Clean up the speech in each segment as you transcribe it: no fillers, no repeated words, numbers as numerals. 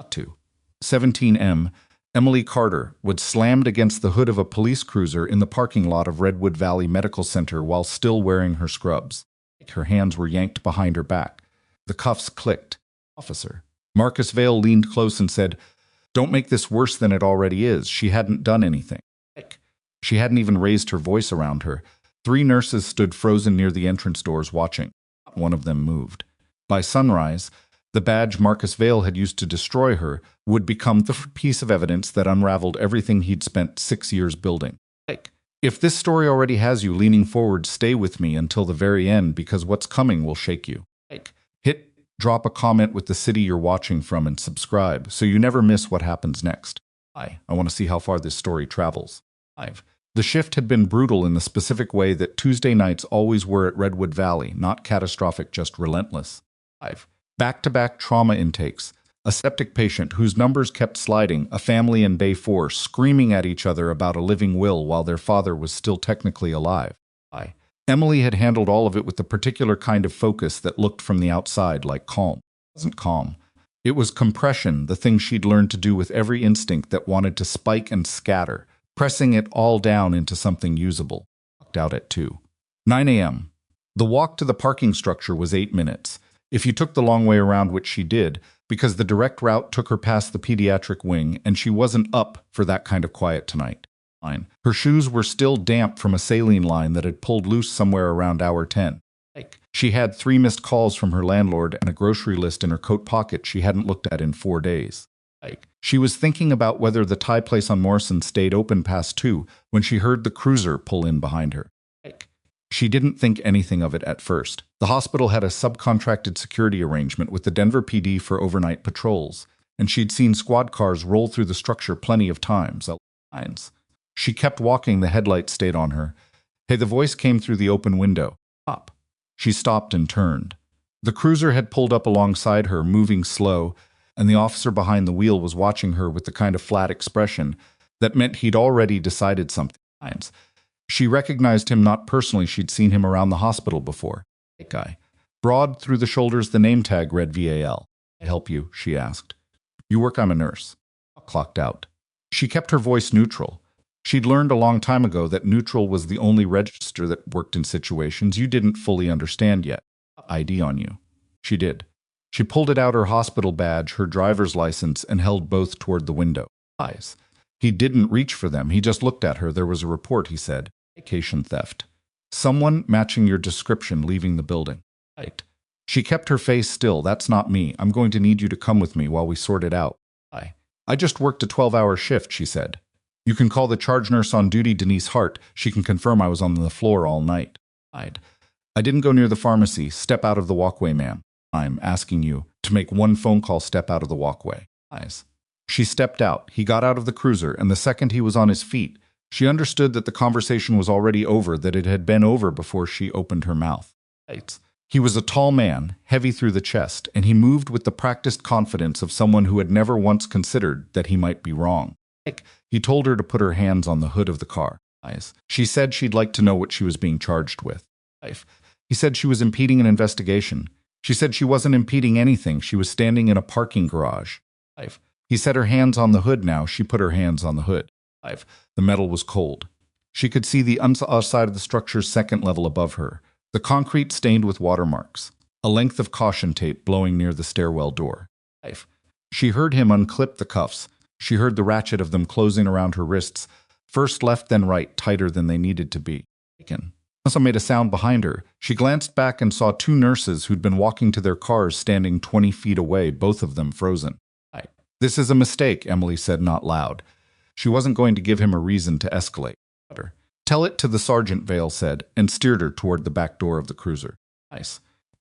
2. 17M. Emily Carter was slammed against the hood of a police cruiser in the parking lot of Redwood Valley Medical Center while still wearing her scrubs. Her hands were yanked behind her back. The cuffs clicked. Officer. Marcus Vale leaned close and said, "Don't make this worse than it already is. She hadn't done anything." She hadn't even raised her voice around her. 3 nurses stood frozen near the entrance doors watching. Not one of them moved. By sunrise, the badge Marcus Vale had used to destroy her would become the piece of evidence that unraveled everything he'd spent 6 years building. If this story already has you leaning forward, stay with me until the very end because what's coming will shake you. Drop a comment with the city you're watching from and subscribe so you never miss what happens next. I want to see how far this story travels. 5. The shift had been brutal in the specific way that Tuesday nights always were at Redwood Valley, not catastrophic, just relentless. 5. Back-to-back trauma intakes, a septic patient whose numbers kept sliding, a family in Bay 4 screaming at each other about a living will while their father was still technically alive. Emily had handled all of it with the particular kind of focus that looked from the outside like calm. It wasn't calm. It was compression, the thing she'd learned to do with every instinct that wanted to spike and scatter, pressing it all down into something usable. Walked out at 9 a.m. The walk to the parking structure was 8 minutes, if you took the long way around, which she did, because the direct route took her past the pediatric wing, and she wasn't up for that kind of quiet tonight. Her shoes were still damp from a saline line that had pulled loose somewhere around hour 10. She had 3 missed calls from her landlord and a grocery list in her coat pocket she hadn't looked at in 4 days. She was thinking about whether the Thai place on Morrison stayed open past 2 when she heard the cruiser pull in behind her. She didn't think anything of it at first. The hospital had a subcontracted security arrangement with the Denver PD for overnight patrols, and she'd seen squad cars roll through the structure plenty of times. She kept walking, the headlight stayed on her. Hey, the voice came through the open window. Stop. She stopped and turned. The cruiser had pulled up alongside her, moving slow, and the officer behind the wheel was watching her with the kind of flat expression that meant he'd already decided something. She recognized him not personally, she'd seen him around the hospital before. That guy. Broad through the shoulders, the name tag read VAL. "I help you?" she asked. "You work, I'm a nurse." Clocked out. She kept her voice neutral. She'd learned a long time ago that neutral was the only register that worked in situations you didn't fully understand yet. ID on you. She did. She pulled it out, her hospital badge, her driver's license, and held both toward the window. Eyes. He didn't reach for them. He just looked at her. There was a report, he said. Vacation theft. Someone matching your description leaving the building. Right. She kept her face still. "That's not me. I'm going to need you to come with me while we sort it out." I just worked a 12-hour shift, she said. "You can call the charge nurse on duty, Denise Hart. She can confirm I was on the floor all night." I didn't go near the pharmacy. "Step out of the walkway, ma'am. I'm asking you to make one phone call. Step out of the walkway." She stepped out. He got out of the cruiser, and the second he was on his feet, she understood that the conversation was already over, that it had been over before she opened her mouth. He was a tall man, heavy through the chest, and he moved with the practiced confidence of someone who had never once considered that he might be wrong. He told her to put her hands on the hood of the car. She said she'd like to know what she was being charged with. He said she was impeding an investigation. She said she wasn't impeding anything. She was standing in a parking garage. He said her hands on the hood now. She put her hands on the hood. The metal was cold. She could see the outside of the structure's second level above her, the concrete stained with watermarks, a length of caution tape blowing near the stairwell door. She heard him unclip the cuffs. She heard the ratchet of them closing around her wrists, first left then right, tighter than they needed to be. Someone made a sound behind her. She glanced back and saw 2 nurses who'd been walking to their cars standing 20 feet away, both of them frozen. "This is a mistake," Emily said, not loud. She wasn't going to give him a reason to escalate. "Tell it to the sergeant," Vale said, and steered her toward the back door of the cruiser.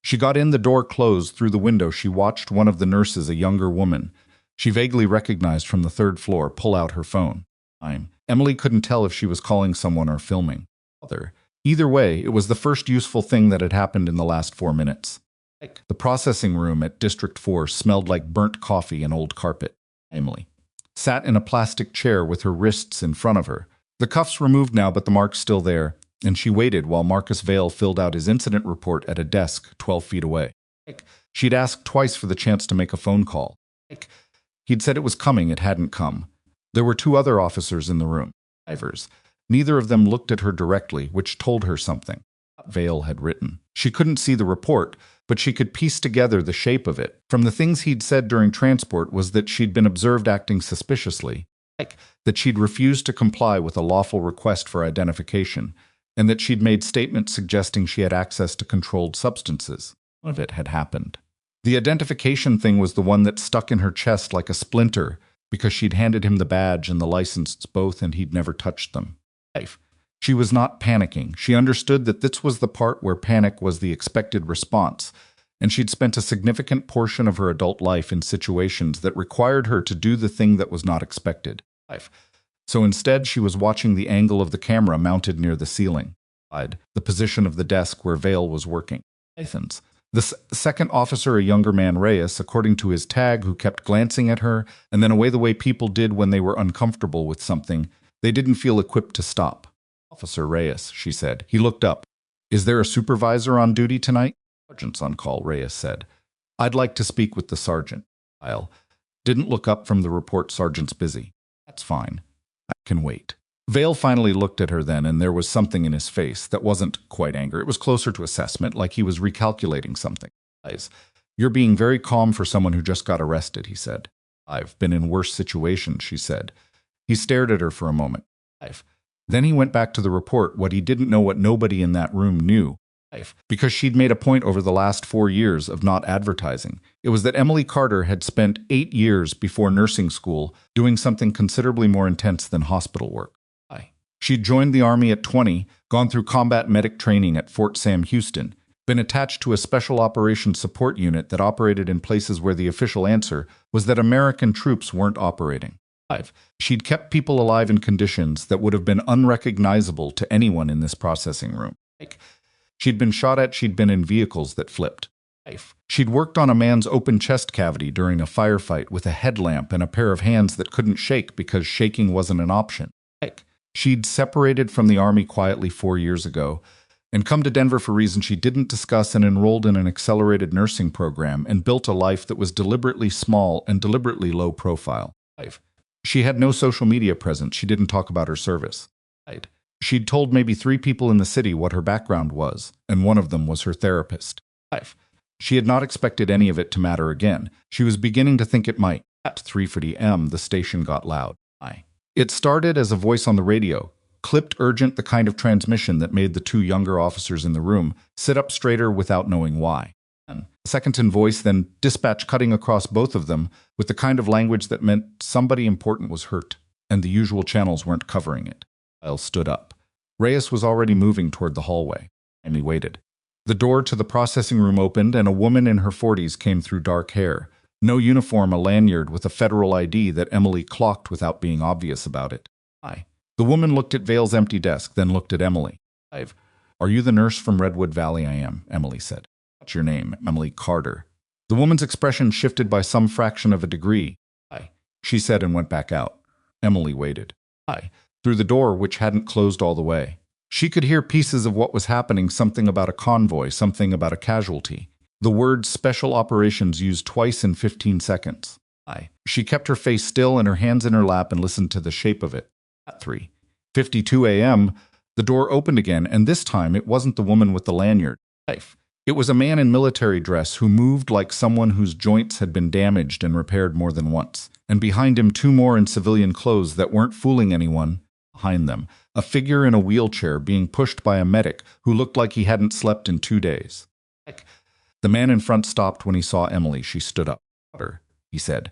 She got in, the door closed. Through the window she watched one of the nurses, a younger woman she vaguely recognized from the 3rd floor, pull out her phone. Emily couldn't tell if she was calling someone or filming. Either way, it was the first useful thing that had happened in the last 4 minutes. The processing room at District 4 smelled like burnt coffee and old carpet. Emily sat in a plastic chair with her wrists in front of her. The cuffs removed now, but the marks still there, and she waited while Marcus Vale filled out his incident report at a desk 12 feet away. She'd asked twice for the chance to make a phone call. He'd said it was coming, it hadn't come. There were two other officers in the room. Divers. Neither of them looked at her directly, which told her something. Vale had written. She couldn't see the report, but she could piece together the shape of it. From the things he'd said during transport was that she'd been observed acting suspiciously, that she'd refused to comply with a lawful request for identification, and that she'd made statements suggesting she had access to controlled substances. None of it had happened. The identification thing was the one that stuck in her chest like a splinter, because she'd handed him the badge and the license both and he'd never touched them. She was not panicking. She understood that this was the part where panic was the expected response, and she'd spent a significant portion of her adult life in situations that required her to do the thing that was not expected. So instead, she was watching the angle of the camera mounted near the ceiling, the position of the desk where Vale was working. The second officer, a younger man, Reyes, according to his tag, who kept glancing at her, and then away the way people did when they were uncomfortable with something. They didn't feel equipped to stop. Officer Reyes, she said. He looked up. Is there a supervisor on duty tonight? Sergeant's on call, Reyes said. I'd like to speak with the sergeant. Kyle didn't look up from the report. Sergeant's busy. That's fine. I can wait. Vale finally looked at her then, and there was something in his face that wasn't quite anger. It was closer to assessment, like he was recalculating something. You're being very calm for someone who just got arrested, he said. I've been in worse situations, she said. He stared at her for a moment. Then he went back to the report, what he didn't know, what nobody in that room knew. Because she'd made a point over the last 4 years of not advertising. It was that Emily Carter had spent 8 years before nursing school doing something considerably more intense than hospital work. She'd joined the Army at 20, gone through combat medic training at Fort Sam Houston, been attached to a special operations support unit that operated in places where the official answer was that American troops weren't operating. She'd kept people alive in conditions that would have been unrecognizable to anyone in this processing room. She'd been shot at, she'd been in vehicles that flipped. She'd worked on a man's open chest cavity during a firefight with a headlamp and a pair of hands that couldn't shake because shaking wasn't an option. She'd separated from the Army quietly 4 years ago and come to Denver for reasons she didn't discuss and enrolled in an accelerated nursing program and built a life that was deliberately small and deliberately low profile. She had no social media presence. She didn't talk about her service. She'd told maybe 3 people in the city what her background was, and one of them was her therapist. She had not expected any of it to matter again. She was beginning to think it might. At 3:40 a.m., the station got loud. It started as a voice on the radio, clipped urgent, the kind of transmission that made the 2 younger officers in the room sit up straighter without knowing why. Second in voice, then dispatch cutting across both of them with the kind of language that meant somebody important was hurt, and the usual channels weren't covering it. Kyle stood up. Reyes was already moving toward the hallway, and he waited. The door to the processing room opened, and a woman in her 40s came through. Dark hair. No uniform, a lanyard with a federal ID that Emily clocked without being obvious about it. The woman looked at Vale's empty desk, then looked at Emily. Are you the nurse from Redwood Valley? I am, Emily said. What's your name? Emily Carter. The woman's expression shifted by some fraction of a degree. She said and went back out. Emily waited. Through the door, which hadn't closed all the way. She could hear pieces of what was happening, something about a convoy, something about a casualty. The word special operations used twice in 15 seconds. She kept her face still and her hands in her lap and listened to the shape of it. At 3:52 a.m., the door opened again, and this time it wasn't the woman with the lanyard. It was a man in military dress who moved like someone whose joints had been damaged and repaired more than once. And behind him, 2 more in civilian clothes that weren't fooling anyone. Behind them, a figure in a wheelchair being pushed by a medic who looked like he hadn't slept in 2 days. The man in front stopped when he saw Emily. She stood up. He said.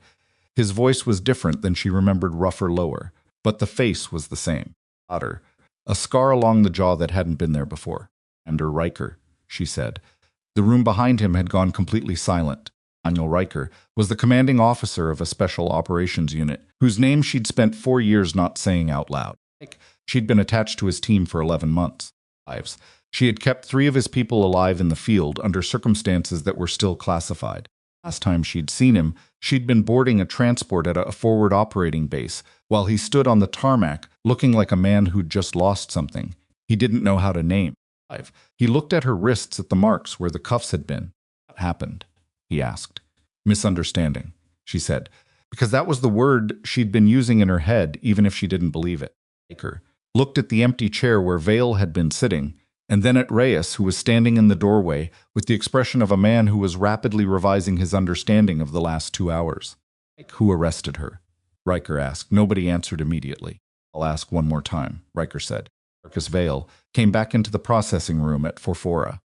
His voice was different than she remembered, rougher, lower, but the face was the same. A scar along the jaw that hadn't been there before. Under Riker, she said. The room behind him had gone completely silent. Daniel Riker was the commanding officer of a special operations unit, whose name she'd spent 4 years not saying out loud. She'd been attached to his team for 11 months. She had kept 3 of his people alive in the field under circumstances that were still classified. Last time she'd seen him, she'd been boarding a transport at a forward operating base, while he stood on the tarmac, looking like a man who'd just lost something he didn't know how to name. He looked at her wrists at the marks where the cuffs had been. What happened? He asked. Misunderstanding, she said. because that was the word she'd been using in her head, even if she didn't believe it. Riker looked at the empty chair where Vale had been sitting, and then at Reyes, who was standing in the doorway with the expression of a man who was rapidly revising his understanding of the last 2 hours. Who arrested her? Riker asked. Nobody answered immediately. I'll ask one more time, Riker said. Marcus Vale came back into the processing room at Forfora,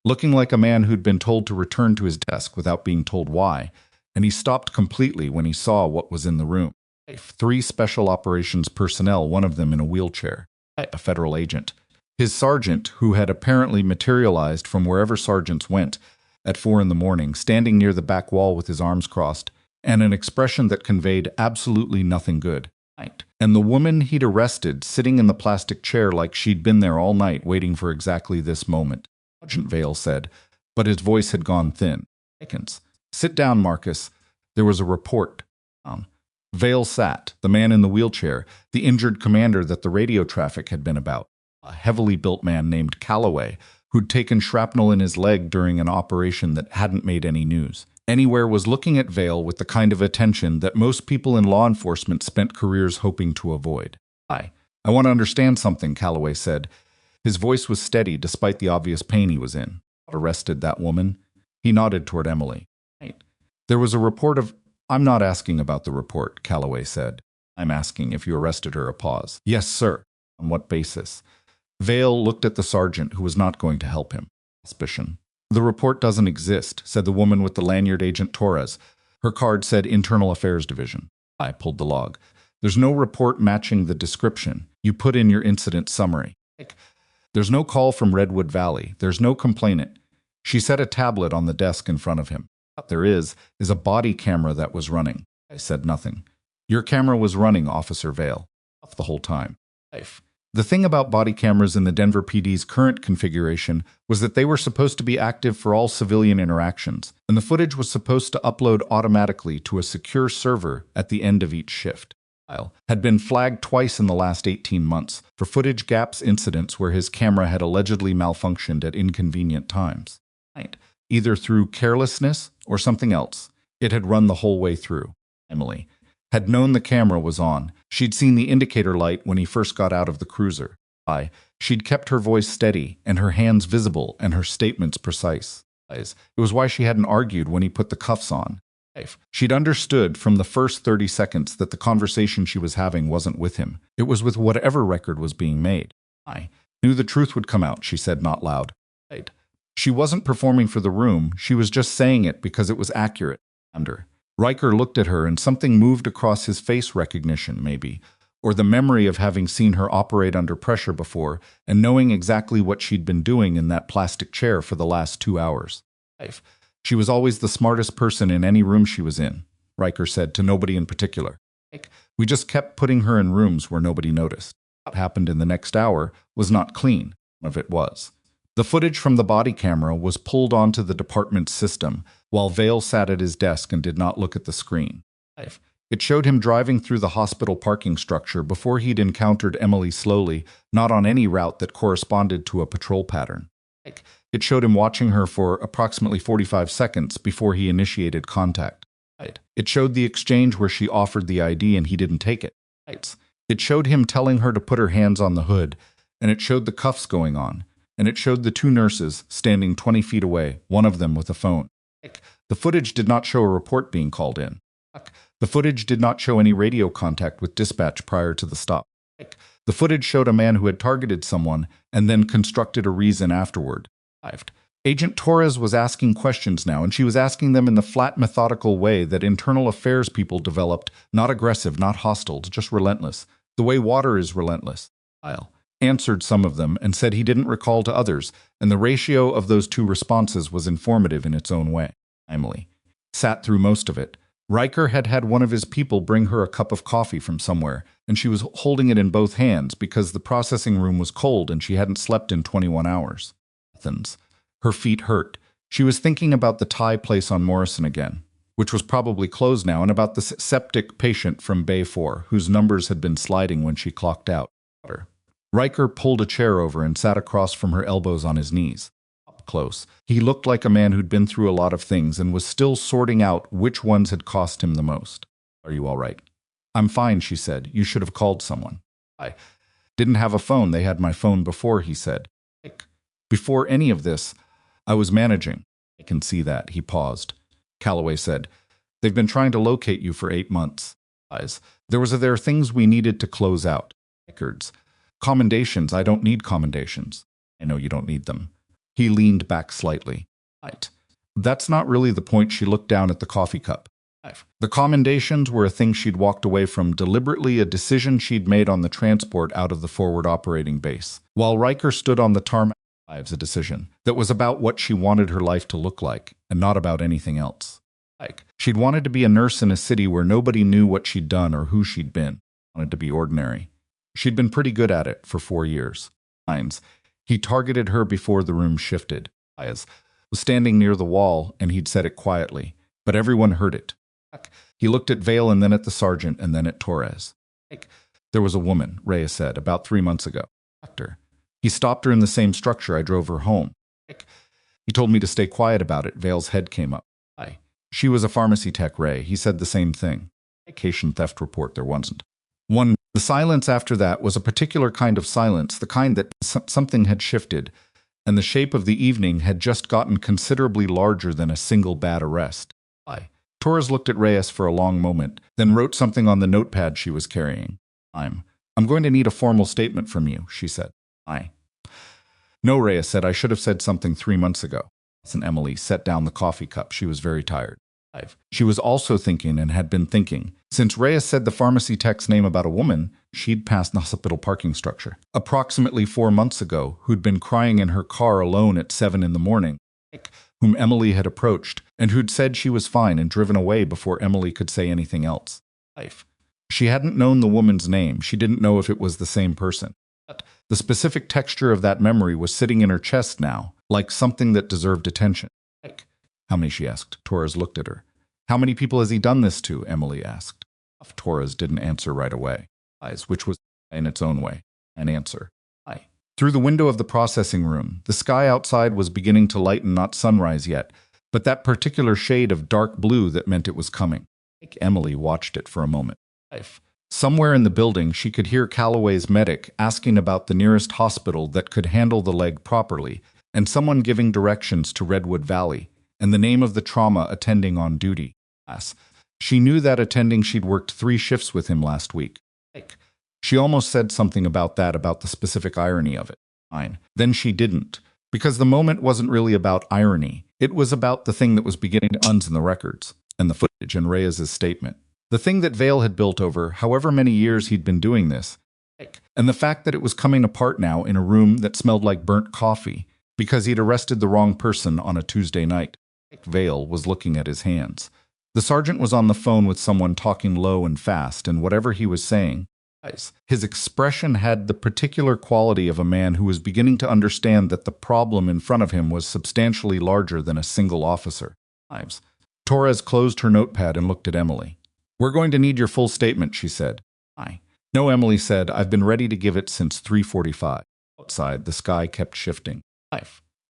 looking like a man who'd been told to return to his desk without being told why, and he stopped completely when he saw what was in the room. 3 special operations personnel, one of them in a wheelchair, a federal agent. His sergeant, who had apparently materialized from wherever sergeants went at 4 in the morning, standing near the back wall with his arms crossed, and an expression that conveyed absolutely nothing good. And the woman he'd arrested sitting in the plastic chair like she'd been there all night waiting for exactly this moment. Sergeant Vale said, but his voice had gone thin. Sit down, Marcus. There was a report. Vale sat, the man in the wheelchair, the injured commander that the radio traffic had been about. A heavily built man named Calloway, who'd taken shrapnel in his leg during an operation that hadn't made any news. Anywhere was looking at Vale with the kind of attention that most people in law enforcement spent careers hoping to avoid. I want to understand something, Calloway said. His voice was steady despite the obvious pain he was in. Arrested that woman? He nodded toward Emily. There was a report of... I'm not asking about the report, Calloway said. I'm asking if you arrested her. A pause. Yes, sir. On what basis? Vale looked at the sergeant, who was not going to help him. Suspicion. The report doesn't exist, said the woman with the lanyard, Agent Torres. Her card said Internal Affairs Division. I pulled the log. There's no report matching the description. You put in your incident summary. There's no call from Redwood Valley. There's no complainant. She set a tablet on the desk in front of him. What there is a body camera that was running. I said nothing. Your camera was running, Officer Vale. Off the whole time. The thing about body cameras in the Denver PD's current configuration was that they were supposed to be active for all civilian interactions, and the footage was supposed to upload automatically to a secure server at the end of each shift. Had been flagged twice in the last 18 months for footage gaps incidents where his camera had allegedly malfunctioned at inconvenient times. Either through carelessness or something else. It had run the whole way through. Emily had known the camera was on. She'd seen the indicator light when he first got out of the cruiser. She'd kept her voice steady and her hands visible and her statements precise. It was why she hadn't argued when he put the cuffs on. She'd understood from the first 30 seconds that the conversation she was having wasn't with him. It was with whatever record was being made. I knew the truth would come out, she said, not loud. She wasn't performing for the room. She was just saying it because it was accurate. Riker looked at her and something moved across his face, recognition, maybe, or the memory of having seen her operate under pressure before and knowing exactly what she'd been doing in that plastic chair for the last 2 hours. She was always the smartest person in any room she was in, Riker said to nobody in particular. We just kept putting her in rooms where nobody noticed. What happened in the next hour was not clean. None of it was. The footage from the body camera was pulled onto the department's system, while Vale sat at his desk and did not look at the screen. It showed him driving through the hospital parking structure before he'd encountered Emily slowly, not on any route that corresponded to a patrol pattern. It showed him watching her for approximately 45 seconds before he initiated contact. It showed the exchange where she offered the ID and he didn't take it. It showed him telling her to put her hands on the hood, and it showed the cuffs going on. And it showed the 2 nurses standing 20 feet away, one of them with a phone. The footage did not show a report being called in. The footage did not show any radio contact with dispatch prior to the stop. The footage showed a man who had targeted someone and then constructed a reason afterward. Agent Torres was asking questions now, and she was asking them in the flat, methodical way that internal affairs people developed, not aggressive, not hostile, just relentless, the way water is relentless. Answered some of them and said he didn't recall to others, and the ratio of those 2 responses was informative in its own way. Emily sat through most of it. Riker had had one of his people bring her a cup of coffee from somewhere, and she was holding it in both hands because the processing room was cold and she hadn't slept in 21 hours. Athens. Her feet hurt. She was thinking about the Thai place on Morrison again, which was probably closed now, and about the septic patient from Bay 4, whose numbers had been sliding when she clocked out. Riker pulled a chair over and sat across from her, elbows on his knees. close. He looked like a man who'd been through a lot of things and was still sorting out which ones had cost him the most. Are you all right? I'm fine, she said. You should have called someone. I didn't have a phone. They had my phone before, he said. Before any of this, I was managing. I can see that, he paused. Calloway said, they've been trying to locate you for 8 months. There are things we needed to close out. Records. Commendations. I don't need commendations. I know you don't need them. He leaned back slightly. Right. That's not really the point. She looked down at the coffee cup. The commendations were a thing she'd walked away from deliberately, a decision she'd made on the transport out of the forward operating base. While Riker stood on the tarmac, a decision that was about what she wanted her life to look like, and not about anything else. She'd wanted to be a nurse in a city where nobody knew what she'd done or who she'd been. Wanted to be ordinary. She'd been pretty good at it for 4 years. He targeted her before the room shifted. Was standing near the wall, and he'd said it quietly, but everyone heard it. He looked at Vale and then at the sergeant and then at Torres. There was a woman, Reyes said, about 3 months ago. He stopped her in the same structure. I drove her home. He told me to stay quiet about it. Vale's head came up. She was a pharmacy tech, Ray. He said the same thing. Medication theft report, there wasn't. The silence after that was a particular kind of silence, the kind that something had shifted, and the shape of the evening had just gotten considerably larger than a single bad arrest. Torres looked at Reyes for a long moment, then wrote something on the notepad she was carrying. I'm going to need a formal statement from you, she said. No, Reyes said. I should have said something 3 months ago. And Emily set down the coffee cup. She was very tired. She was also thinking and had been thinking. Since Reyes said the pharmacy tech's name about a woman she'd passed the hospital parking structure approximately 4 months ago, who'd been crying in her car alone at 7 in the morning, whom Emily had approached, and who'd said she was fine and driven away before Emily could say anything else. She hadn't known the woman's name. She didn't know if it was the same person. But the specific texture of that memory was sitting in her chest now, like something that deserved attention. How many, she asked. Torres looked at her. How many people has he done this to? Emily asked. Torres didn't answer right away. Which was, in its own way, an answer. Through the window of the processing room, the sky outside was beginning to lighten, not sunrise yet, but that particular shade of dark blue that meant it was coming. Emily watched it for a moment. Somewhere in the building, she could hear Calloway's medic asking about the nearest hospital that could handle the leg properly, and someone giving directions to Redwood Valley, and the name of the trauma attending on duty. She knew that attending. She'd worked 3 shifts with him last week. She almost said something about the specific irony of it. Then she didn't, because the moment wasn't really about irony. It was about the thing that was beginning to unz in the records, and the footage, and Reyes's statement. The thing that Vale had built over however many years he'd been doing this, and the fact that it was coming apart now in a room that smelled like burnt coffee because he'd arrested the wrong person on a Tuesday night. Vale was looking at his hands. The sergeant was on the phone with someone talking low and fast, and whatever he was saying, his expression had the particular quality of a man who was beginning to understand that the problem in front of him was substantially larger than a single officer. Torres closed her notepad and looked at Emily. We're going to need your full statement, she said. No, Emily said. I've been ready to give it since 3:45. Outside, the sky kept shifting.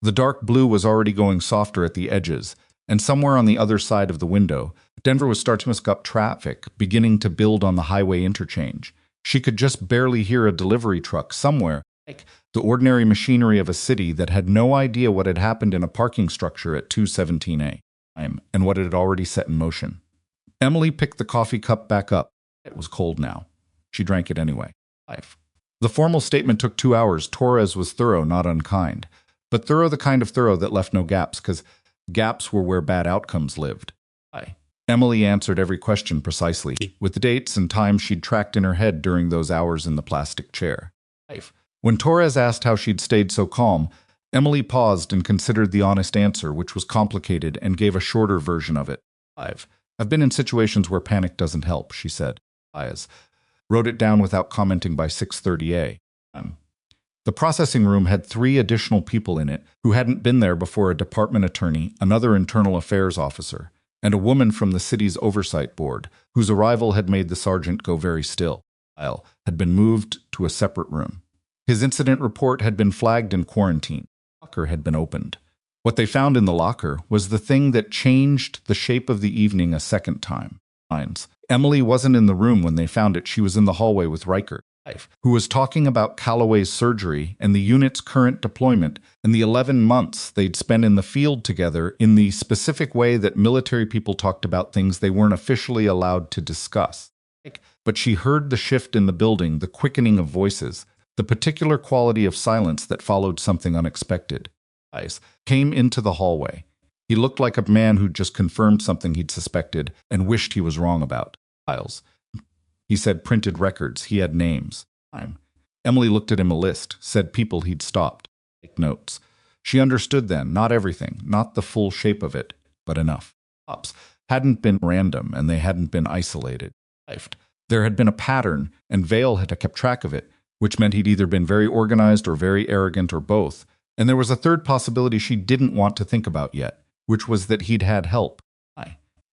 The dark blue was already going softer at the edges, and somewhere on the other side of the window, Denver was starting to up traffic, beginning to build on the highway interchange. She could just barely hear a delivery truck somewhere, the ordinary machinery of a city that had no idea what had happened in a parking structure at 217A, and what it had already set in motion. Emily picked the coffee cup back up. It was cold now. She drank it anyway. The formal statement took 2 hours. Torres was thorough, not unkind. But thorough, the kind of thorough that left no gaps, because gaps were where bad outcomes lived. Emily answered every question precisely, with the dates and times she'd tracked in her head during those hours in the plastic chair. When Torres asked how she'd stayed so calm, Emily paused and considered the honest answer, which was complicated, and gave a shorter version of it. I've been in situations where panic doesn't help, she said. Wrote it down without commenting by 6:30 a.m. The processing room had 3 additional people in it who hadn't been there before: a department attorney, another internal affairs officer, and a woman from the city's oversight board, whose arrival had made the sergeant go very still. Had been moved to a separate room. His incident report had been flagged in quarantine. Locker had been opened. What they found in the locker was the thing that changed the shape of the evening a second time. Emily wasn't in the room when they found it. She was in the hallway with Riker, who was talking about Calloway's surgery and the unit's current deployment and the 11 months they'd spent in the field together in the specific way that military people talked about things they weren't officially allowed to discuss. But she heard the shift in the building, the quickening of voices, the particular quality of silence that followed something unexpected. Eyes came into the hallway. He looked like a man who'd just confirmed something he'd suspected and wished he was wrong about. Files. He said printed records. He had names. Emily looked at him a list, said people he'd stopped. Take notes. She understood then, not everything, not the full shape of it, but enough. Ops hadn't been random and they hadn't been isolated. There had been a pattern, and Vale had kept track of it, which meant he'd either been very organized or very arrogant or both. And there was a third possibility she didn't want to think about yet, which was that he'd had help.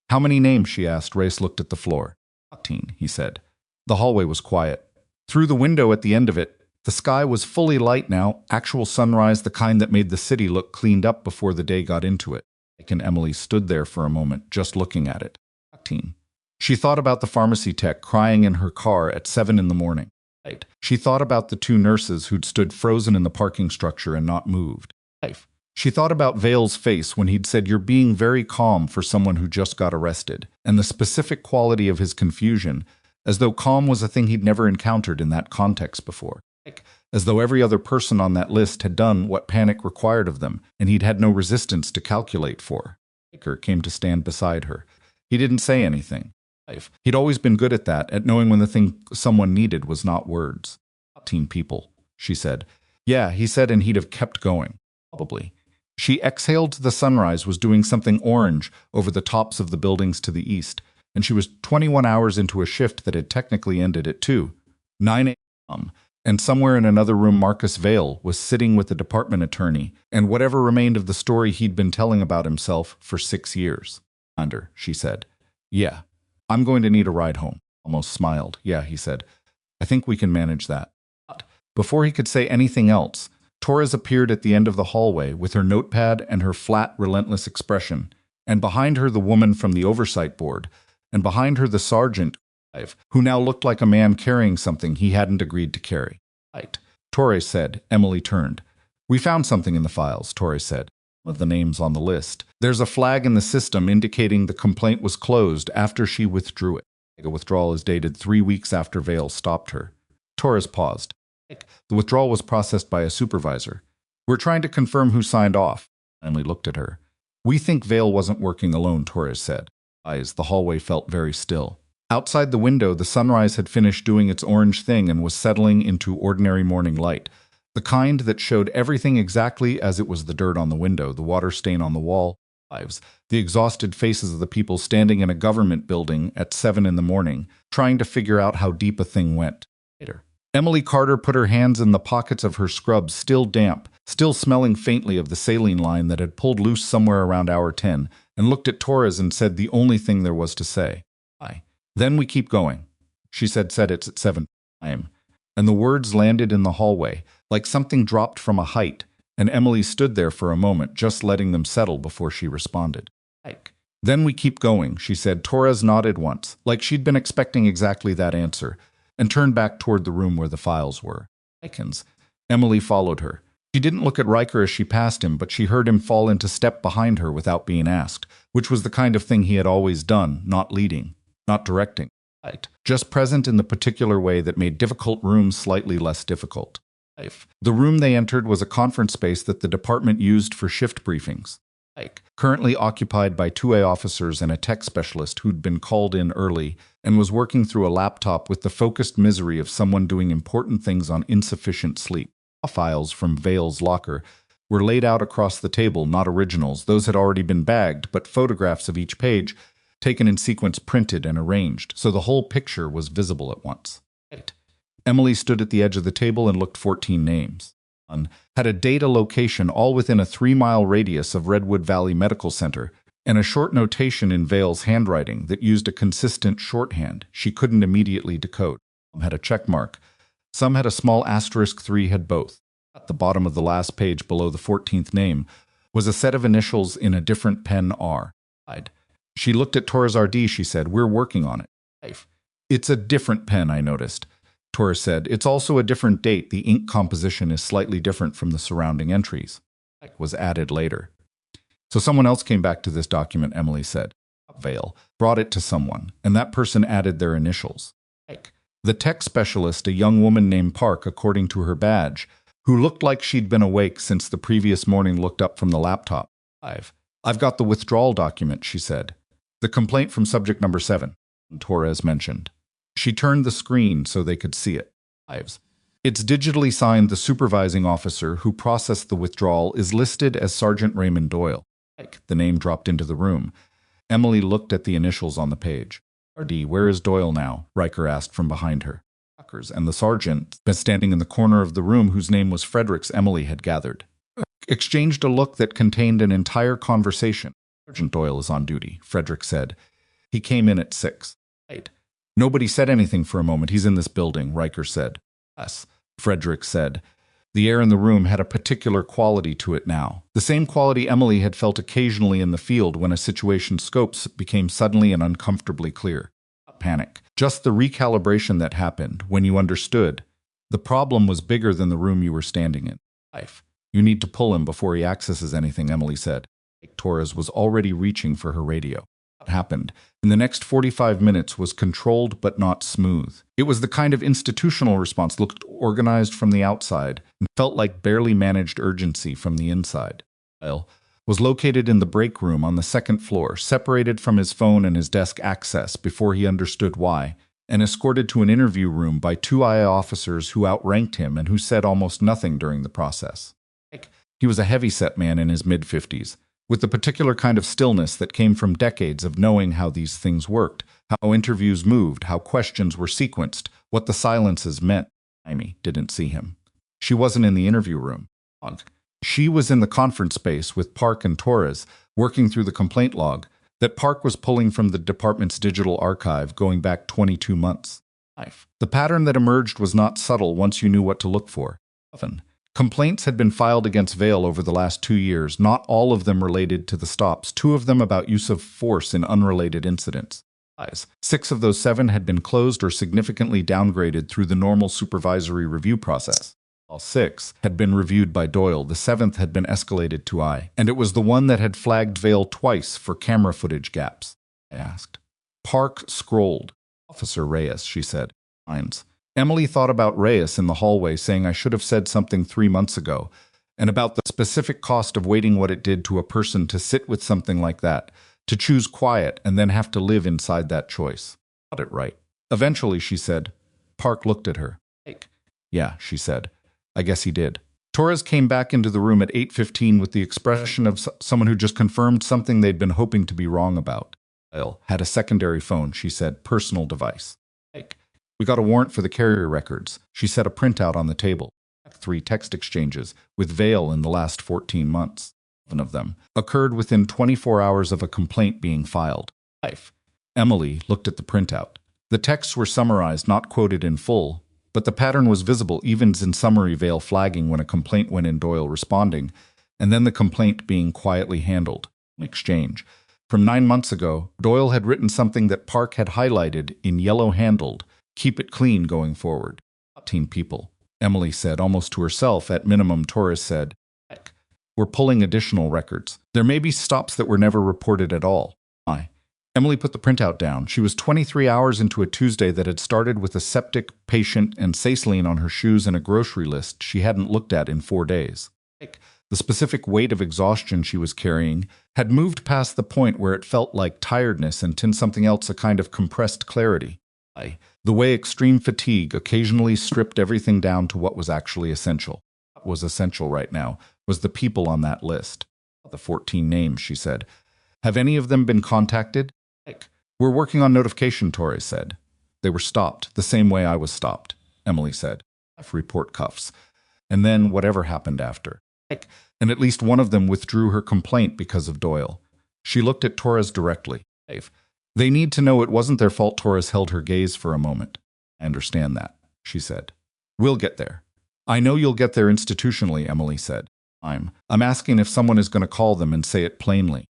How many names, she asked. Race looked at the floor. 14, he said. The hallway was quiet. Through the window at the end of it, the sky was fully light now, actual sunrise, the kind that made the city look cleaned up before the day got into it. And Emily stood there for a moment, just looking at it. 14. She thought about the pharmacy tech crying in her car at 7 in the morning. She thought about the 2 nurses who'd stood frozen in the parking structure and not moved. She thought about Vale's face when he'd said, "You're being very calm for someone who just got arrested," and the specific quality of his confusion, as though calm was a thing he'd never encountered in that context before. As though every other person on that list had done what panic required of them, and he'd had no resistance to calculate for. Baker came to stand beside her. He didn't say anything. He'd always been good at that, at knowing when the thing someone needed was not words. 14 people, she said. Yeah, he said, and he'd have kept going. Probably. She exhaled. The sunrise was doing something orange over the tops of the buildings to the east, and she was 21 hours into a shift that had technically ended at 9 a.m., and somewhere in another room Marcus Vale was sitting with the department attorney and whatever remained of the story he'd been telling about himself for 6 years. "Under," she said. "Yeah. I'm going to need a ride home." Almost smiled. "Yeah," he said. "I think we can manage that." Before he could say anything else, Torres appeared at the end of the hallway with her notepad and her flat, relentless expression, and behind her the woman from the oversight board, and behind her the sergeant, who now looked like a man carrying something he hadn't agreed to carry. Torres said. Emily turned. "We found something in the files," Torres said. "Of the names on the list. There's a flag in the system indicating the complaint was closed after she withdrew it. The withdrawal is dated 3 weeks after Vale stopped her." Torres paused. "The withdrawal was processed by a supervisor. We're trying to confirm who signed off." Emily looked at her. "We think Vale wasn't working alone," Torres said. The hallway felt very still. Outside the window, the sunrise had finished doing its orange thing and was settling into ordinary morning light. The kind that showed everything exactly as it was: the dirt on the window, the water stain on the wall, the exhausted faces of the people standing in a government building at 7 in the morning, trying to figure out how deep a thing went. Emily Carter put her hands in the pockets of her scrubs, still damp, still smelling faintly of the saline line that had pulled loose somewhere around hour 10, and looked at Torres and said the only thing there was to say. "Then we keep going." She said it's at 7 p.m. And the words landed in the hallway, like something dropped from a height, and Emily stood there for a moment, just letting them settle before she responded. "Then we keep going," she said. Torres nodded once, like she'd been expecting exactly that answer, and turned back toward the room where the files were. Emily followed her. She didn't look at Riker as she passed him, but she heard him fall into step behind her without being asked, which was the kind of thing he had always done, not leading, not directing. Just present in the particular way that made difficult rooms slightly less difficult. The room they entered was a conference space that the department used for shift briefings. Currently occupied by 2A officers and a tech specialist who'd been called in early and was working through a laptop with the focused misery of someone doing important things on insufficient sleep. Files from Vale's locker were laid out across the table, not originals. Those had already been bagged, but photographs of each page, taken in sequence, printed and arranged, so the whole picture was visible at once. Emily stood at the edge of the table and looked. 14 names. Had a date, a location, all within a 3-mile radius of Redwood Valley Medical Center, and a short notation in Vale's handwriting that used a consistent shorthand she couldn't immediately decode. Some had a check mark. Some had a small asterisk. 3 had both. At the bottom of the last page below the 14th name was a set of initials in a different pen R. She looked at Torres RD, she said, "We're working on it." "It's a different pen," I noticed. Torres said, "It's also a different date. The ink composition is slightly different from the surrounding entries." Was added later. "So someone else came back to this document," Emily said. Vale brought it to someone, and that person added their initials. The tech specialist, a young woman named Park, according to her badge, who looked like she'd been awake since the previous morning, looked up from the laptop. I've got the withdrawal document," she said. "The complaint from subject number 7, Torres mentioned." She turned the screen so they could see it. "It's digitally signed. The supervising officer who processed the withdrawal is listed as Sergeant Raymond Doyle." The name dropped into the room. Emily looked at the initials on the page. "RD, where is Doyle now?" Riker asked from behind her. And the sergeant, standing in the corner of the room, whose name was Fredericks, Emily had gathered, exchanged a look that contained an entire conversation. "Sergeant Doyle is on duty," Frederick said. "He came in at 6. "Nobody said anything for a moment. He's in this building," Riker said. "Yes," Frederick said. The air in the room had a particular quality to it now. The same quality Emily had felt occasionally in the field when a situation's scopes became suddenly and uncomfortably clear. Not panic. Just the recalibration that happened when you understood. The problem was bigger than the room you were standing in. "You need to pull him before he accesses anything," Emily said. Torres was already reaching for her radio. What happened in the next 45 minutes was controlled but not smooth. It was the kind of institutional response that looked organized from the outside and felt like barely managed urgency from the inside. Doyle was located in the break room on the 2nd floor, separated from his phone and his desk access before he understood why, and escorted to an interview room by 2 IA officers who outranked him and who said almost nothing during the process. He was a heavy-set man in his mid-50s, with the particular kind of stillness that came from decades of knowing how these things worked, how interviews moved, how questions were sequenced, what the silences meant. Amy didn't see him. She wasn't in the interview room. She was in the conference space with Park and Torres, working through the complaint log that Park was pulling from the department's digital archive going back 22 months. The pattern that emerged was not subtle once you knew what to look for. Often, complaints had been filed against Vale over the last 2 years, not all of them related to the stops, 2 of them about use of force in unrelated incidents. 6 of those 7 had been closed or significantly downgraded through the normal supervisory review process. All 6 had been reviewed by Doyle. The 7th had been escalated to I, and it was the one that had flagged Vale twice for camera footage gaps. I asked. Park scrolled. "Officer Reyes," she said. "Lines." Emily thought about Reyes in the hallway, saying, "I should have said something 3 months ago," and about the specific cost of waiting, what it did to a person to sit with something like that, to choose quiet and then have to live inside that choice. Got it right. Eventually, she said. Park looked at her. "Yeah," she said. "I guess he did." Torres came back into the room at 8:15 with the expression of someone who just confirmed something they'd been hoping to be wrong about. "Kyle had a secondary phone," she said, "personal device. We got a warrant for the carrier records." She set a printout on the table. 3 text exchanges with Vale in the last 14 months. 7 of them occurred within 24 hours of a complaint being filed. Emily looked at the printout. The texts were summarized, not quoted in full, but the pattern was visible, even in summary. Vale flagging when a complaint went in, Doyle responding, and then the complaint being quietly handled. Exchange. From 9 months ago, Doyle had written something that Park had highlighted in yellow handled. "Keep it clean going forward." 14 people, Emily said, almost to herself. At minimum, Torres said, "We're pulling additional records. There may be stops that were never reported at all." Emily put the printout down. She was 23 hours into a Tuesday that had started with a septic patient and saline on her shoes and a grocery list she hadn't looked at in 4 days. The specific weight of exhaustion she was carrying had moved past the point where it felt like tiredness and something else, a kind of compressed clarity. The way extreme fatigue occasionally stripped everything down to what was actually essential. What was essential right now was the people on that list. "The 14 names," she said. "Have any of them been contacted?" "We're working on notification," Torres said. "They were stopped, the same way I was stopped," Emily said. "Report cuffs. And then whatever happened after. And at least one of them withdrew her complaint because of Doyle." She looked at Torres directly. "They need to know it wasn't their fault." Torres held her gaze for a moment. "I understand that," she said. "We'll get there." "I know you'll get there institutionally," Emily said. I'm asking if someone is going to call them and say it plainly.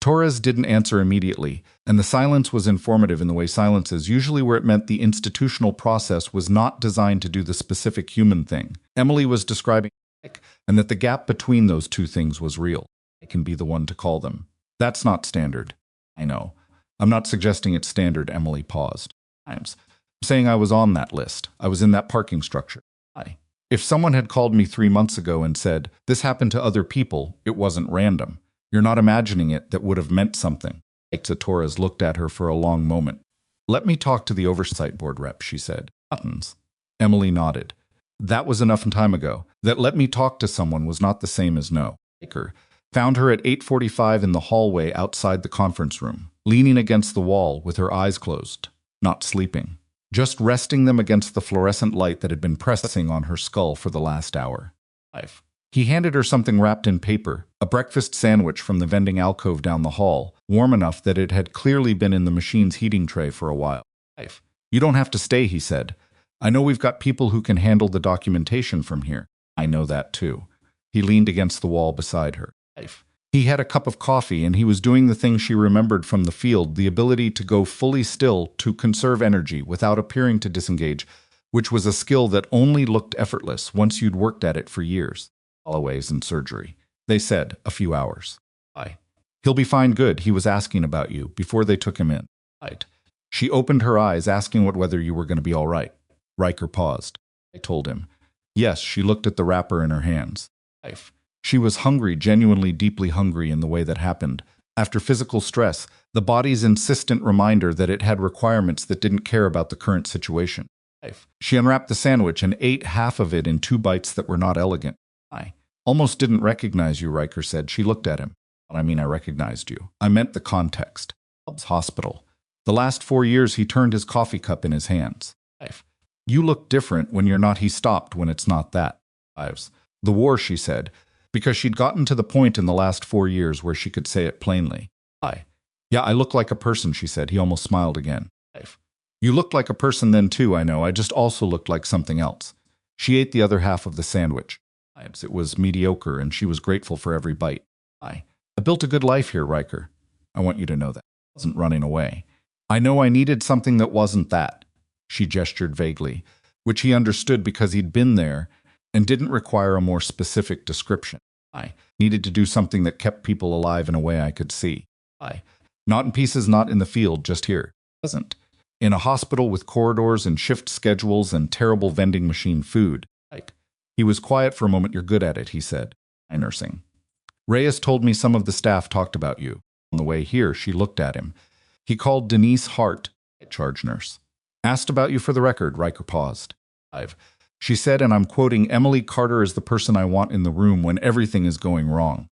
Torres didn't answer immediately, and the silence was informative in the way silence is, usually where it meant the institutional process was not designed to do the specific human thing Emily was describing, and that the gap between those two things was real. I can be the one to call them. That's not standard. I know. I'm not suggesting it's standard, Emily paused. I'm saying I was on that list. I was in that parking structure. If someone had called me 3 months ago and said, this happened to other people, it wasn't random. You're not imagining it, that would have meant something. Torres looked at her for a long moment. Let me talk to the oversight board rep, she said. Buttons. Emily nodded. That was enough time ago. That let me talk to someone was not the same as no. Baker found her at 8:45 in the hallway outside the conference room, leaning against the wall with her eyes closed, not sleeping, just resting them against the fluorescent light that had been pressing on her skull for the last hour. He handed her something wrapped in paper, a breakfast sandwich from the vending alcove down the hall, warm enough that it had clearly been in the machine's heating tray for a while. You don't have to stay, he said. I know we've got people who can handle the documentation from here. I know that too. He leaned against the wall beside her. He had a cup of coffee, and he was doing the thing she remembered from the field, the ability to go fully still to conserve energy without appearing to disengage, which was a skill that only looked effortless once you'd worked at it for years. Always in surgery. They said, a few hours. He'll be fine, good. He was asking about you before they took him in. She opened her eyes, asking whether you were going to be all right. Riker paused. I told him. Yes, she looked at the wrapper in her hands. She was hungry, genuinely deeply hungry in the way that happened. After physical stress, the body's insistent reminder that it had requirements that didn't care about the current situation. She unwrapped the sandwich and ate half of it in 2 bites that were not elegant. I almost didn't recognize you, Riker said. She looked at him. I recognized you. I meant the context. Hospital. The last 4 years he turned his coffee cup in his hands. You look different when you're not. He stopped when it's not that. The war, she said, because she'd gotten to the point in the last 4 years where she could say it plainly. Yeah, I look like a person, she said. He almost smiled again. You looked like a person then too, I know. I just also looked like something else. She ate the other half of the sandwich. It was mediocre, and she was grateful for every bite. I built a good life here, Riker. I want you to know that. I wasn't running away. I know I needed something that wasn't that. She gestured vaguely, which he understood because he'd been there and didn't require a more specific description. I needed to do something that kept people alive in a way I could see. Not in pieces, not in the field, just here. Wasn't. In a hospital with corridors and shift schedules and terrible vending machine food. He was quiet for a moment. You're good at it, he said. Nursing. Reyes told me some of the staff talked about you. On the way here, she looked at him. He called Denise Hart, charge nurse. Asked about you for the record, Riker paused. She said, and I'm quoting, Emily Carter is the person I want in the room when everything is going wrong.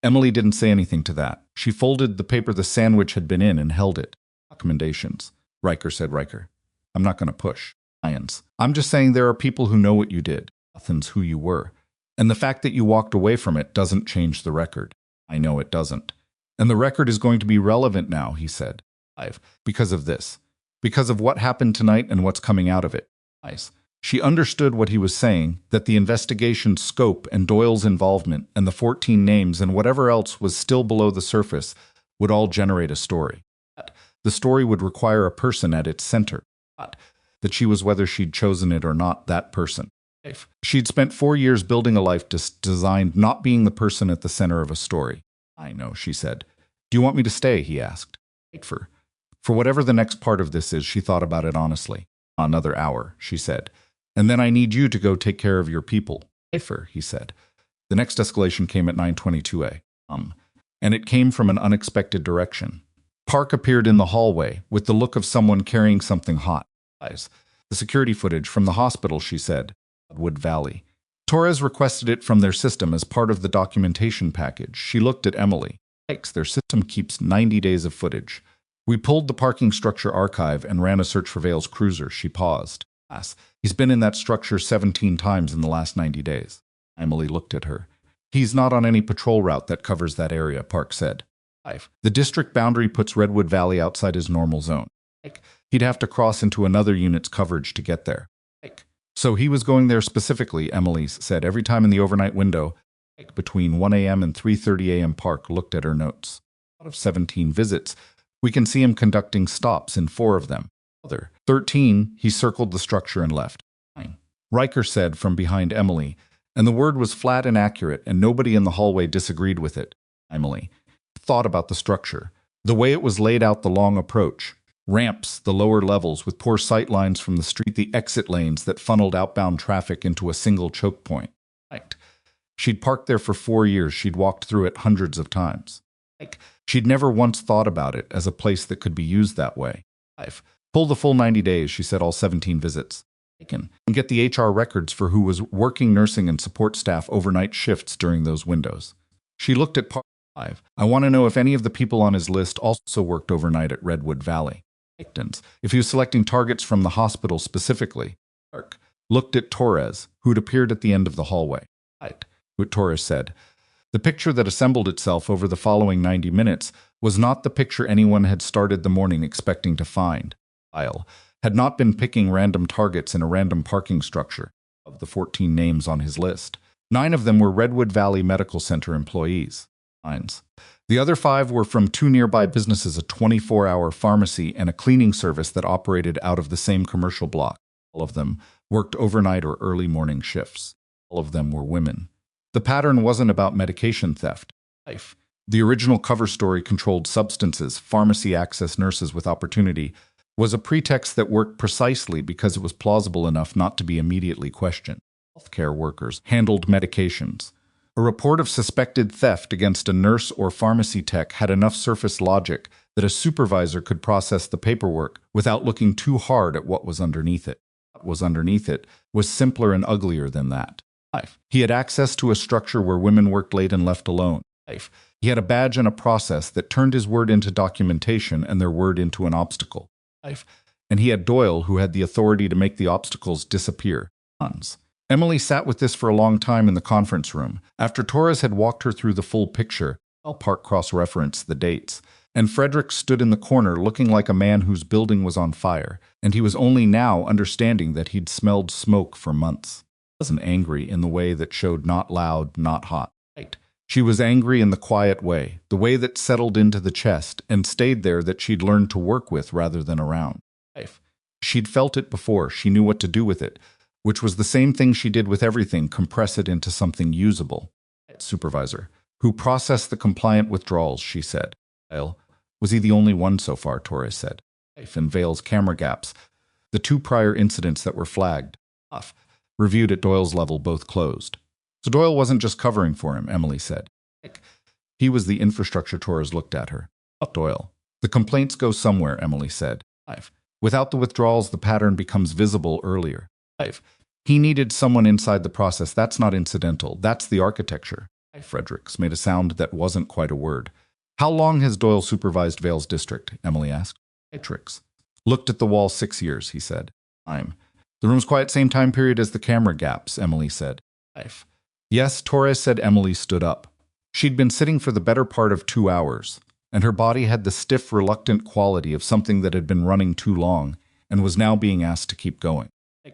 Emily didn't say anything to that. She folded the paper the sandwich had been in and held it. Recommendations. Riker said. Riker, I'm not going to push. I'm just saying there are people who know what you did. Nothing's who you were. And the fact that you walked away from it doesn't change the record. I know it doesn't. And the record is going to be relevant now, he said. Because of this. Because of what happened tonight and what's coming out of it. She understood what he was saying, that the investigation's scope and Doyle's involvement and the 14 names and whatever else was still below the surface would all generate a story. The story would require a person at its center. That she was, whether she'd chosen it or not, that person. She'd spent 4 years building a life designed not being the person at the center of a story. I know, she said. Do you want me to stay, he asked. For whatever the next part of this is, she thought about it honestly. Another hour, she said. And then I need you to go take care of your people. He said. The next escalation came at 9:22 a.m. And it came from an unexpected direction. Park appeared in the hallway with the look of someone carrying something hot. The security footage from the hospital, she said. Wood Valley. Torres requested it from their system as part of the documentation package. She looked at Emily. Their system keeps 90 days of footage. We pulled the parking structure archive and ran a search for Vale's cruiser. She paused. He's been in that structure 17 times in the last 90 days. Emily looked at her. He's not on any patrol route that covers that area, Park said. The district boundary puts Redwood Valley outside his normal zone. He'd have to cross into another unit's coverage to get there. So he was going there specifically, Emily said every time in the overnight window. Between 1 a.m. and 3:30 a.m. Park looked at her notes. Out of 17 visits, we can see him conducting stops in 4 of them. Other 13, he circled the structure and left. 9. Riker said from behind Emily, and the word was flat and accurate, and nobody in the hallway disagreed with it. Emily thought about the structure, the way it was laid out, the long approach, ramps, the lower levels with poor sight lines from the street, the exit lanes that funneled outbound traffic into a single choke point. She'd parked there for 4 years. She'd walked through it hundreds of times. She'd never once thought about it as a place that could be used that way. Pull the full 90 days, she said, all 17 visits. And get the HR records for who was working nursing and support staff overnight shifts during those windows. She looked at Park. I want to know if any of the people on his list also worked overnight at Redwood Valley. If he was selecting targets from the hospital specifically. Park looked at Torres, who'd appeared at the end of the hallway. What Torres said. The picture that assembled itself over the following 90 minutes was not the picture anyone had started the morning expecting to find. Kyle had not been picking random targets in a random parking structure. Of the 14 names on his list, 9 of them were Redwood Valley Medical Center employees. The other 5 were from 2 nearby businesses, a 24-hour pharmacy and a cleaning service that operated out of the same commercial block. All of them worked overnight or early morning shifts. All of them were women. The pattern wasn't about medication theft. The original cover story, Controlled Substances, Pharmacy Access Nurses with Opportunity, was a pretext that worked precisely because it was plausible enough not to be immediately questioned. Healthcare workers handled medications. A report of suspected theft against a nurse or pharmacy tech had enough surface logic that a supervisor could process the paperwork without looking too hard at what was underneath it. What was underneath it was simpler and uglier than that. He had access to a structure where women worked late and left alone. He had a badge and a process that turned his word into documentation and their word into an obstacle. And he had Doyle, who had the authority to make the obstacles disappear. Emily sat with this for a long time in the conference room. After Torres had walked her through the full picture, Park cross-referenced the dates, and Frederick stood in the corner looking like a man whose building was on fire, and he was only now understanding that he'd smelled smoke for months. Wasn't angry in the way that showed not loud, not hot. She was angry in the quiet way, the way that settled into the chest and stayed there, that she'd learned to work with rather than around. She'd felt it before, she knew what to do with it, which was the same thing she did with everything, compress it into something usable. Supervisor, who processed the compliant withdrawals, she said. Was he the only one so far, Torres said. And Vale's camera gaps, the 2 prior incidents that were flagged. Reviewed at Doyle's level, both closed. So Doyle wasn't just covering for him, Emily said. He was the infrastructure. Torres looked at her. Doyle. The complaints go somewhere, Emily said. Without the withdrawals, the pattern becomes visible earlier. He needed someone inside the process. That's not incidental. That's the architecture. Fredericks made a sound that wasn't quite a word. How long has Doyle supervised Vale's district? Emily asked. Fredericks looked at the wall. 6 years, he said. The room's quiet, same time period as the camera gaps, Emily said. Yes, Torres said. Emily stood up. She'd been sitting for the better part of 2 hours, and her body had the stiff, reluctant quality of something that had been running too long and was now being asked to keep going.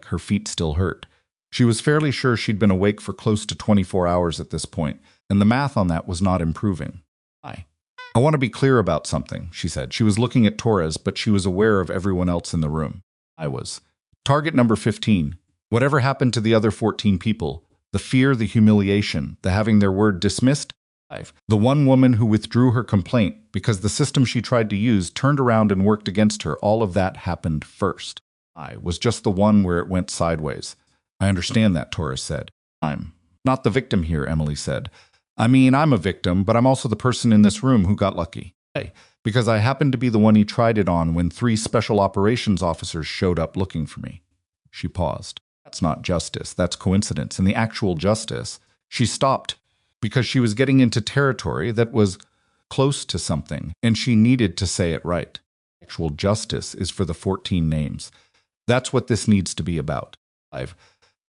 Her feet still hurt. She was fairly sure she'd been awake for close to 24 hours at this point, and the math on that was not improving. I want to be clear about something, she said. She was looking at Torres, but she was aware of everyone else in the room. I was. Target number 15. Whatever happened to the other 14 people? The fear, the humiliation, the having their word dismissed? The one woman who withdrew her complaint because the system she tried to use turned around and worked against her. All of that happened first. I was just the one where it went sideways. I understand that, Torres said. I'm not the victim here, Emily said. I mean, I'm a victim, but I'm also the person in this room who got lucky. Because I happened to be the one he tried it on when 3 special operations officers showed up looking for me. She paused. That's not justice, that's coincidence. And the actual justice, she stopped because she was getting into territory that was close to something, and she needed to say it right. Actual justice is for the 14 names. That's what this needs to be about.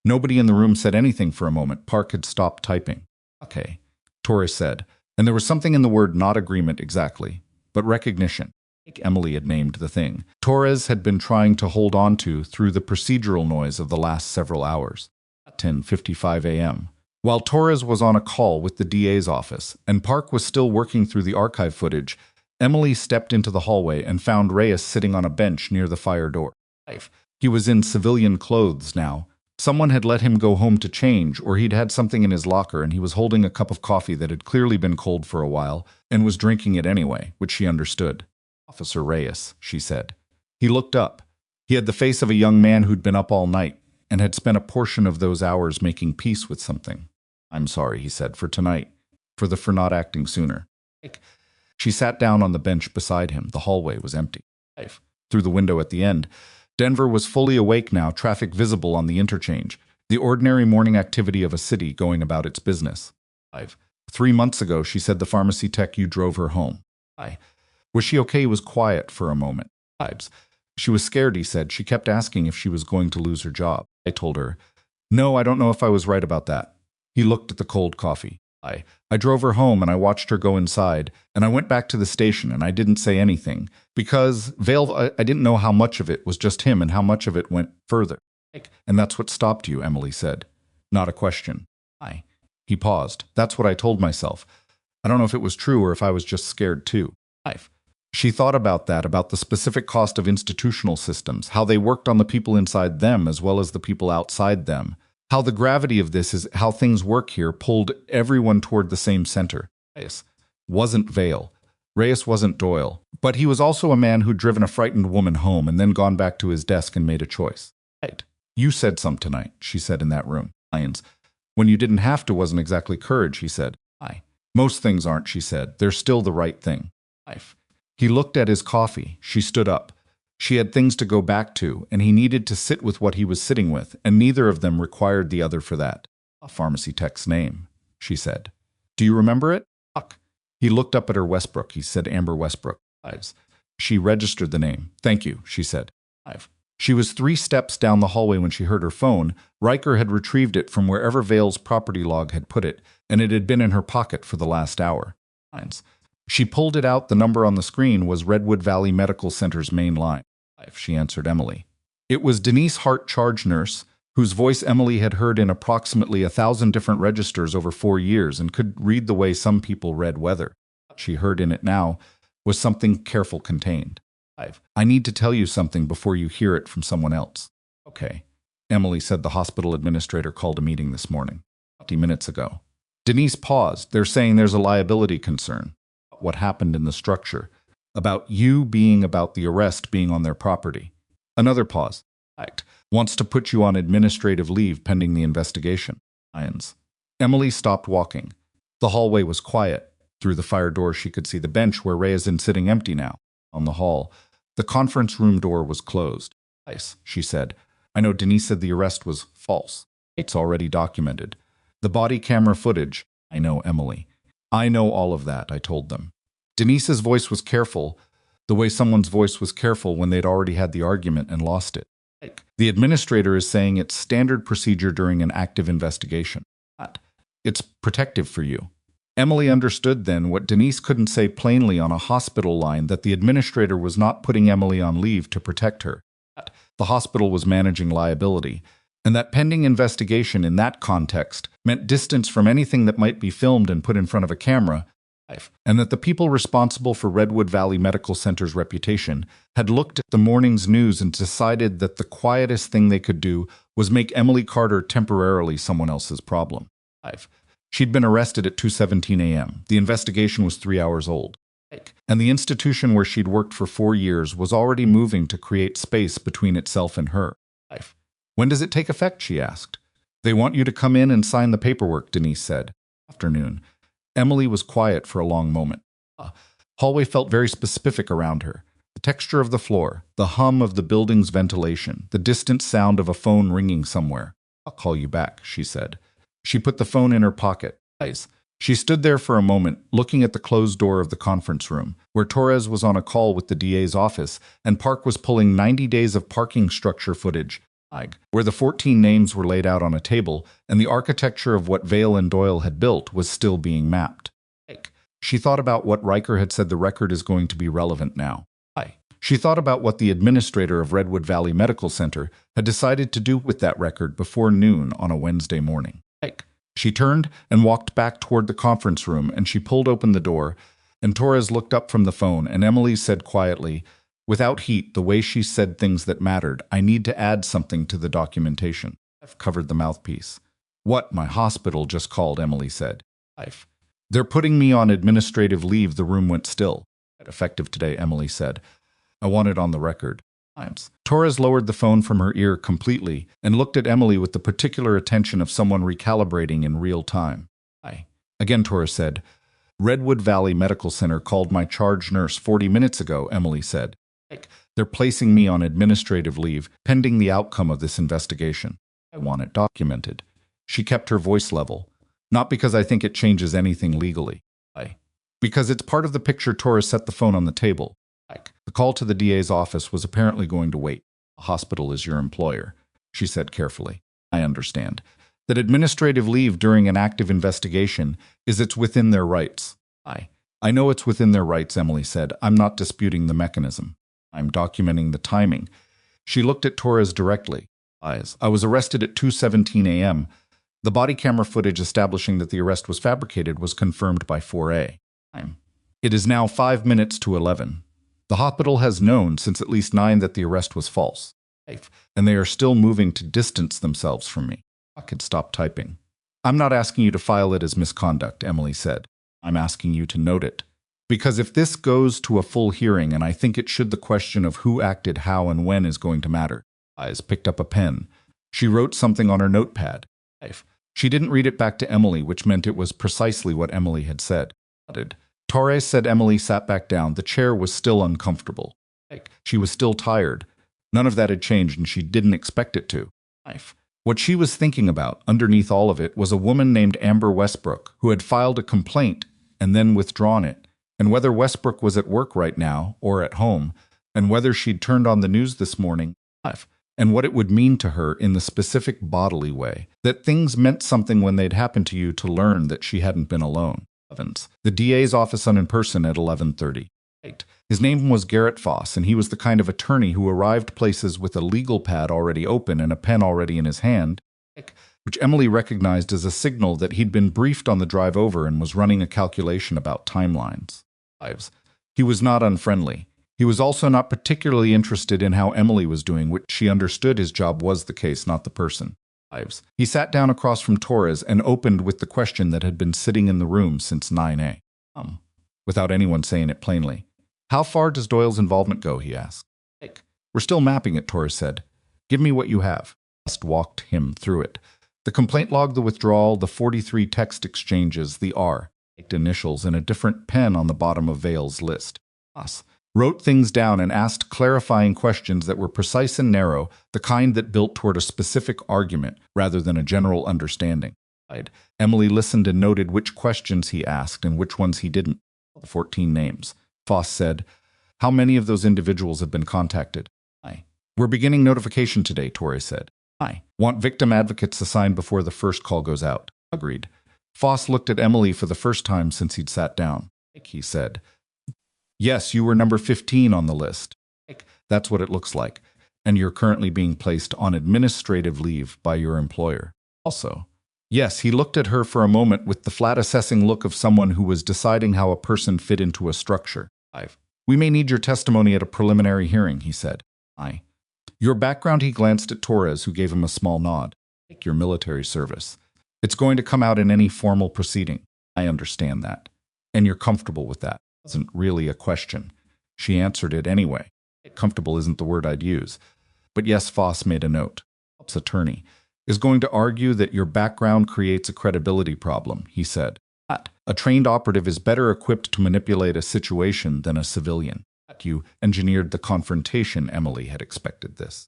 Nobody in the room said anything for a moment. Park had stopped typing. Okay, Torres said, and there was something in the word, not agreement exactly, but recognition. Emily had named the thing Torres had been trying to hold on to through the procedural noise of the last several hours. 10:55 a.m. While Torres was on a call with the DA's office and Park was still working through the archive footage, Emily stepped into the hallway and found Reyes sitting on a bench near the fire door. He was in civilian clothes now. Someone had let him go home to change, or he'd had something in his locker, and he was holding a cup of coffee that had clearly been cold for a while and was drinking it anyway, which she understood. "Officer Reyes," she said. He looked up. He had the face of a young man who'd been up all night and had spent a portion of those hours making peace with something. "I'm sorry," he said, "for tonight, for not acting sooner." She sat down on the bench beside him. The hallway was empty. Through the window at the end, Denver was fully awake now, traffic visible on the interchange, the ordinary morning activity of a city going about its business. 3 months ago, she said the pharmacy tech you drove her home. Was she okay? He was quiet for a moment. She was scared, he said. She kept asking if she was going to lose her job. I told her, "No, I don't know if I was right about that." He looked at the cold coffee. I drove her home and I watched her go inside, and I went back to the station and I didn't say anything because I didn't know how much of it was just him and how much of it went further. "And that's what stopped you," Emily said. "Not a question." He paused. "That's what I told myself. I don't know if it was true or if I was just scared too." She thought about that, about the specific cost of institutional systems, how they worked on the people inside them as well as the people outside them. How the gravity of this is how things work here pulled everyone toward the same center. Reyes wasn't Vale. Reyes wasn't Doyle. But he was also a man who'd driven a frightened woman home and then gone back to his desk and made a choice. "You said some tonight," she said in that room. "When you didn't have to wasn't exactly courage," he said. "Most things aren't," she said. "They're still the right thing." He looked at his coffee. She stood up. She had things to go back to, and he needed to sit with what he was sitting with, and neither of them required the other for that. "A pharmacy tech's name," she said. "Do you remember it?" He looked up at her. "Westbrook," he said. "Amber Westbrook." She registered the name. "Thank you," she said. She was 3 steps down the hallway when she heard her phone. Riker had retrieved it from wherever Vale's property log had put it, and it had been in her pocket for the last hour. She pulled it out. The number on the screen was Redwood Valley Medical Center's main line. She answered Emily. It was Denise Hart, charge nurse, whose voice Emily had heard in approximately 1,000 different registers over 4 years and could read the way some people read weather. What she heard in it now was something careful contained. "I need to tell you something before you hear it from someone else." "Okay," Emily said. "The hospital administrator called a meeting this morning, 20 minutes ago." Denise paused. "They're saying there's a liability concern. What happened in the structure. About you being about the arrest being on their property." Another pause. "Wants to put you on administrative leave pending the investigation." Emily stopped walking. The hallway was quiet. Through the fire door she could see the bench where Reyes is sitting empty now. On the hall, the conference room door was closed. She said. "I know Denise said the arrest was false. It's already documented. The body camera footage." "I know, Emily. I know all of that," I told them. Denise's voice was careful, the way someone's voice was careful when they'd already had the argument and lost it. "The administrator is saying it's standard procedure during an active investigation. It's protective for you." Emily understood then what Denise couldn't say plainly on a hospital line, that the administrator was not putting Emily on leave to protect her. The hospital was managing liability, and that pending investigation in that context meant distance from anything that might be filmed and put in front of a camera, and that the people responsible for Redwood Valley Medical Center's reputation had looked at the morning's news and decided that the quietest thing they could do was make Emily Carter temporarily someone else's problem. She'd been arrested at 2:17 a.m. The investigation was 3 hours old. And the institution where she'd worked for 4 years was already moving to create space between itself and her. "When does it take effect?" she asked. "They want you to come in and sign the paperwork," Denise said. Afternoon. Emily was quiet for a long moment. Hallway felt very specific around her. The texture of the floor, the hum of the building's ventilation, the distant sound of a phone ringing somewhere. "I'll call you back," she said. She put the phone in her pocket. She stood there for a moment, looking at the closed door of the conference room, where Torres was on a call with the DA's office, and Park was pulling 90 days of parking structure footage, where the 14 names were laid out on a table, and the architecture of what Vale and Doyle had built was still being mapped. She thought about what Riker had said: the record is going to be relevant now. She thought about what the administrator of Redwood Valley Medical Center had decided to do with that record before noon on a Wednesday morning. She turned and walked back toward the conference room, and she pulled open the door, and Torres looked up from the phone, and Emily said quietly, without heat, the way she said things that mattered, "I need to add something to the documentation." I've covered the mouthpiece. "What? My hospital just called," Emily said. "They're putting me on administrative leave." The room went still. "Effective today," Emily said. "I want it on the record." Torres lowered the phone from her ear completely and looked at Emily with the particular attention of someone recalibrating in real time. Again, Torres said, "Redwood Valley Medical Center called my charge nurse 40 minutes ago," Emily said. "They're placing me on administrative leave pending the outcome of this investigation. I want it documented." She kept her voice level. "Not because I think it changes anything legally. Because it's part of the picture." Torres set the phone on the table. "The call to the DA's office was apparently going to wait. The hospital is your employer," she said carefully. "I understand that administrative leave during an active investigation it's within their rights." I know it's within their rights," Emily said. "I'm not disputing the mechanism. I'm documenting the timing." She looked at Torres directly. "I was arrested at 2:17 a.m. The body camera footage establishing that the arrest was fabricated was confirmed by 4A. It is now 5 minutes to 11. The hospital has known since at least 9 that the arrest was false, and they are still moving to distance themselves from me." I could stop typing. "I'm not asking you to file it as misconduct," Emily said. "I'm asking you to note it. Because if this goes to a full hearing, and I think it should, the question of who acted how and when is going to matter." Eyes picked up a pen. She wrote something on her notepad. She didn't read it back to Emily, which meant it was precisely what Emily had said. Torres said. Emily sat back down. The chair was still uncomfortable. She was still tired. None of that had changed, and she didn't expect it to. What she was thinking about, underneath all of it, was a woman named Amber Westbrook, who had filed a complaint and then withdrawn it, and whether Westbrook was at work right now or at home, and whether she'd turned on the news this morning, and what it would mean to her in the specific bodily way, that things meant something when they'd happened to you, to learn that she hadn't been alone. The DA's office on in person at 11:30. His name was Garrett Foss, and he was the kind of attorney who arrived places with a legal pad already open and a pen already in his hand, which Emily recognized as a signal that he'd been briefed on the drive over and was running a calculation about timelines. He was not unfriendly. He was also not particularly interested in how Emily was doing, which she understood his job was the case, not the person. He sat down across from Torres and opened with the question that had been sitting in the room since 9 a.m. Without anyone saying it plainly. "How far does Doyle's involvement go?" he asked. "We're still mapping it," Torres said. "Give me what you have." Just walked him through it. The complaint log, the withdrawal, the 43 text exchanges, the R initials, and a different pen on the bottom of Vale's list. Wrote things down and asked clarifying questions that were precise and narrow, the kind that built toward a specific argument rather than a general understanding. Emily listened and noted which questions he asked and which ones he didn't. 14 names. Foss said, "How many of those individuals have been contacted?" "We're beginning notification today," Torres said. "Want victim advocates assigned before the first call goes out." Agreed. Foss looked at Emily for the first time since he'd sat down. He said, "Yes, you were number 15 on the list." "That's what it looks like. And you're currently being placed on administrative leave by your employer. Also." Yes, he looked at her for a moment with the flat assessing look of someone who was deciding how a person fit into a structure. "We may need your testimony at a preliminary hearing," he said. "Your background," he glanced at Torres, who gave him a small nod. "Your military service. It's going to come out in any formal proceeding." "I understand that. And you're comfortable with that." It wasn't really a question. She answered it anyway. Comfortable isn't the word I'd use. But yes, Foss made a note. "Phelps' attorney is going to argue that your background creates a credibility problem," he said. "A trained operative is better equipped to manipulate a situation than a civilian." "You engineered the confrontation." Emily had expected this.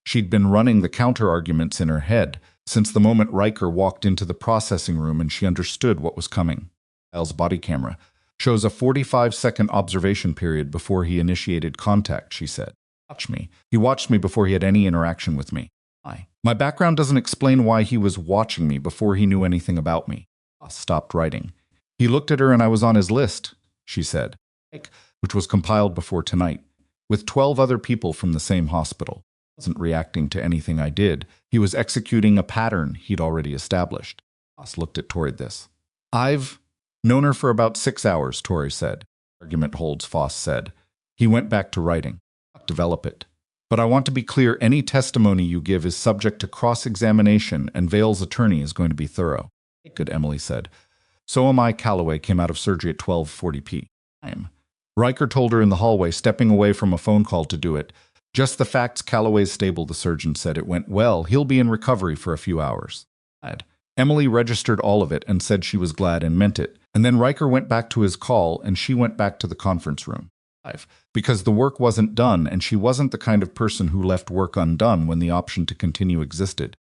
She'd been running the counter-arguments in her head since the moment Riker walked into the processing room, and she understood what was coming. Kyle's body camera shows a 45-second observation period before he initiated contact, she said. "Watch me. He watched me before he had any interaction with me." "My background doesn't explain why he was watching me before he knew anything about me." I stopped writing. "He looked at her and I was on his list," she said, "which was compiled before tonight. with 12 other people from the same hospital. He wasn't reacting to anything I did. He was executing a pattern he'd already established. Foss looked at Tori this. I've known her for about 6 hours, Tori said. Argument holds, Foss said. He went back to writing. Develop it. But I want to be clear, any testimony you give is subject to cross-examination, and Vale's attorney is going to be thorough. Good, Emily said. So am I. Calloway came out of surgery at 12:40 p.m. Riker told her in the hallway, stepping away from a phone call to do it. Just the facts. Calloway's stable, the surgeon said. It went well. He'll be in recovery for a few hours. Emily registered all of it and said she was glad and meant it. And then Riker went back to his call and she went back to the conference room. Because the work wasn't done, and she wasn't the kind of person who left work undone when the option to continue existed.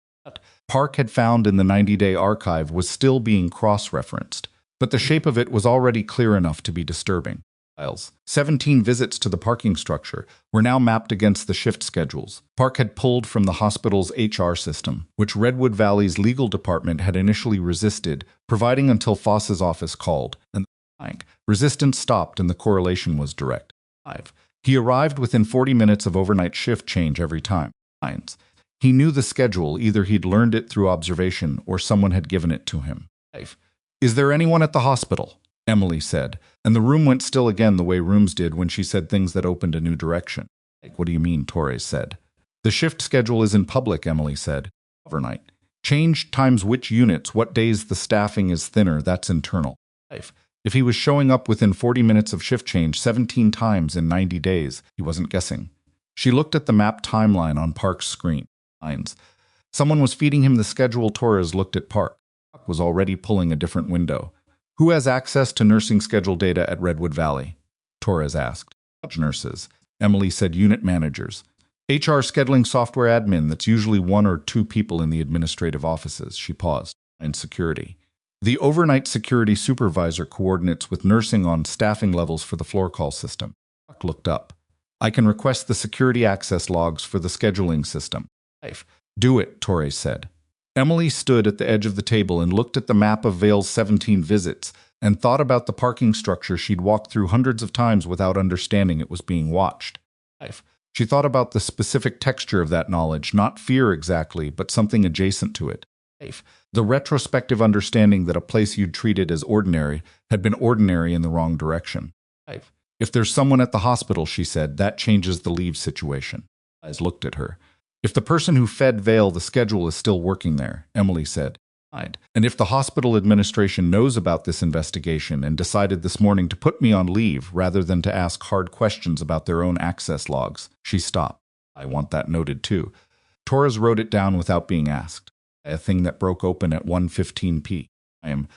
Park had found in the 90-day archive was still being cross-referenced, but the shape of it was already clear enough to be disturbing. 17 visits to the parking structure were now mapped against the shift schedules. Park had pulled from the hospital's HR system, which Redwood Valley's legal department had initially resisted, providing until Foss's office called, and resistance stopped and the correlation was direct. He arrived within 40 minutes of overnight shift change every time. He knew the schedule, either he'd learned it through observation or someone had given it to him. Is there anyone at the hospital? Emily said, and the room went still again the way rooms did when she said things that opened a new direction. What do you mean? Torres said. The shift schedule is in public, Emily said. Overnight. Change times which units, what days the staffing is thinner, that's internal. If he was showing up within 40 minutes of shift change 17 times in 90 days, he wasn't guessing. She looked at the map timeline on Park's screen. Someone was feeding him the schedule. Torres looked at Park. Park was already pulling a different window. Who has access to nursing schedule data at Redwood Valley? Torres asked. Nurses. Emily said unit managers. HR scheduling software admin, that's usually 1 or 2 people in the administrative offices. She paused. And security. The overnight security supervisor coordinates with nursing on staffing levels for the floor call system. Park looked up. I can request the security access logs for the scheduling system. Do it, Torres said. Emily stood at the edge of the table and looked at the map of Vale's 17 visits and thought about the parking structure she'd walked through hundreds of times without understanding it was being watched. She thought about the specific texture of that knowledge, not fear exactly, but something adjacent to it. The retrospective understanding that a place you'd treated as ordinary had been ordinary in the wrong direction. If there's someone at the hospital, she said, that changes the leave situation. Eyes looked at her. If the person who fed Vale the schedule is still working there, Emily said. And if the hospital administration knows about this investigation and decided this morning to put me on leave rather than to ask hard questions about their own access logs, she stopped. I want that noted too. Torres wrote it down without being asked. A thing that broke open at 1:15 p.m.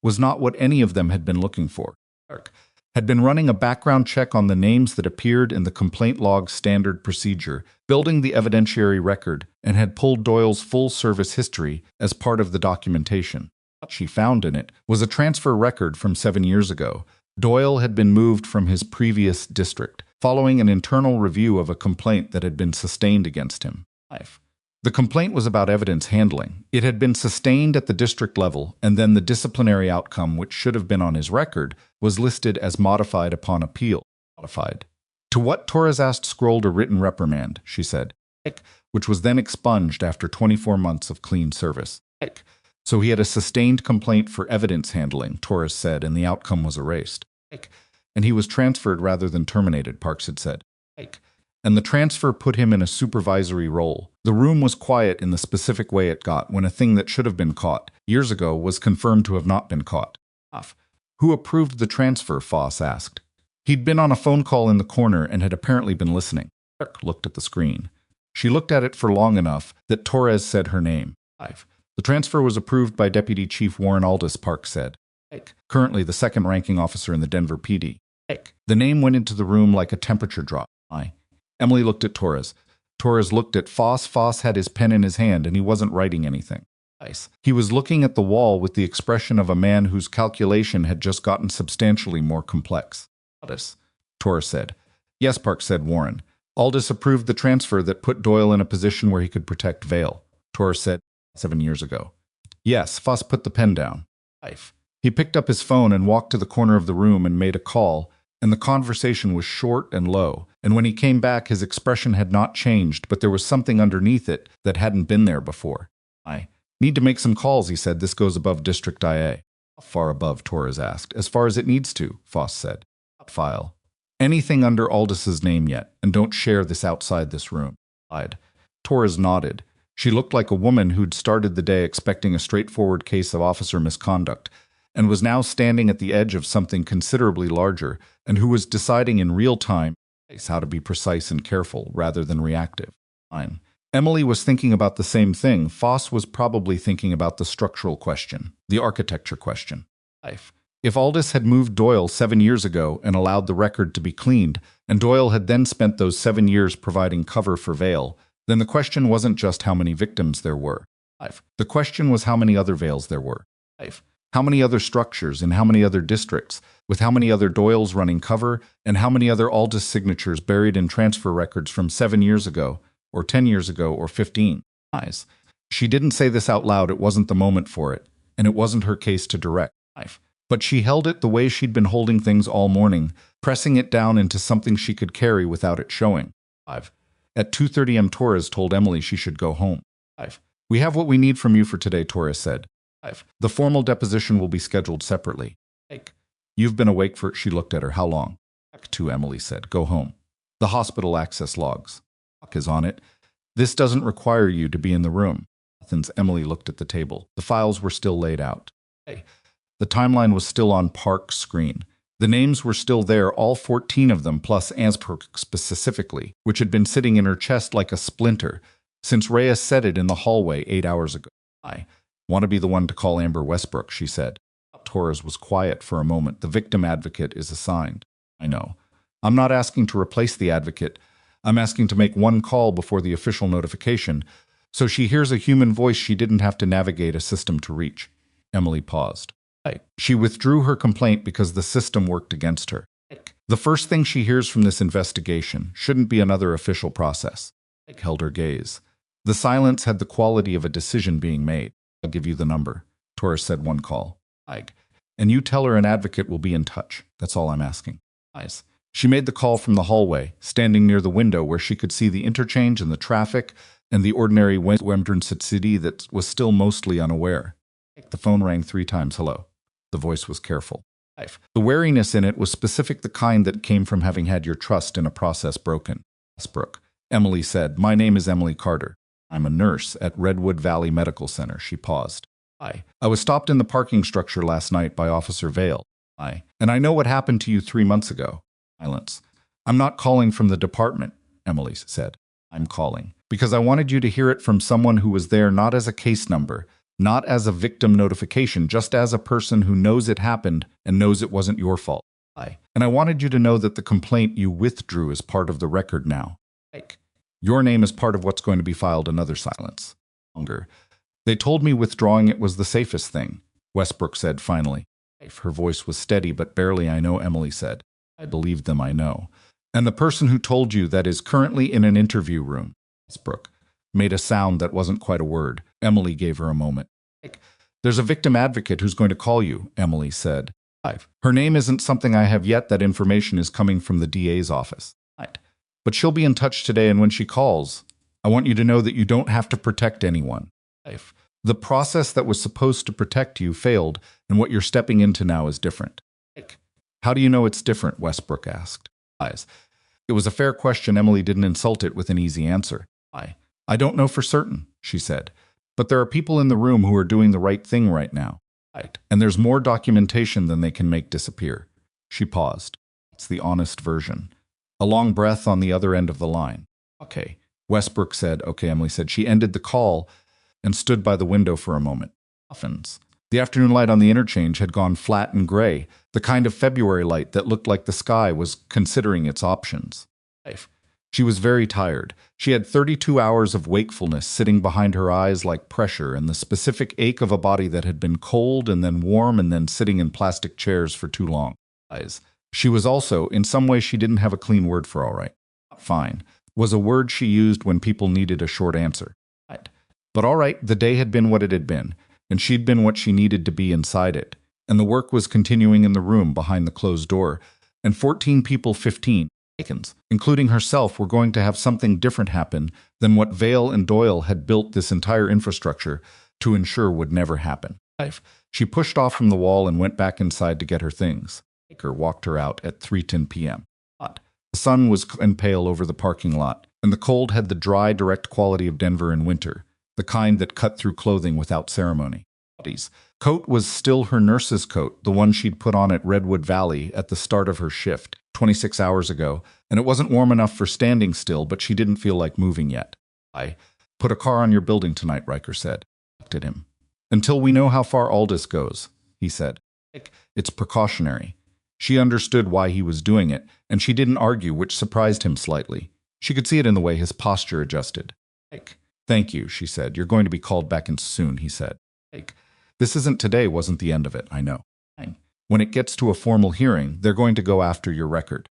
was not what any of them had been looking for. Park had been running a background check on the names that appeared in the complaint log standard procedure, building the evidentiary record, and had pulled Doyle's full service history as part of the documentation. What she found in it was a transfer record from 7 years ago. Doyle had been moved from his previous district, following an internal review of a complaint that had been sustained against him. The complaint was about evidence handling. It had been sustained at the district level, and then the disciplinary outcome, which should have been on his record, was listed as modified upon appeal. Modified. To what Torres asked scrolled a written reprimand, she said, which was then expunged after 24 months of clean service. So he had a sustained complaint for evidence handling, Torres said, and the outcome was erased. And he was transferred rather than terminated, Parks had said. And the transfer put him in a supervisory role. The room was quiet in the specific way it got when a thing that should have been caught years ago was confirmed to have not been caught. Who approved the transfer? Foss asked. He'd been on a phone call in the corner and had apparently been listening. Kirk looked at the screen. She looked at it for long enough that Torres said her name. The transfer was approved by Deputy Chief Warren Aldis, Park said. Currently the second-ranking officer in the Denver PD. The name went into the room like a temperature drop. Emily looked at Torres. Torres looked at Foss. Foss had his pen in his hand, and he wasn't writing anything. He was looking at the wall with the expression of a man whose calculation had just gotten substantially more complex. Aldis, Torres said. Yes, Park said Warren. Aldis approved the transfer that put Doyle in a position where he could protect Vale. Torres said, 7 years ago. Yes, Foss put the pen down. He picked up his phone and walked to the corner of the room and made a call, and the conversation was short and low. And when he came back, his expression had not changed, but there was something underneath it that hadn't been there before. I need to make some calls, he said. This goes above District IA. How far above, Torres asked. As far as it needs to, Foss said. File. Anything under Aldis's name yet, and don't share this outside this room. Torres nodded. She looked like a woman who'd started the day expecting a straightforward case of officer misconduct, and was now standing at the edge of something considerably larger, and who was deciding in real time how to be precise and careful rather than reactive. Fine. Emily was thinking about the same thing. Foss was probably thinking about the structural question, the architecture question. If Aldis had moved Doyle 7 years ago and allowed the record to be cleaned, and Doyle had then spent those 7 years providing cover for Vale, then the question wasn't just how many victims there were. The question was how many other Vales there were. How many other structures in how many other districts, with how many other Doyles running cover, and how many other Aldis signatures buried in transfer records from 7 years ago, or 10 years ago, or 15. She didn't say this out loud. It wasn't the moment for it, and it wasn't her case to direct. But she held it the way she'd been holding things all morning, pressing it down into something she could carry without it showing. At 2:30 m. Torres told Emily she should go home. We have what we need from you for today, Torres said. The formal deposition will be scheduled separately. You've been awake for... She looked at her. How long? Back to, Emily said. Go home. The hospital access logs. Is on it. This doesn't require you to be in the room. Emily looked at the table. The files were still laid out. The timeline was still on Park's screen. The names were still there, all 14 of them, plus Ansbrook specifically, which had been sitting in her chest like a splinter, since Reyes said it in the hallway 8 hours ago. I want to be the one to call Amber Westbrook, she said. Torres was quiet for a moment. The victim advocate is assigned. I know. I'm not asking to replace the advocate. I'm asking to make one call before the official notification, so she hears a human voice she didn't have to navigate a system to reach. Emily paused. She withdrew her complaint because the system worked against her. The first thing she hears from this investigation shouldn't be another official process. Held her gaze. The silence had the quality of a decision being made. I'll give you the number. Torres said one call. And you tell her an advocate will be in touch. That's all I'm asking. She made the call from the hallway, standing near the window where she could see the interchange and the traffic and the ordinary Wemdron city that was still mostly unaware. The phone rang 3 times. Hello. The voice was careful. The wariness in it was specific, the kind that came from having had your trust in a process broken. Westbrook. Emily said, My name is Emily Carter. I'm a nurse at Redwood Valley Medical Center. She paused. I was stopped in the parking structure last night by Officer Vale. And I know what happened to you 3 months ago. Silence. I'm not calling from the department, Emily said. I'm calling because I wanted you to hear it from someone who was there, not as a case number, not as a victim notification, just as a person who knows it happened and knows it wasn't your fault. And I wanted you to know that the complaint you withdrew is part of the record now. Your name is part of what's going to be filed. Another silence. Longer. They told me withdrawing it was the safest thing, Westbrook said finally. Her voice was steady, but barely. I know, Emily said. I believed them, I know. And the person who told you that is currently in an interview room. Westbrook made a sound that wasn't quite a word. Emily gave her a moment. There's a victim advocate who's going to call you, Emily said. Her name isn't something I have yet. That information is coming from the DA's office. But she'll be in touch today, and when she calls, I want you to know that you don't have to protect anyone. The process that was supposed to protect you failed, and what you're stepping into now is different. How do you know it's different? Westbrook asked. It was a fair question. Emily didn't insult it with an easy answer. I don't know for certain, she said. But there are people in the room who are doing the right thing right now. And there's more documentation than they can make disappear. She paused. It's the honest version. A long breath on the other end of the line. Okay. Westbrook said, okay, Emily said. She ended the call and stood by the window for a moment. Muffins. The afternoon light on the interchange had gone flat and gray, the kind of February light that looked like the sky was considering its options. She was very tired. She had 32 hours of wakefulness sitting behind her eyes like pressure and the specific ache of a body that had been cold and then warm and then sitting in plastic chairs for too long. She was also, in some way she didn't have a clean word for all right. Fine was a word she used when people needed a short answer. But all right, the day had been what it had been, and she'd been what she needed to be inside it. And the work was continuing in the room behind the closed door, and 14 people, 15, including herself, were going to have something different happen than what Vale and Doyle had built this entire infrastructure to ensure would never happen. She pushed off from the wall and went back inside to get her things. Baker walked her out at 3:10 p.m. The sun was pale over the parking lot, and the cold had the dry, direct quality of Denver in winter, the kind that cut through clothing without ceremony. Coat was still her nurse's coat, the one she'd put on at Redwood Valley at the start of her shift 26 hours ago, and it wasn't warm enough for standing still, but she didn't feel like moving yet. "I put a car on your building tonight," Riker said. I looked at him. "Until we know how far Aldous goes," he said. "It's precautionary." She understood why he was doing it, and she didn't argue, which surprised him slightly. She could see it in the way his posture adjusted. "Thank you," she said. "You're going to be called back in soon," he said. "This isn't today wasn't the end of it, I know. When it gets to a formal hearing, they're going to go after your record.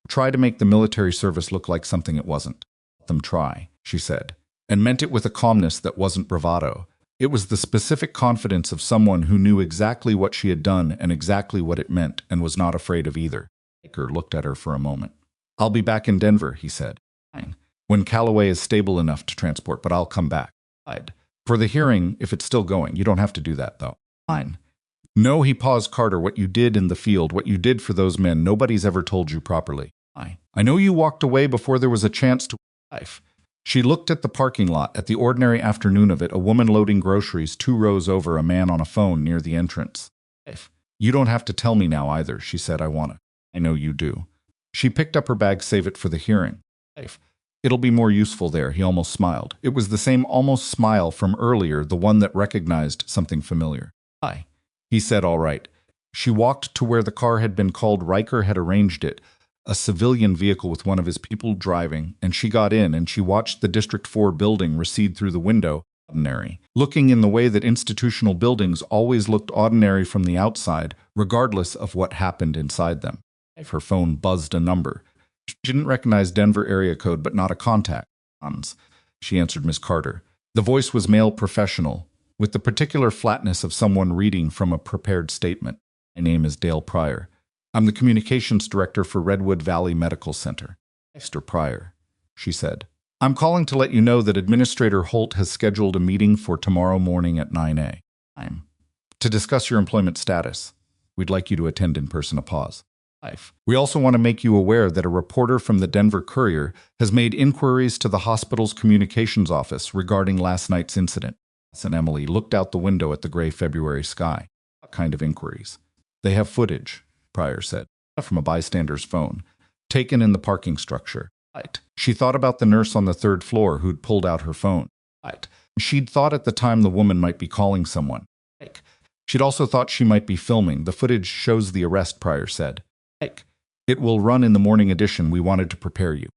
Try to make the military service look like something it wasn't." "Let them try," she said, and meant it with a calmness that wasn't bravado. It was the specific confidence of someone who knew exactly what she had done and exactly what it meant and was not afraid of either. Baker looked at her for a moment. "I'll be back in Denver," he said. "When Callaway is stable enough to transport, but I'll come back. For the hearing, if it's still going. You don't have to do that, though." "Fine." "No," he paused. "Carter, what you did in the field, what you did for those men, nobody's ever told you properly. I know you walked away before there was a chance to." She looked at the parking lot, at the ordinary afternoon of it, a woman loading groceries 2 rows over, a man on a phone near the entrance. "You don't have to tell me now either," she said. "I want to." "I know you do." She picked up her bag. "Save it for the hearing." "It'll be more useful there," he almost smiled. It was the same almost smile from earlier, the one that recognized something familiar. He said. "All right." She walked to where the car had been called. Riker had arranged it, a civilian vehicle with one of his people driving, and she got in and she watched the District 4 building recede through the window, ordinary, looking in the way that institutional buildings always looked ordinary from the outside, regardless of what happened inside them. Her phone buzzed a number. She didn't recognize Denver area code, but not a contact. She answered. "Miss Carter." The voice was male, professional, with the particular flatness of someone reading from a prepared statement. "My name is Dale Pryor. I'm the communications director for Redwood Valley Medical Center." "Mr. Pryor," she said. "I'm calling to let you know that Administrator Holt has scheduled a meeting for tomorrow morning at 9 a.m. to discuss your employment status. We'd like you to attend in person." A pause. "We also want to make you aware that a reporter from the Denver Courier has made inquiries to the hospital's communications office regarding last night's incident." And Emily looked out the window at the gray February sky. "What kind of inquiries?" "They have footage," Pryor said, "from a bystander's phone, taken in the parking structure." She thought about the nurse on the 3rd floor who'd pulled out her phone. She'd thought at the time the woman might be calling someone. She'd also thought she might be filming. "The footage shows the arrest," Pryor said. "It will run in the morning edition. We wanted to prepare you."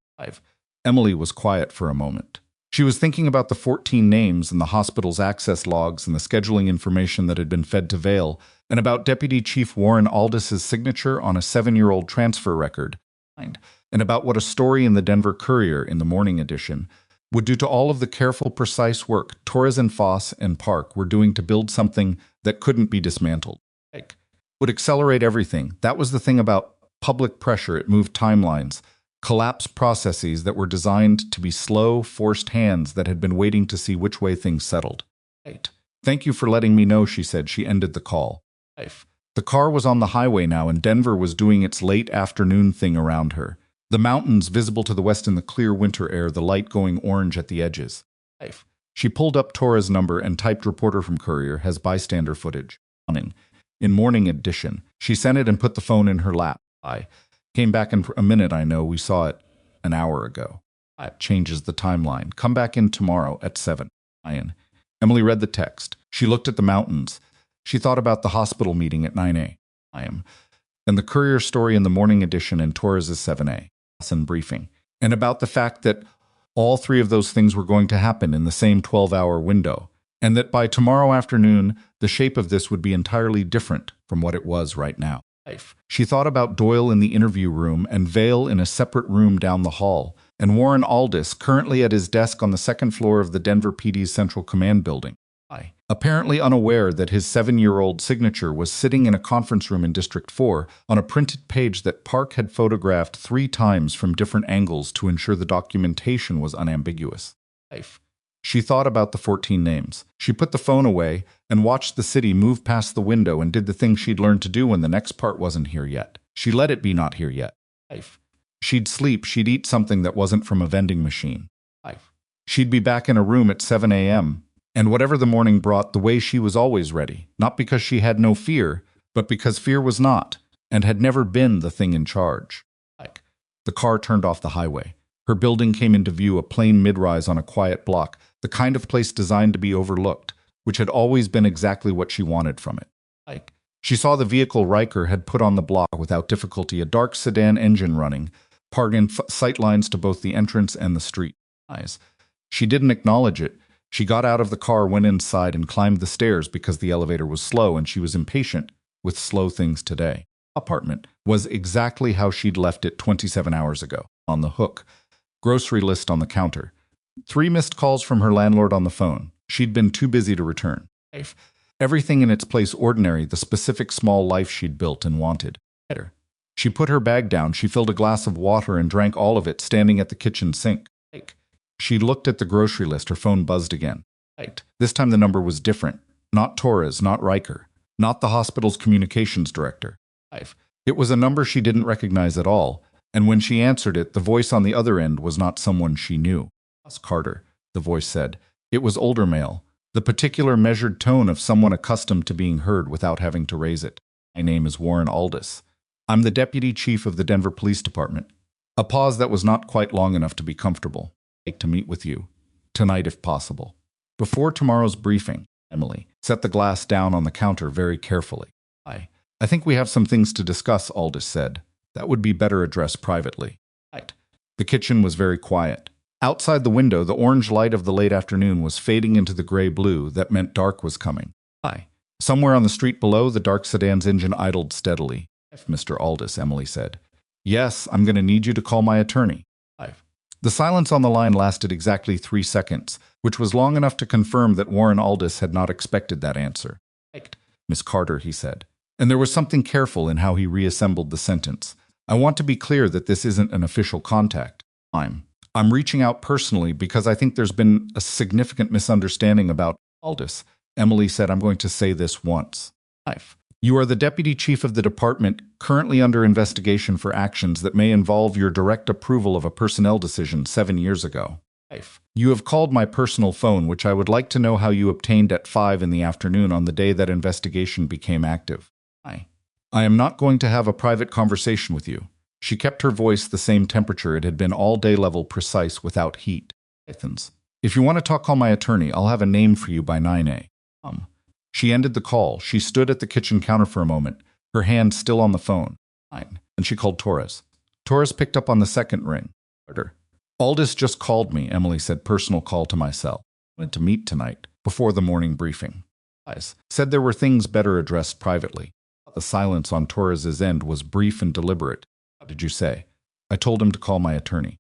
Emily was quiet for a moment. She was thinking about the 14 names and the hospital's access logs and the scheduling information that had been fed to Vale, and about Deputy Chief Warren Aldis's signature on a 7-year-old transfer record, and about what a story in the Denver Courier in the morning edition would do to all of the careful, precise work Torres and Foss and Park were doing to build something that couldn't be dismantled. Would accelerate everything. That was the thing about public pressure. It moved timelines, collapsed processes that were designed to be slow, forced hands that had been waiting to see which way things settled. "Thank you for letting me know," she said. She ended the call. The car was on the highway now, and Denver was doing its late afternoon thing around her. The mountains visible to the west in the clear winter air, the light going orange at the edges. She pulled up Torres' number and typed "Reporter from Courier, has bystander footage." In morning edition. She sent it and put the phone in her lap. "I came back in a minute. I know. We saw it an hour ago. It changes the timeline. Come back in tomorrow at 7. Emily read the text. She looked at the mountains. She thought about the hospital meeting at 9 a.m. and the Courier story in the morning edition and Torres' 7 a.m. briefing, and about the fact that all 3 of those things were going to happen in the same 12-hour window, and that by tomorrow afternoon, the shape of this would be entirely different from what it was right now. She thought about Doyle in the interview room and Vale in a separate room down the hall, and Warren Aldis currently at his desk on the 2nd floor of the Denver PD's Central Command building. Apparently unaware that his 7-year-old signature was sitting in a conference room in District 4 on a printed page that Park had photographed 3 times from different angles to ensure the documentation was unambiguous. She thought about the 14 names. She put the phone away and watched the city move past the window and did the thing she'd learned to do when the next part wasn't here yet. She let it be not here yet. She'd sleep, she'd eat something that wasn't from a vending machine. She'd be back in a room at 7 a.m., and whatever the morning brought, the way she was always ready, not because she had no fear, but because fear was not, and had never been the thing in charge. The car turned off the highway. Her building came into view, a plain mid-rise on a quiet block, the kind of place designed to be overlooked, which had always been exactly what she wanted from it. She saw the vehicle Riker had put on the block without difficulty, a dark sedan engine running, parked in sight lines to both the entrance and the street. She didn't acknowledge it. She got out of the car, went inside, and climbed the stairs because the elevator was slow and she was impatient with slow things today. Apartment was exactly how she'd left it 27 hours ago, on the hook. Grocery list on the counter. 3 missed calls from her landlord on the phone. She'd been too busy to return. Everything in its place, ordinary, the specific small life she'd built and wanted. She put her bag down, she filled a glass of water and drank all of it, standing at the kitchen sink. She looked at the grocery list, her phone buzzed again. This time the number was different. Not Torres, not Riker, not the hospital's communications director. It was a number she didn't recognize at all, and when she answered it, the voice on the other end was not someone she knew. Carter, the voice said. It was older male, the particular measured tone of someone accustomed to being heard without having to raise it. My name is Warren Aldis. I'm the deputy chief of the Denver Police Department. A pause that was not quite long enough to be comfortable. I'd like to meet with you. Tonight, if possible. Before tomorrow's briefing, Emily set the glass down on the counter very carefully. I think we have some things to discuss, Aldis said. That would be better addressed privately. The kitchen was very quiet. Outside the window, the orange light of the late afternoon was fading into the gray-blue that meant dark was coming. Somewhere on the street below, the dark sedan's engine idled steadily. Mr. Aldis, Emily said. Yes, I'm going to need you to call my attorney. The silence on the line lasted exactly 3 seconds, which was long enough to confirm that Warren Aldis had not expected that answer. Miss Carter, he said. And there was something careful in how he reassembled the sentence. I want to be clear that this isn't an official contact. I'm reaching out personally because I think there's been a significant misunderstanding about Aldis. Emily said, I'm going to say this once. You are the deputy chief of the department, currently under investigation for actions that may involve your direct approval of a personnel decision 7 years ago. You have called my personal phone, which I would like to know how you obtained at 5 in the afternoon on the day that investigation became active. I am not going to have a private conversation with you. She kept her voice the same temperature it had been all day, level, precise, without heat. If you want to talk, call my attorney. I'll have a name for you by 9 a.m. She ended the call. She stood at the kitchen counter for a moment, her hand still on the phone. And she called Torres. Torres picked up on the second ring. Aldis just called me, Emily said. Personal call to my cell. I wanted to meet tonight, before the morning briefing. Said there were things better addressed privately. The silence on Torres's end was brief and deliberate. What did you say? I told him to call my attorney.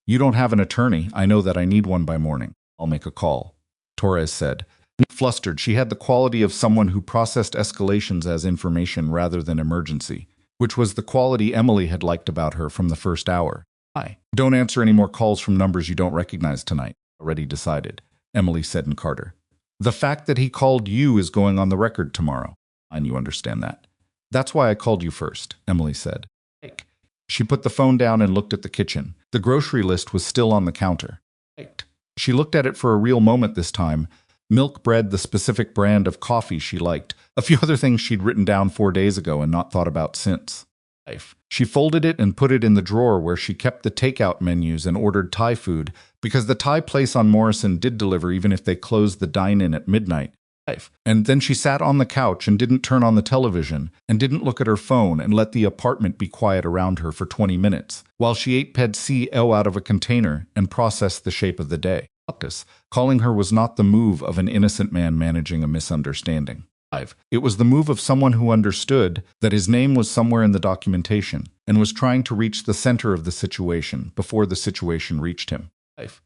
You don't have an attorney. I know that. I need one by morning. I'll make a call, Torres said. Flustered, she had the quality of someone who processed escalations as information rather than emergency, which was the quality Emily had liked about her from the first hour. Don't answer any more calls from numbers you don't recognize tonight. Already decided, Emily said in Carter. The fact that he called you is going on the record tomorrow. And you understand that. That's why I called you first, Emily said. She put the phone down and looked at the kitchen. The grocery list was still on the counter. She looked at it for a real moment this time. Milk, bread, the specific brand of coffee she liked, a few other things she'd written down 4 days ago and not thought about since. She folded it and put it in the drawer where she kept the takeout menus and ordered Thai food because the Thai place on Morrison did deliver even if they closed the dine-in at midnight. And then she sat on the couch and didn't turn on the television and didn't look at her phone and let the apartment be quiet around her for 20 minutes while she ate pad see ew out of a container and processed the shape of the day. Calling her was not the move of an innocent man managing a misunderstanding. It was the move of someone who understood that his name was somewhere in the documentation and was trying to reach the center of the situation before the situation reached him.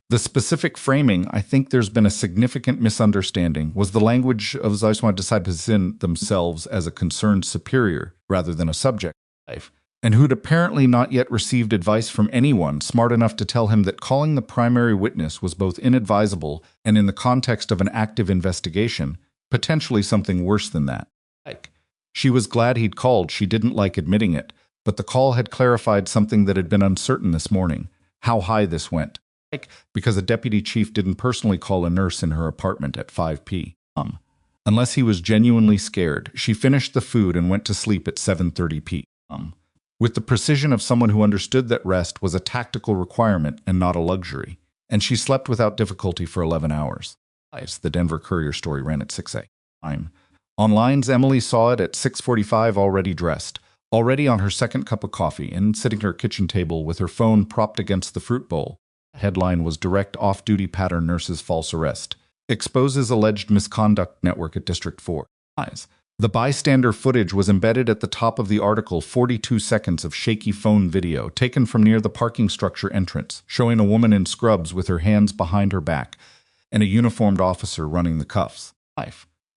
The specific framing, I think there's been a significant misunderstanding, was the language of Zeisman decided to position themselves as a concerned superior rather than a subject, and who'd apparently not yet received advice from anyone smart enough to tell him that calling the primary witness was both inadvisable and, in the context of an active investigation, potentially something worse than that. She was glad he'd called. She didn't like admitting it, but the call had clarified something that had been uncertain this morning: how high this went. Because a deputy chief didn't personally call a nurse in her apartment at 5 p.m. Unless he was genuinely scared, she finished the food and went to sleep at 7:30 p.m. With the precision of someone who understood that rest was a tactical requirement and not a luxury, and she slept without difficulty for 11 hours. The Denver Courier story ran at 6 a.m. Online's Emily saw it at 6:45, already dressed, already on her second cup of coffee, and sitting at her kitchen table with her phone propped against the fruit bowl. Headline was Direct Off-Duty Pattern Nurses False Arrest. Exposes Alleged Misconduct Network at District 4. The bystander footage was embedded at the top of the article. 42 seconds of shaky phone video taken from near the parking structure entrance, showing a woman in scrubs with her hands behind her back and a uniformed officer running the cuffs.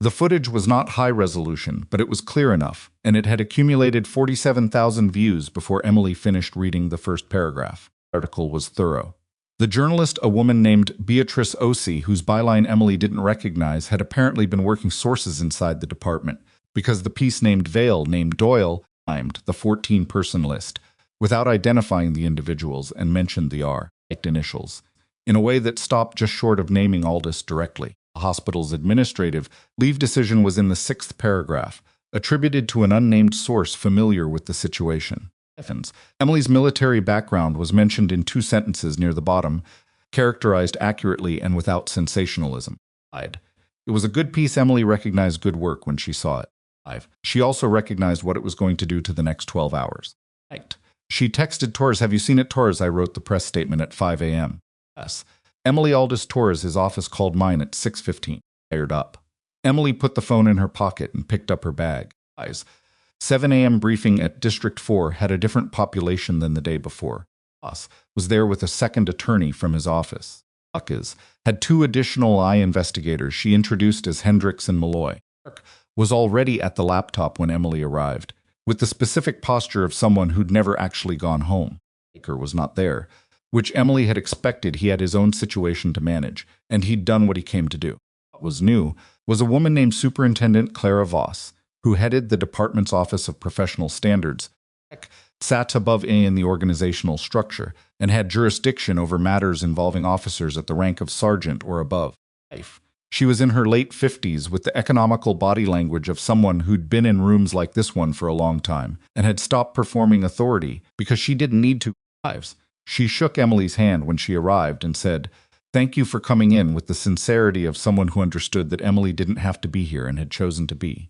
The footage was not high resolution, but it was clear enough, and it had accumulated 47,000 views before Emily finished reading the first paragraph. The article was thorough. The journalist, a woman named Beatrice Osei, whose byline Emily didn't recognize, had apparently been working sources inside the department, because the piece named Vale named Doyle timed the 14-person list without identifying the individuals and mentioned the R initials in a way that stopped just short of naming Aldous directly. The hospital's administrative leave decision was in the 6th paragraph, attributed to an unnamed source familiar with the situation. Emily's military background was mentioned in 2 sentences near the bottom, characterized accurately and without sensationalism. It was a good piece. Emily recognized good work when she saw it. She also recognized what it was going to do to the next 12 hours. She texted Torres, "Have you seen it, Torres?" I wrote the press statement at 5 a.m. Yes. Emily Aldous Torres, his office called mine at 6:15. Fired up. Emily put the phone in her pocket and picked up her bag. 7 a.m. briefing at District 4 had a different population than the day before. Boss was there with a second attorney from his office. Buckes had 2 additional eye investigators she introduced as Hendricks and Malloy. Was already at the laptop when Emily arrived, with the specific posture of someone who'd never actually gone home. Baker was not there, which Emily had expected. He had his own situation to manage, and he'd done what he came to do. What was new was a woman named Superintendent Clara Voss, who headed the department's Office of Professional Standards, sat above A in the organizational structure, and had jurisdiction over matters involving officers at the rank of sergeant or above. She was in her late 50s, with the economical body language of someone who'd been in rooms like this one for a long time, and had stopped performing authority because she didn't need to. She shook Emily's hand when she arrived and said, "Thank you for coming in," with the sincerity of someone who understood that Emily didn't have to be here and had chosen to be.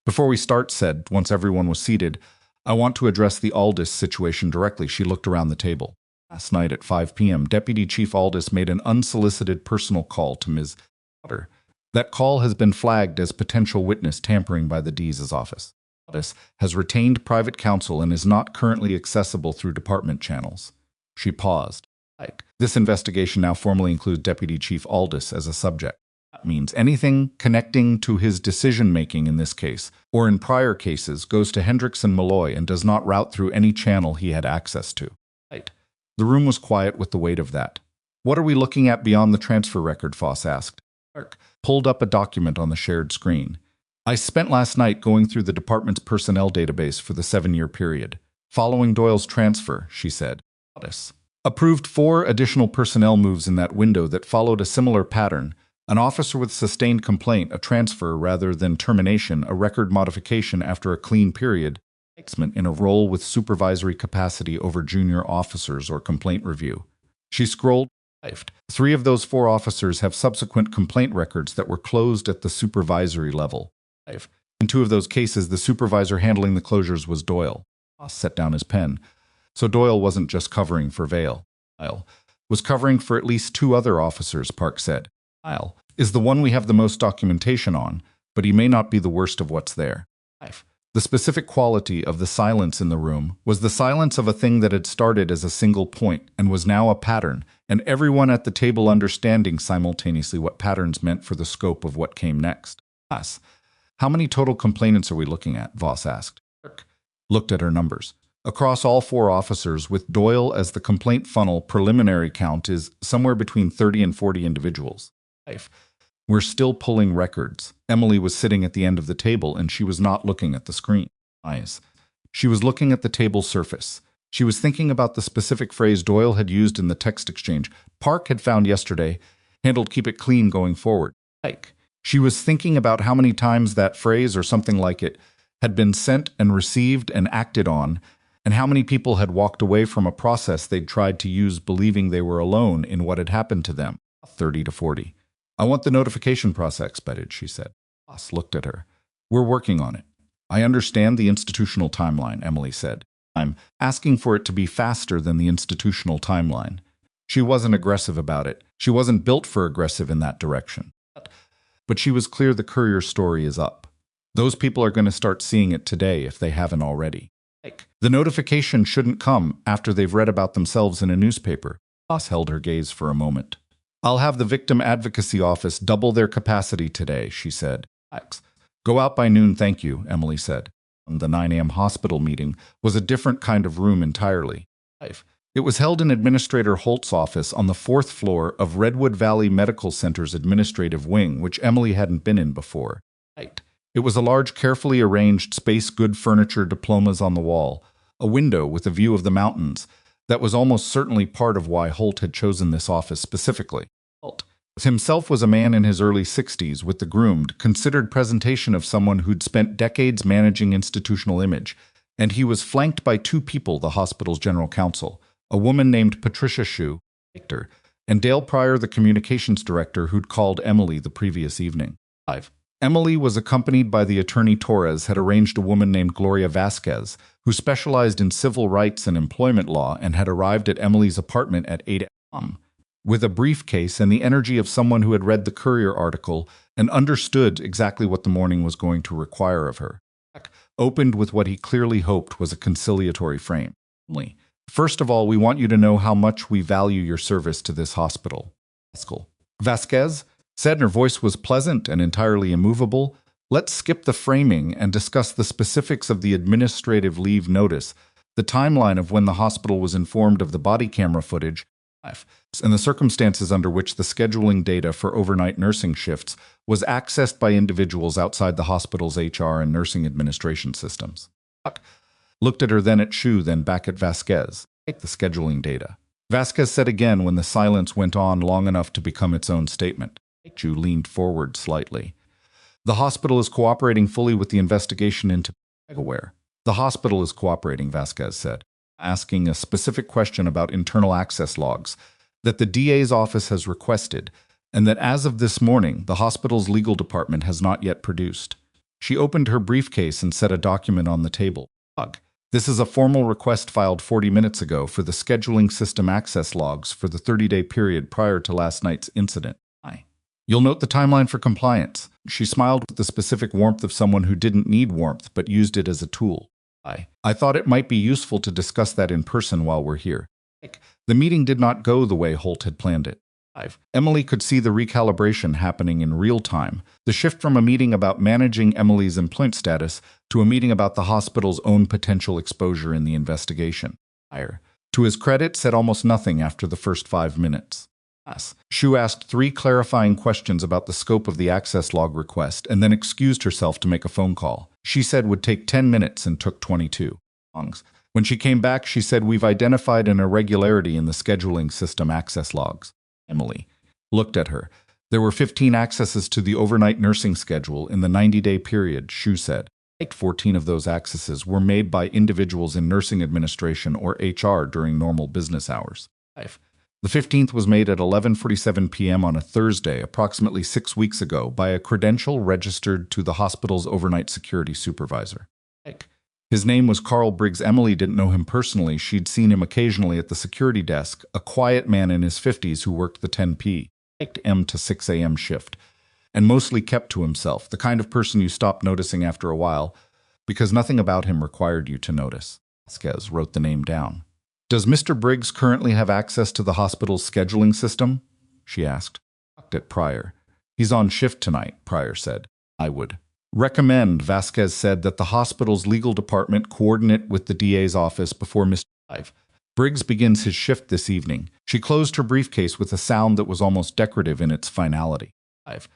"Before we start," said, once everyone was seated, "I want to address the Aldous situation directly." She looked around the table. Last night at 5 p.m., Deputy Chief Aldous made an unsolicited personal call to Ms. Potter. That call has been flagged as potential witness tampering by the D's office. Aldous has retained private counsel and is not currently accessible through department channels. She paused. This investigation now formally includes Deputy Chief Aldous as a subject. That means anything connecting to his decision-making in this case, or in prior cases, goes to Hendricks and Malloy and does not route through any channel he had access to. The room was quiet with the weight of that. "What are we looking at beyond the transfer record?" Foss asked. Clark pulled up a document on the shared screen. "I spent last night going through the department's personnel database for the 7-year period. Following Doyle's transfer," she said. Approved 4 additional personnel moves in that window that followed a similar pattern: an officer with sustained complaint, a transfer rather than termination, a record modification after a clean period, placement in a role with supervisory capacity over junior officers, or complaint review. She scrolled. 3 of those 4 officers have subsequent complaint records that were closed at the supervisory level. In 2 of those cases, the supervisor handling the closures was Doyle. Ross set down his pen. So Doyle wasn't just covering for Vale. Doyle was covering for at least 2 other officers, Park said. Doyle is the one we have the most documentation on, but he may not be the worst of what's there. The specific quality of the silence in the room was the silence of a thing that had started as a single point and was now a pattern, and everyone at the table understanding simultaneously what patterns meant for the scope of what came next. Us. How many total complainants are we looking at? Voss asked. Kirk looked at her numbers. Across all 4 officers, with Doyle as the complaint funnel, preliminary count is somewhere between 30 and 40 individuals. We're still pulling records. Emily was sitting at the end of the table, and she was not looking at the screen. She was looking at the table surface. She was thinking about the specific phrase Doyle had used in the text exchange Park had found yesterday, handled keep it clean going forward. She was thinking about how many times that phrase, or something like it, had been sent and received and acted on, and how many people had walked away from a process they'd tried to use believing they were alone in what had happened to them. 30 to 40. I want the notification process expedited, she said. Voss looked at her. We're working on it. I understand the institutional timeline, Emily said. I'm asking for it to be faster than the institutional timeline. She wasn't aggressive about it. She wasn't built for aggressive in that direction. But she was clear the Courier story is up. Those people are going to start seeing it today if they haven't already. The notification shouldn't come after they've read about themselves in a newspaper. Voss held her gaze for a moment. I'll have the Victim Advocacy Office double their capacity today, she said. Go out by noon, thank you, Emily said. The 9 a.m. hospital meeting was a different kind of room entirely. It was held in Administrator Holt's office on the 4th floor of Redwood Valley Medical Center's administrative wing, which Emily hadn't been in before. It was a large, carefully arranged space, good furniture, diplomas on the wall, a window with a view of the mountains. That was almost certainly part of why Holt had chosen this office specifically. Holt himself was a man in his early 60s with the groomed, considered presentation of someone who'd spent decades managing institutional image, and he was flanked by 2 people, the hospital's general counsel, a woman named Patricia Shue, and Dale Pryor, the communications director who'd called Emily the previous evening. Emily was accompanied by the attorney Torres had arranged a woman named Gloria Vasquez, who specialized in civil rights and employment law and had arrived at Emily's apartment at 8 a.m. with a briefcase and the energy of someone who had read the Courier article and understood exactly what the morning was going to require of her. Opened with what he clearly hoped was a conciliatory frame. First of all, we want you to know how much we value your service to this hospital. Vasquez said, and her voice was pleasant and entirely immovable. Let's skip the framing and discuss the specifics of the administrative leave notice, the timeline of when the hospital was informed of the body camera footage, and the circumstances under which the scheduling data for overnight nursing shifts was accessed by individuals outside the hospital's HR and nursing administration systems. Looked at her, then at Shue, then back at Vasquez. The scheduling data. Vasquez said again when the silence went on long enough to become its own statement. Shue leaned forward slightly. The hospital is cooperating fully with the investigation into where. The hospital is cooperating, Vasquez said, asking a specific question about internal access logs that the DA's office has requested, and that as of this morning, the hospital's legal department has not yet produced. She opened her briefcase and set a document on the table. This is a formal request filed 40 minutes ago for the scheduling system access logs for the 30-day period prior to last night's incident. You'll note the timeline for compliance. She smiled with the specific warmth of someone who didn't need warmth but used it as a tool. I thought it might be useful to discuss that in person while we're here. The meeting did not go the way Holt had planned it. Emily could see the recalibration happening in real time, the shift from a meeting about managing Emily's employment status to a meeting about the hospital's own potential exposure in the investigation. To his credit, said almost nothing after the first 5 minutes. Shue asked 3 clarifying questions about the scope of the access log request and then excused herself to make a phone call. She said would take 10 minutes and took 22. When she came back, she said, we've identified an irregularity in the scheduling system access logs. Emily looked at her. There were 15 accesses to the overnight nursing schedule in the 90-day period, Shue said. 14 of those accesses were made by individuals in nursing administration or HR during normal business hours. The 15th was made at 11:47 p.m. on a Thursday, approximately 6 weeks ago, by a credential registered to the hospital's overnight security supervisor. His name was Carl Briggs. Emily didn't know him personally. She'd seen him occasionally at the security desk, a quiet man in his 50s who worked the 10 p.m. to 6 a.m. shift, and mostly kept to himself, the kind of person you stop noticing after a while, because nothing about him required you to notice. Vasquez wrote the name down. Does Mr. Briggs currently have access to the hospital's scheduling system? She asked. Looked at Pryor. He's on shift tonight, Pryor said. I would recommend, Vasquez said, that the hospital's legal department coordinate with the DA's office before Mr. Briggs begins his shift this evening. She closed her briefcase with a sound that was almost decorative in its finality.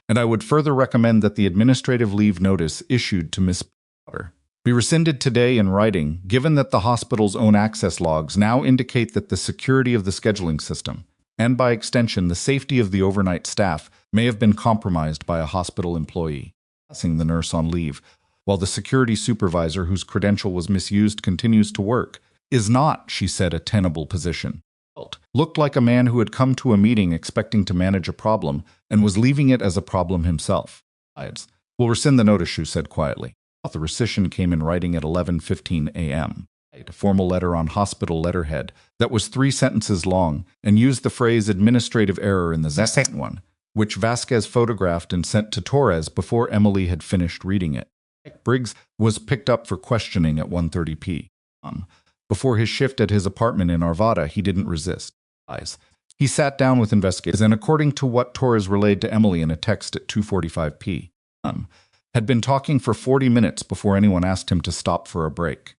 And I would further recommend that the administrative leave notice issued to Miss Potter be rescinded today in writing, given that the hospital's own access logs now indicate that the security of the scheduling system, and by extension the safety of the overnight staff, may have been compromised by a hospital employee. Passing the nurse on leave, while the security supervisor whose credential was misused continues to work, is not, she said, a tenable position. Looked like a man who had come to a meeting expecting to manage a problem and was leaving it as a problem himself. We'll rescind the notice, Shu said quietly. The rescission came in writing at 11:15 a.m. A formal letter on hospital letterhead that was 3 sentences long and used the phrase administrative error in the second one, which Vasquez photographed and sent to Torres before Emily had finished reading it. Briggs was picked up for questioning at 1:30 p.m. Before his shift at his apartment in Arvada, he didn't resist. He sat down with investigators and, according to what Torres relayed to Emily in a text at 2:45 p.m., had been talking for 40 minutes before anyone asked him to stop for a break.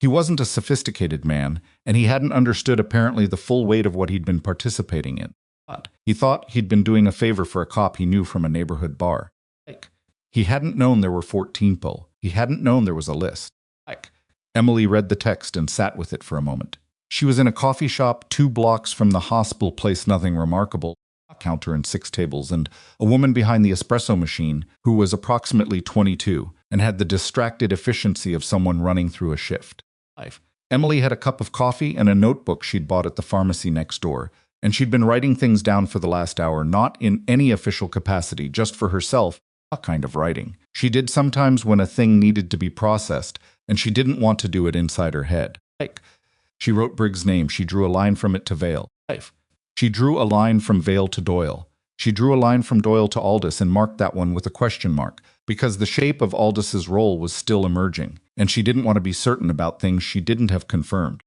He wasn't a sophisticated man, and he hadn't understood apparently the full weight of what he'd been participating in. He thought he'd been doing a favor for a cop he knew from a neighborhood bar. He hadn't known there were 14 people. He hadn't known there was a list. Emily read the text and sat with it for a moment. She was in a coffee shop 2 blocks from the hospital place, nothing remarkable, a counter and 6 tables, and a woman behind the espresso machine who was approximately 22 and had the distracted efficiency of someone running through a shift. Emily had a cup of coffee and a notebook she'd bought at the pharmacy next door, and she'd been writing things down for the last hour, not in any official capacity, just for herself, a kind of writing she did sometimes when a thing needed to be processed, and she didn't want to do it inside her head. She wrote Briggs' name. She drew a line from it to Vale. She drew a line from Vale to Doyle. She drew a line from Doyle to Aldous and marked that one with a question mark, because the shape of Aldous' role was still emerging, and she didn't want to be certain about things she didn't have confirmed.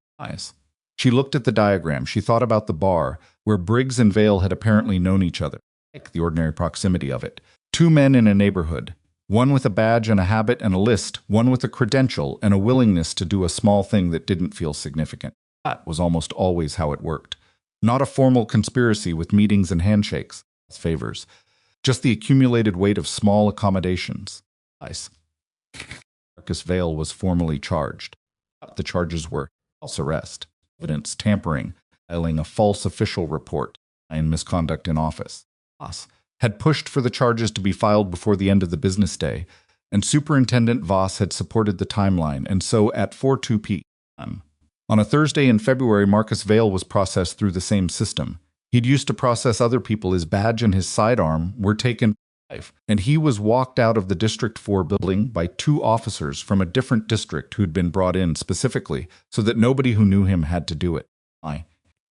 She looked at the diagram. She thought about the bar, where Briggs and Vale had apparently known each other, the ordinary proximity of it. 2 men in a neighborhood. One with a badge and a habit and a list, one with a credential and a willingness to do a small thing that didn't feel significant. That was almost always how it worked. Not a formal conspiracy with meetings and handshakes, favors, just the accumulated weight of small accommodations. Marcus Vale was formally charged. The charges were false arrest, evidence tampering, filing a false official report, and misconduct in office. Had pushed for the charges to be filed before the end of the business day, and Superintendent Voss had supported the timeline, and so at 4:02 p.m. on a Thursday in February, Marcus Vale was processed through the same system. He'd used to process other people. His badge and his sidearm were taken, and he was walked out of the District 4 building by 2 officers from a different district who'd been brought in specifically so that nobody who knew him had to do it.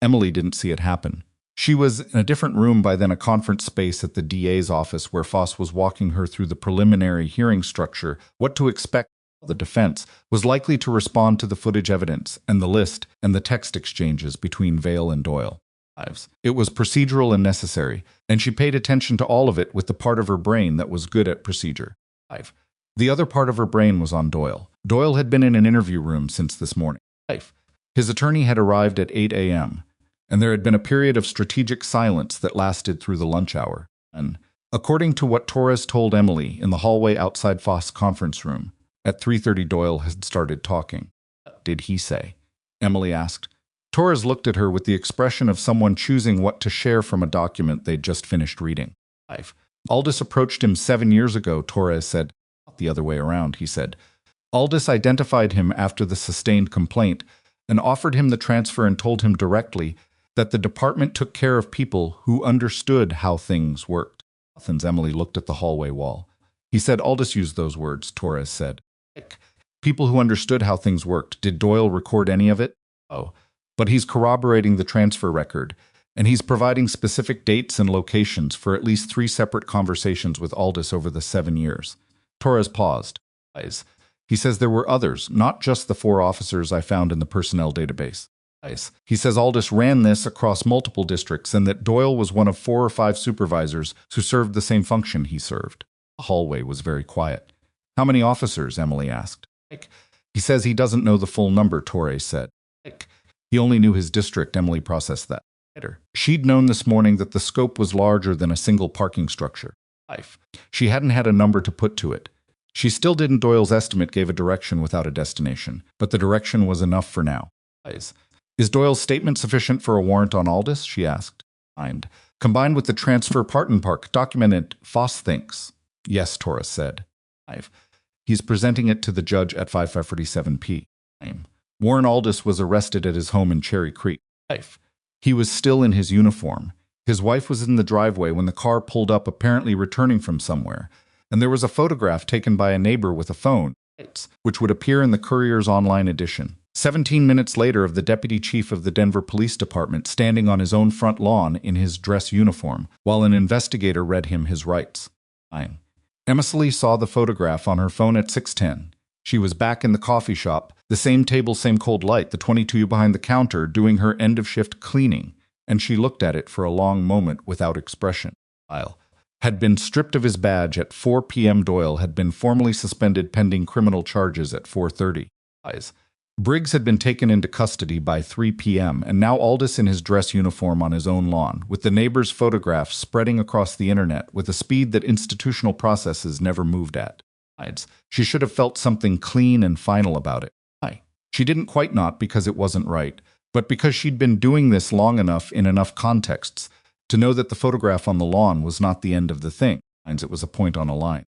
Emily didn't see it happen. She was in a different room by then, a conference space at the DA's office, where Voss was walking her through the preliminary hearing structure, what to expect. The defense was likely to respond to the footage evidence and the list and the text exchanges between Vale and Doyle. It was procedural and necessary, and she paid attention to all of it with the part of her brain that was good at procedure. The other part of her brain was on Doyle. Doyle had been in an interview room since this morning. His attorney had arrived at 8 a.m., and there had been a period of strategic silence that lasted through the lunch hour. And, according to what Torres told Emily in the hallway outside Voss' conference room, at 3:30 Doyle had started talking. What did he say? Emily asked. Torres looked at her with the expression of someone choosing what to share from a document they'd just finished reading. Aldous approached him 7 years ago, Torres said. Not the other way around, he said. Aldous identified him after the sustained complaint and offered him the transfer and told him directly that the department took care of people who understood how things worked. Emily looked at the hallway wall. He said Aldous used those words, Torres said. People who understood how things worked. Did Doyle record any of it? Oh, but he's corroborating the transfer record, and he's providing specific dates and locations for at least 3 separate conversations with Aldous over the 7 years. Torres paused. He says there were others, not just the 4 officers I found in the personnel database. He says Aldous ran this across multiple districts and that Doyle was one of 4 or 5 supervisors who served the same function he served. The hallway was very quiet. How many officers? Emily asked. He says he doesn't know the full number, Torres said. He only knew his district. Emily processed that. She'd known this morning that the scope was larger than a single parking structure. She hadn't had a number to put to it. She still didn't. Doyle's estimate gave a direction without a destination, but the direction was enough for now. Is Doyle's statement sufficient for a warrant on Aldous? She asked. Combined with the transfer Parton Park documented, Foss thinks. Yes, Torres said. He's presenting it to the judge at 5:47 p.m. Warren Aldous was arrested at his home in Cherry Creek. He was still in his uniform. His wife was in the driveway when the car pulled up, apparently returning from somewhere, and there was a photograph taken by a neighbor with a phone, which would appear in the Courier's online edition. 17 minutes later, of the deputy chief of the Denver Police Department standing on his own front lawn in his dress uniform, while an investigator read him his rights. Emily saw the photograph on her phone at 6:10. She was back in the coffee shop, the same table, same cold light, the 22 behind the counter, doing her end-of-shift cleaning, and she looked at it for a long moment without expression. Had been stripped of his badge at 4 p.m. Doyle had been formally suspended pending criminal charges at 4:30. Briggs had been taken into custody by 3 p.m., and now Aldous in his dress uniform on his own lawn, with the neighbor's photographs spreading across the internet with a speed that institutional processes never moved at. She should have felt something clean and final about it. She didn't quite, not because it wasn't right, but because she'd been doing this long enough in enough contexts to know that the photograph on the lawn was not the end of the thing. It was a point on a line.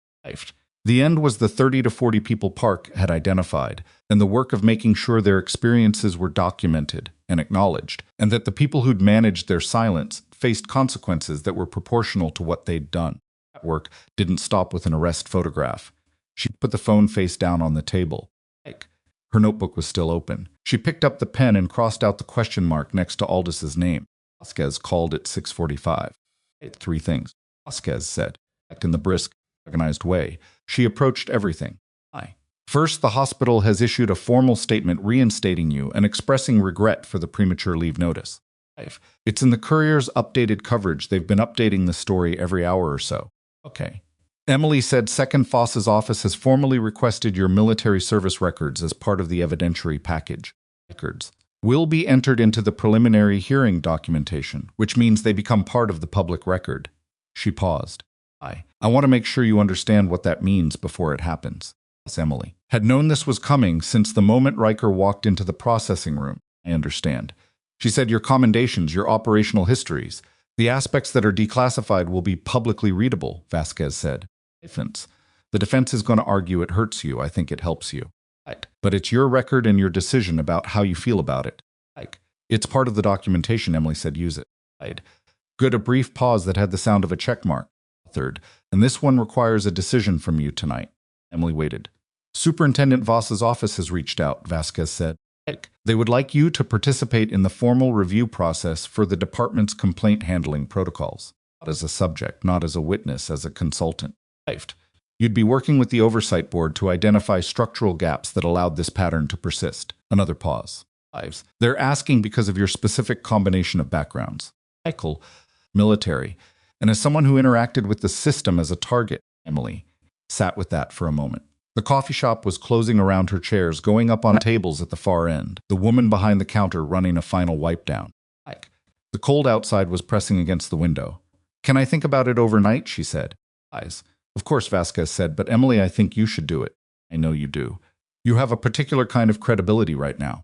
The end was the 30 to 40 people Park had identified, and the work of making sure their experiences were documented and acknowledged, and that the people who'd managed their silence faced consequences that were proportional to what they'd done. That work didn't stop with an arrest photograph. She put the phone face down on the table. Her notebook was still open. She picked up the pen and crossed out the question mark next to Aldous' name. Vasquez called at 6:45. 3 things, Vasquez said, in the brisk, organized way. She approached everything. First, the hospital has issued a formal statement reinstating you and expressing regret for the premature leave notice. It's in the Courier's updated coverage. They've been updating the story every hour or so. Emily said second, Foss's office has formally requested your military service records as part of the evidentiary package. Records will be entered into the preliminary hearing documentation, which means they become part of the public record. She paused. I want to make sure you understand what that means before it happens. Emily had known this was coming since the moment Riker walked into the processing room. I understand. She said your commendations, your operational histories, the aspects that are declassified will be publicly readable, Vasquez said. The defense is going to argue it hurts you. I think it helps you. But it's your record and your decision about how you feel about it. It's part of the documentation, Emily said. Use it. Good. A brief pause that had the sound of a check mark. Third, and this one requires a decision from you tonight. Emily waited. Superintendent Voss's office has reached out, Vasquez said. They would like you to participate in the formal review process for the department's complaint handling protocols. Not as a subject, not as a witness, as a consultant. You'd be working with the oversight board to identify structural gaps that allowed this pattern to persist. Another pause. They're asking because of your specific combination of backgrounds. Michael, military, and as someone who interacted with the system as a target. Emily sat with that for a moment. The coffee shop was closing around her, chairs going up on tables at the far end, the woman behind the counter running a final wipe down. The cold outside was pressing against the window. Can I think about it overnight? She said. Of course, Vasquez said, but Emily, I think you should do it. I know you do. You have a particular kind of credibility right now.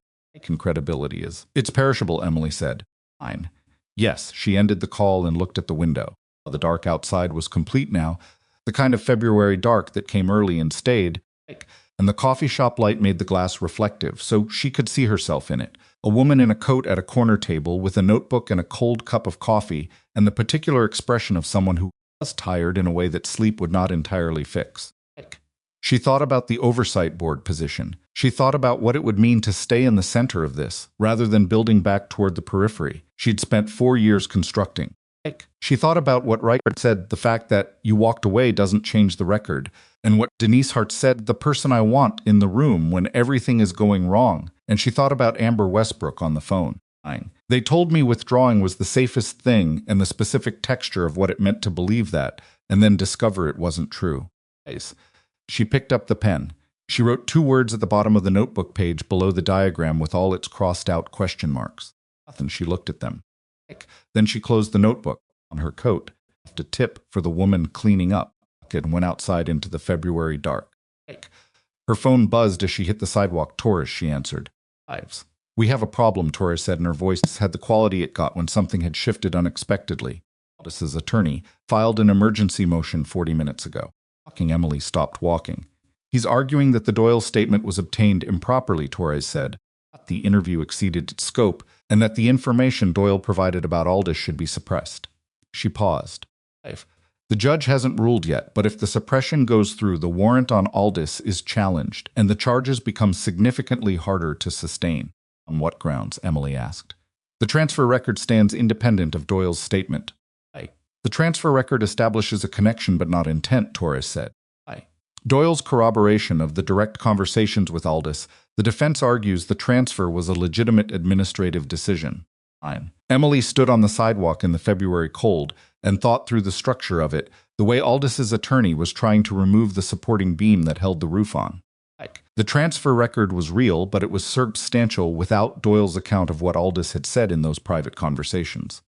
Credibility is. It's perishable, Emily said. Fine. Yes, she ended the call and looked at the window. The dark outside was complete now, the kind of February dark that came early and stayed, and the coffee shop light made the glass reflective, so she could see herself in it. A woman in a coat at a corner table with a notebook and a cold cup of coffee, and the particular expression of someone who was tired in a way that sleep would not entirely fix. She thought about the oversight board position. She thought about what it would mean to stay in the center of this, rather than building back toward the periphery. She'd spent 4 years constructing. She thought about what Riker said, the fact that you walked away doesn't change the record, and what Denise Hart said, the person I want in the room when everything is going wrong, and she thought about Amber Westbrook on the phone. They told me withdrawing was the safest thing and the specific texture of what it meant to believe that, and then discover it wasn't true. She picked up the pen. She wrote 2 words at the bottom of the notebook page below the diagram with all its crossed-out question marks. And she looked at them. Then she closed the notebook on her coat, left a tip for the woman cleaning up, and went outside into the February dark. Her phone buzzed as she hit the sidewalk. Torres, she answered. We have a problem, Torres said, and her voice had the quality it got when something had shifted unexpectedly. Aldis's attorney filed an emergency motion 40 minutes ago. Emily stopped walking. He's arguing that the Doyle statement was obtained improperly, Torres said. The interview exceeded its scope, and that the information Doyle provided about Aldis should be suppressed. She paused. The judge hasn't ruled yet, but if the suppression goes through, the warrant on Aldis is challenged, and the charges become significantly harder to sustain. On what grounds? Emily asked. The transfer record stands independent of Doyle's statement. The transfer record establishes a connection but not intent, Torres said. Doyle's corroboration of the direct conversations with Aldis, the defense argues the transfer was a legitimate administrative decision. Emily stood on the sidewalk in the February cold and thought through the structure of it, the way Aldis's attorney was trying to remove the supporting beam that held the roof on. The transfer record was real, but it was substantial without Doyle's account of what Aldis had said in those private conversations.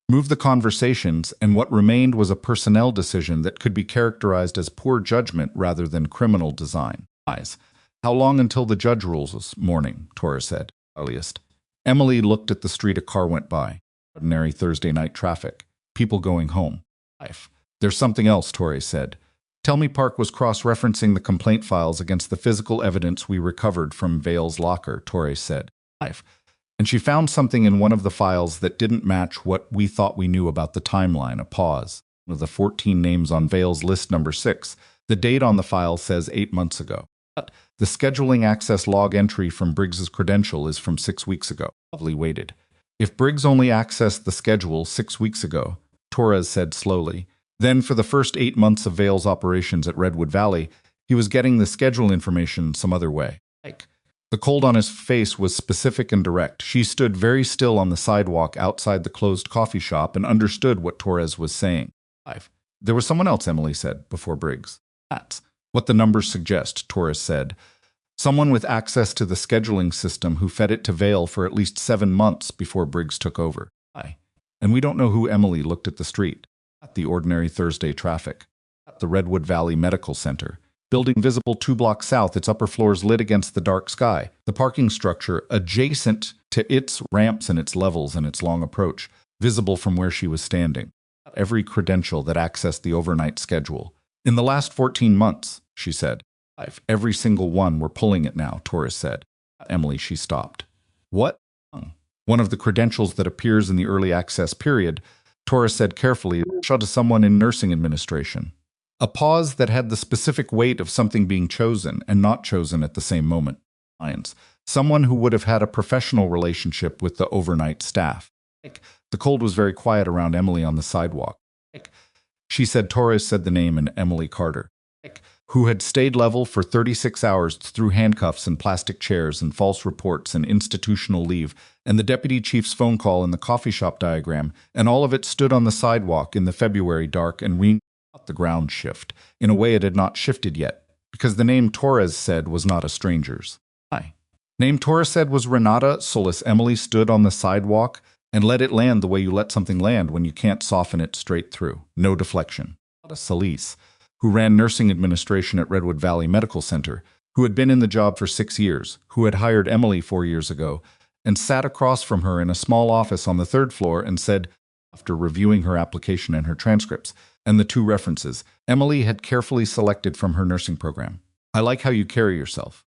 Move the conversations, and what remained was a personnel decision that could be characterized as poor judgment rather than criminal design. How long until the judge rules this morning? Torres said. Earliest. Emily looked at the street a car went by. Ordinary Thursday night traffic. People going home. There's something else, Torres said. Tell me Park was cross-referencing the complaint files against the physical evidence we recovered from Vale's locker, Torres said. And she found something in one of the files that didn't match what we thought we knew about the timeline. A pause. One of the 14 names on Vale's list, number 6. The date on the file says 8 months ago. The scheduling access log entry from Briggs's credential is from 6 weeks ago. Lovely waited. If Briggs only accessed the schedule 6 weeks ago, Torres said slowly, then for the first 8 months of Vale's operations at Redwood Valley, he was getting the schedule information some other way. The cold on his face was specific and direct. She stood very still on the sidewalk outside the closed coffee shop and understood what Torres was saying. There was someone else, Emily said, before Briggs. That's what the numbers suggest, Torres said. Someone with access to the scheduling system who fed it to Vale for at least 7 months before Briggs took over. And we don't know who. Emily looked at the street. At the ordinary Thursday traffic. At the Redwood Valley Medical Center. Building visible 2 blocks south, its upper floors lit against the dark sky. The parking structure adjacent to its ramps and its levels and its long approach, visible from where she was standing. Every credential that accessed the overnight schedule. In the last 14 months, she said. Every single one, we're pulling it now, Torres said. Emily, she stopped. What? One of the credentials that appears in the early access period, Torres said carefully, shot to someone in nursing administration. A pause that had the specific weight of something being chosen and not chosen at the same moment. Someone who would have had a professional relationship with the overnight staff. The cold was very quiet around Emily on the sidewalk. She said Torres said the name and Emily Carter, who had stayed level for 36 hours through handcuffs and plastic chairs and false reports and institutional leave, and the deputy chief's phone call in the coffee shop diagram, and all of it stood on the sidewalk in the February dark and the ground shift, in a way it had not shifted yet, because the name Torres said was not a stranger's. Name Torres said was Renata Solis. Emily stood on the sidewalk and let it land the way you let something land when you can't soften it straight through. No deflection. Solis, who ran nursing administration at Redwood Valley Medical Center, who had been in the job for 6 years, who had hired Emily 4 years ago, and sat across from her in a small office on the 3rd floor and said, after reviewing her application and her transcripts, and the 2 references Emily had carefully selected from her nursing program. I like how you carry yourself.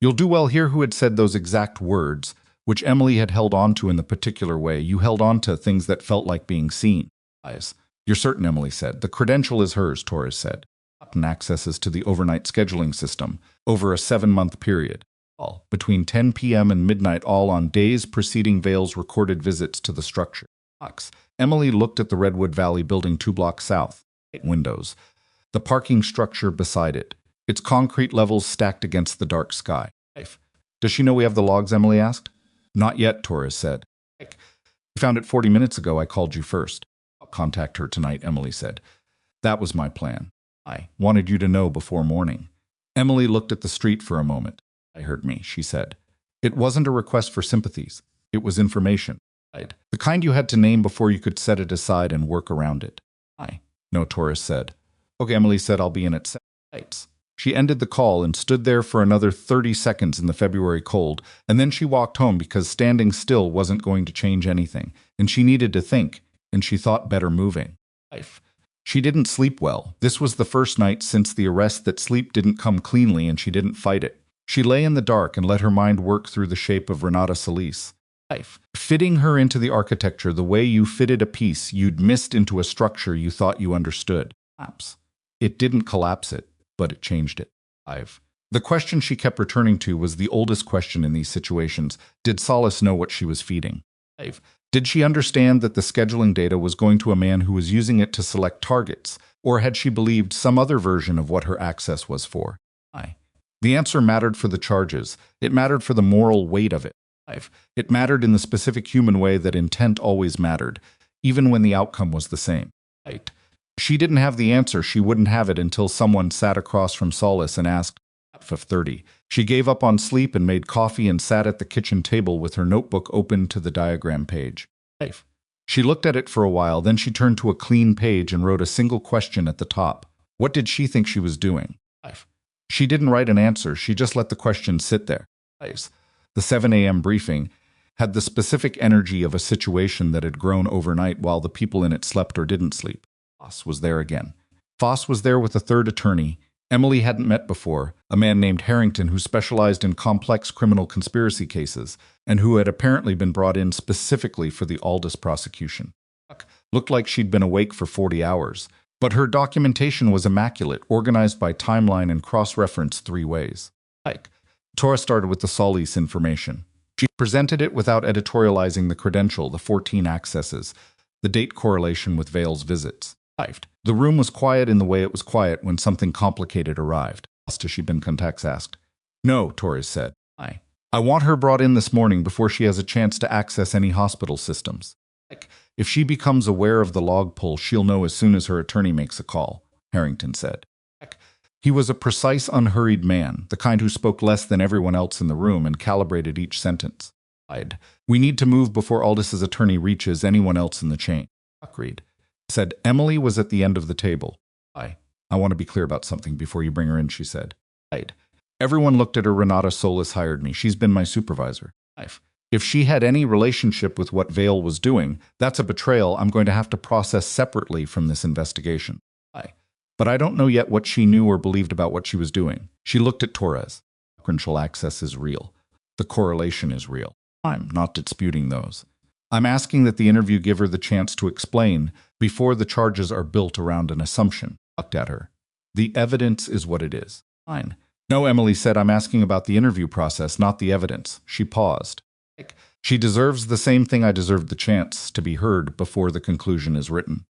You'll do well here. Who had said those exact words, which Emily had held on to in the particular way. You held on to things that felt like being seen. You're certain, Emily said. The credential is hers, Torres said. And accesses to the overnight scheduling system over a 7-month period. All between 10 p.m. and midnight, all on days preceding Vale's recorded visits to the structure. Emily looked at the Redwood Valley building 2 blocks south. Windows. The parking structure beside it. Its concrete levels stacked against the dark sky. Does she know we have the logs? Emily asked. Not yet, Torres said. We found it 40 minutes ago. I called you first. I'll contact her tonight, Emily said. That was my plan. I wanted you to know before morning. Emily looked at the street for a moment. I heard me, she said. It wasn't a request for sympathies. It was information. The kind you had to name before you could set it aside and work around it. No, Torres said. Okay, Emily said, I'll be in at 7. She ended the call and stood there for another 30 seconds in the February cold, and then she walked home because standing still wasn't going to change anything, and she needed to think, and she thought better moving. She didn't sleep well. This was the first night since the arrest that sleep didn't come cleanly, and she didn't fight it. She lay in the dark and let her mind work through the shape of Renata Solis. Fitting her into the architecture the way you fitted a piece you'd missed into a structure you thought you understood. It didn't collapse it, but it changed it. The question she kept returning to was the oldest question in these situations. Did Solis know what she was feeding? Did she understand that the scheduling data was going to a man who was using it to select targets, or had she believed some other version of what her access was for? The answer mattered for the charges. It mattered for the moral weight of it. It mattered in the specific human way that intent always mattered, even when the outcome was the same. She didn't have the answer. She wouldn't have it until someone sat across from Solis and asked, of 30. She gave up on sleep and made coffee and sat at the kitchen table with her notebook open to the diagram page. She looked at it for a while, then she turned to a clean page and wrote a single question at the top. What did she think she was doing? She didn't write an answer. She just let the question sit there. The 7 a.m. briefing had the specific energy of a situation that had grown overnight while the people in it slept or didn't sleep. Foss was there again. Foss was there with a third attorney Emily hadn't met before, a man named Harrington who specialized in complex criminal conspiracy cases and who had apparently been brought in specifically for the Aldous prosecution. Looked like she'd been awake for 40 hours, but her documentation was immaculate, organized by timeline and cross-referenced 3 ways. Tora started with the Solis information. She presented it without editorializing the credential, the 14 accesses, the date correlation with Vale's visits. The room was quiet in the way it was quiet when something complicated arrived. Has she been contacts asked. No, Torres said. I want her brought in this morning before she has a chance to access any hospital systems. If she becomes aware of the log pull, she'll know as soon as her attorney makes a call, Harrington said. He was a precise, unhurried man, the kind who spoke less than everyone else in the room and calibrated each sentence. We need to move before Aldis's attorney reaches anyone else in the chain. Agreed. Said Emily was at the end of the table. I want to be clear about something before you bring her in, she said. Everyone looked at her. Renata Solis hired me. She's been my supervisor. If she had any relationship with what Vale was doing, that's a betrayal I'm going to have to process separately from this investigation. But I don't know yet what she knew or believed about what she was doing. She looked at Torres. Credential access is real. The correlation is real. I'm not disputing those. I'm asking that the interview give her the chance to explain before the charges are built around an assumption. Looked at her. The evidence is what it is. Fine. No, Emily said, I'm asking about the interview process, not the evidence. She paused. She deserves the same thing I deserved, the chance to be heard before the conclusion is written.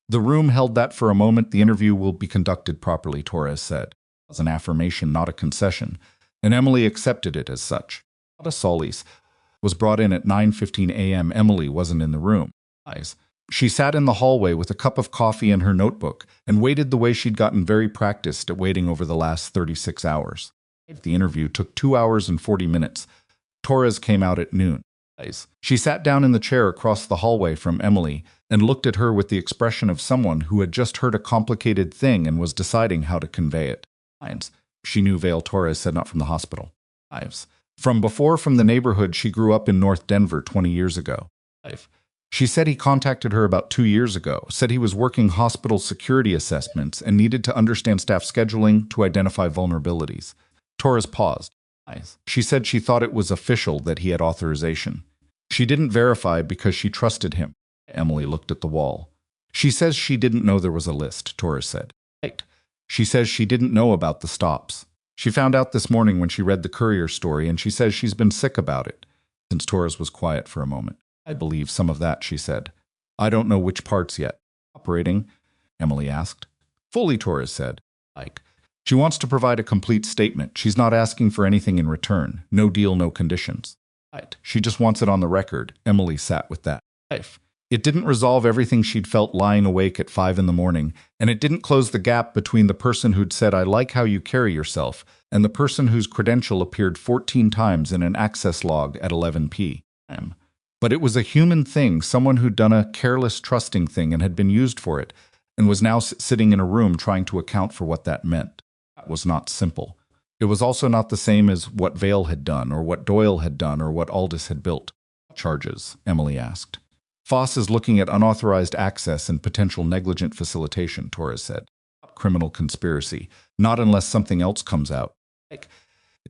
The room held that for a moment. The interview will be conducted properly, Torres said. It was an affirmation, not a concession, and Emily accepted it as such. Renata Solis was brought in at 9:15 a.m. Emily wasn't in the room. She sat in the hallway with a cup of coffee and her notebook and waited the way she'd gotten very practiced at waiting over the last 36 hours. The interview took 2 hours and 40 minutes. Torres came out at noon. She sat down in the chair across the hallway from Emily and looked at her with the expression of someone who had just heard a complicated thing and was deciding how to convey it. She knew Vale, Torres said, not from the hospital. From before, from the neighborhood. She grew up in North Denver 20 years ago. She said he contacted her about 2 years ago, said he was working hospital security assessments and needed to understand staff scheduling to identify vulnerabilities. Torres paused. She said she thought it was official that he had authorization. She didn't verify because she trusted him. Emily looked at the wall. She says she didn't know there was a list, Torres said. She says she didn't know about the stops. She found out this morning when she read the Courier story, and she says she's been sick about it. Since Torres was quiet for a moment. I believe some of that, she said. I don't know which parts yet. Operating? Emily asked. Fully, Torres said. Like, she wants to provide a complete statement. She's not asking for anything in return. No deal, no conditions. Right. She just wants it on the record. Emily sat with that. Life. It didn't resolve everything she'd felt lying awake at 5 in the morning, and it didn't close the gap between the person who'd said, I like how you carry yourself, and the person whose credential appeared 14 times in an access log at 11 p.m. But it was a human thing, someone who'd done a careless, trusting thing and had been used for it, and was now sitting in a room trying to account for what that meant. That was not simple. It was also not the same as what Vale had done, or what Doyle had done, or what Aldous had built. Charges? Emily asked. Foss is looking at unauthorized access and potential negligent facilitation, Torres said. Criminal conspiracy. Not unless something else comes out. It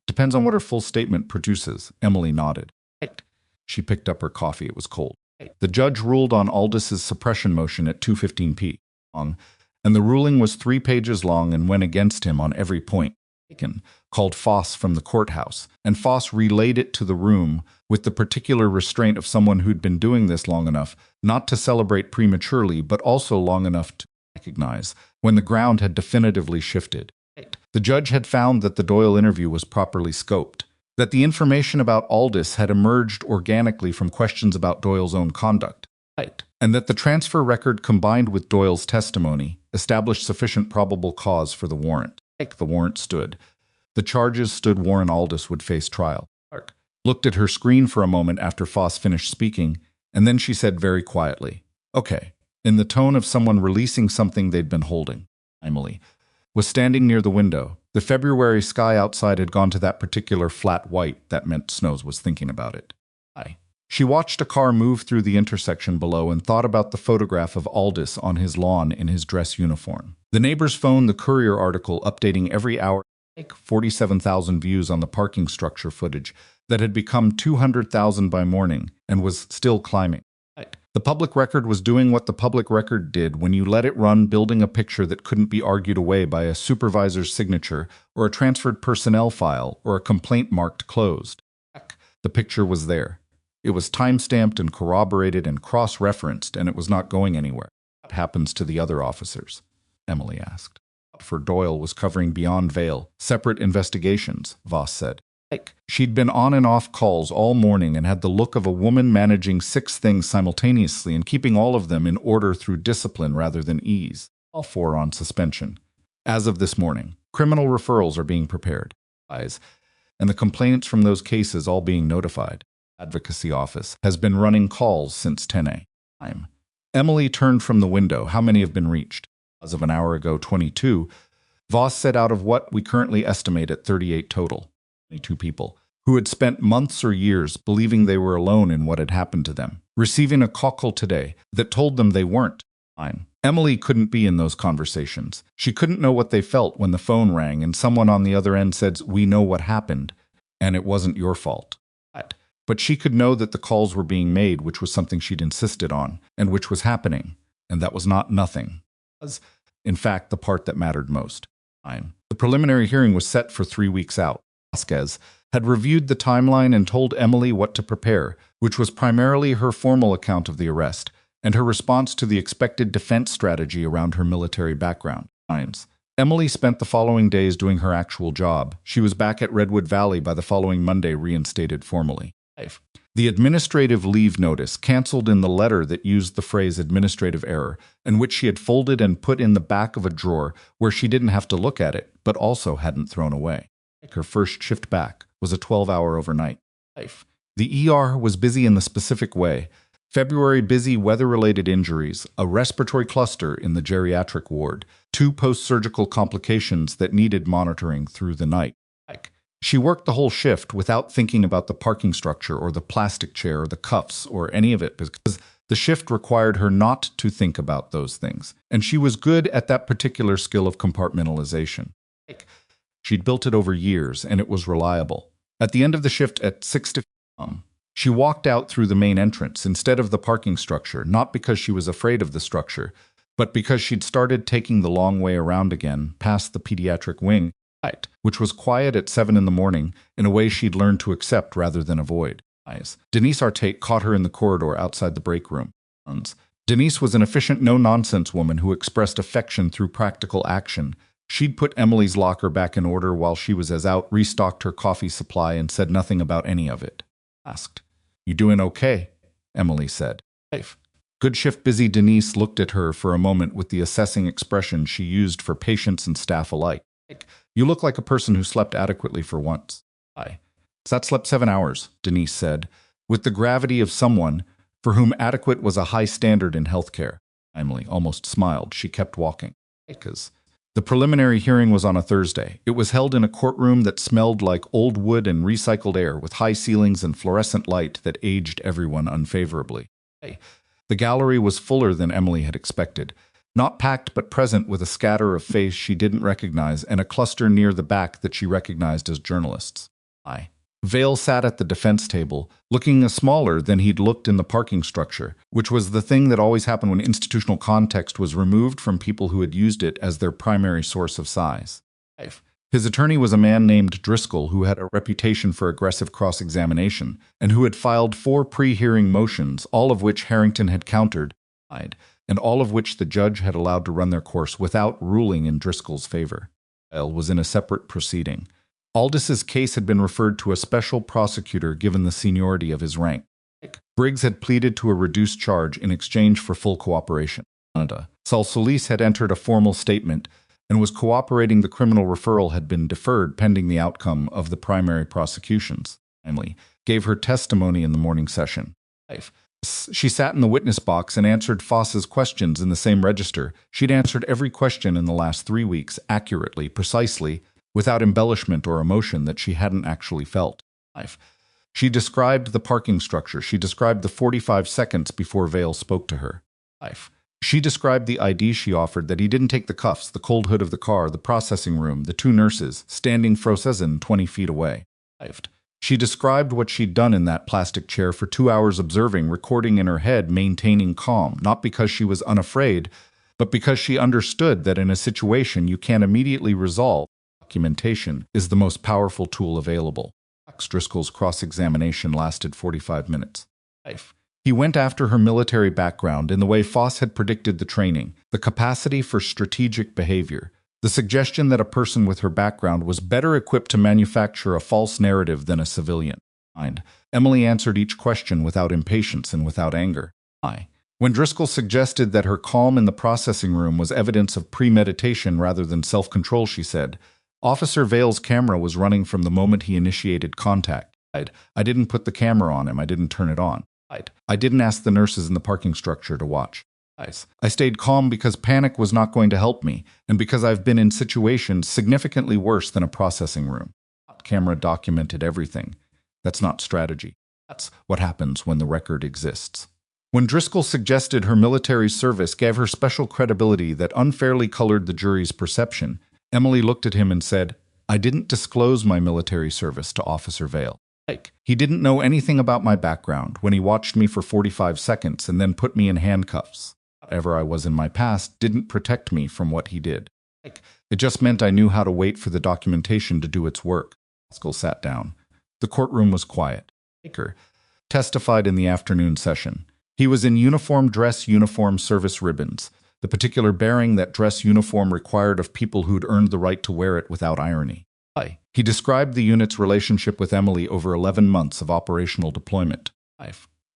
depends on what her full statement produces. Emily nodded. She picked up her coffee. It was cold. The judge ruled on Aldous' suppression motion at 2:15 p.m., and the ruling was 3 pages long and went against him on every point. Called Foss from the courthouse, and Foss relayed it to the room with the particular restraint of someone who'd been doing this long enough not to celebrate prematurely, but also long enough to recognize when the ground had definitively shifted. The judge had found that the Doyle interview was properly scoped, that the information about Aldous had emerged organically from questions about Doyle's own conduct, and that the transfer record combined with Doyle's testimony established sufficient probable cause for the warrant. The warrant stood. The charges stood. Warren Aldous would face trial. Clark looked at her screen for a moment after Foss finished speaking, and then she said very quietly, Okay, in the tone of someone releasing something they'd been holding. Emily was standing near the window. The February sky outside had gone to that particular flat white that meant Snows was thinking about it. She watched a car move through the intersection below and thought about the photograph of Aldous on his lawn in his dress uniform. The neighbors phoned the Courier article updating every hour, 47,000 views on the parking structure footage that had become 200,000 by morning and was still climbing. The public record was doing what the public record did when you let it run, building a picture that couldn't be argued away by a supervisor's signature or a transferred personnel file or a complaint marked closed. The picture was there. It was time-stamped and corroborated and cross-referenced, and it was not going anywhere. What happens to the other officers? Emily asked. For Doyle was covering beyond Vale, separate investigations, Voss said. She'd been on and off calls all morning and had the look of a woman managing 6 things simultaneously and keeping all of them in order through discipline rather than ease. All 4 on suspension. As of this morning, criminal referrals are being prepared. And the complaints from those cases all being notified. Advocacy office has been running calls since 10 a.m. Emily turned from the window. How many have been reached? As of an hour ago, 22. Voss said out of what we currently estimate at 38 total. 22 people who had spent months or years believing they were alone in what had happened to them, receiving a call today that told them they weren't fine. Emily couldn't be in those conversations. She couldn't know what they felt when the phone rang and someone on the other end said, We know what happened, and it wasn't your fault. But she could know that the calls were being made, which was something she'd insisted on, and which was happening, and that was not nothing. In fact, the part that mattered most. The preliminary hearing was set for 3 weeks out. Vasquez had reviewed the timeline and told Emily what to prepare, which was primarily her formal account of the arrest, and her response to the expected defense strategy around her military background. Emily spent the following days doing her actual job. She was back at Redwood Valley by the following Monday, reinstated formally. The administrative leave notice canceled in the letter that used the phrase administrative error, and which she had folded and put in the back of a drawer where she didn't have to look at it, but also hadn't thrown away. Her first shift back was a 12-hour overnight. The ER was busy in the specific way. February busy weather-related injuries, a respiratory cluster in the geriatric ward, 2 post-surgical complications that needed monitoring through the night. She worked the whole shift without thinking about the parking structure or the plastic chair or the cuffs or any of it because the shift required her not to think about those things, and she was good at that particular skill of compartmentalization. She'd built it over years, and it was reliable. At the end of the shift at 6 p.m., she walked out through the main entrance instead of the parking structure, not because she was afraid of the structure, but because she'd started taking the long way around again, past the pediatric wing, which was quiet at 7 in the morning in a way she'd learned to accept rather than avoid. Denise Artate caught her in the corridor outside the break room. Denise was an efficient, no-nonsense woman who expressed affection through practical action. She'd put Emily's locker back in order while she was out, restocked her coffee supply, and said nothing about any of it. Asked, "You doing okay?" Emily said. "Safe." Good shift, busy. Denise looked at her for a moment with the assessing expression she used for patients and staff alike. "You look like a person who slept adequately for once." "I slept 7 hours," Denise said, with the gravity of someone for whom adequate was a high standard in healthcare. Emily almost smiled. She kept walking. Because the preliminary hearing was on a Thursday. It was held in a courtroom that smelled like old wood and recycled air, with high ceilings and fluorescent light that aged everyone unfavorably. The gallery was fuller than Emily had expected. Not packed but present, with a scatter of face she didn't recognize and a cluster near the back that she recognized as journalists. Vale sat at the defense table, looking smaller than he'd looked in the parking structure, which was the thing that always happened when institutional context was removed from people who had used it as their primary source of size. His attorney was a man named Driscoll, who had a reputation for aggressive cross-examination, and who had filed 4 pre-hearing motions, all of which Harrington had countered, and all of which the judge had allowed to run their course without ruling in Driscoll's favor. Vale was in a separate proceeding. Aldis's case had been referred to a special prosecutor given the seniority of his rank. Briggs had pleaded to a reduced charge in exchange for full cooperation. Saul Solis had entered a formal statement and was cooperating. The criminal referral had been deferred pending the outcome of the primary prosecutions. Emily gave her testimony in the morning session. She sat in the witness box and answered Foss's questions in the same register. She'd answered every question in the last 3 weeks, accurately, precisely, without embellishment or emotion that she hadn't actually felt. She described the parking structure. She described the 45 seconds before Vale spoke to her. She described the ID she offered, that he didn't take the cuffs, the cold hood of the car, the processing room, the 2 nurses, standing frozen 20 feet away. She described what she'd done in that plastic chair for 2 hours, observing, recording in her head, maintaining calm, not because she was unafraid, but because she understood that in a situation you can't immediately resolve. Documentation is the most powerful tool available. Driscoll's cross-examination lasted 45 minutes. He went after her military background in the way Foss had predicted: the training, the capacity for strategic behavior, the suggestion that a person with her background was better equipped to manufacture a false narrative than a civilian. Emily answered each question without impatience and without anger. When Driscoll suggested that her calm in the processing room was evidence of premeditation rather than self-control, she said, "Officer Vale's camera was running from the moment he initiated contact. I didn't put the camera on him. I didn't turn it on. I didn't ask the nurses in the parking structure to watch. I stayed calm because panic was not going to help me, and because I've been in situations significantly worse than a processing room." Camera documented everything. That's not strategy. That's what happens when the record exists. When Driscoll suggested her military service gave her special credibility that unfairly colored the jury's perception, Emily looked at him and said, "I didn't disclose my military service to Officer Vale. He didn't know anything about my background when he watched me for 45 seconds and then put me in handcuffs. Whatever I was in my past didn't protect me from what he did. It just meant I knew how to wait for the documentation to do its work." Driscoll sat down. The courtroom was quiet. Baker testified in the afternoon session. He was in uniform service ribbons, the particular bearing that dress uniform required of people who'd earned the right to wear it without irony. He described the unit's relationship with Emily over 11 months of operational deployment.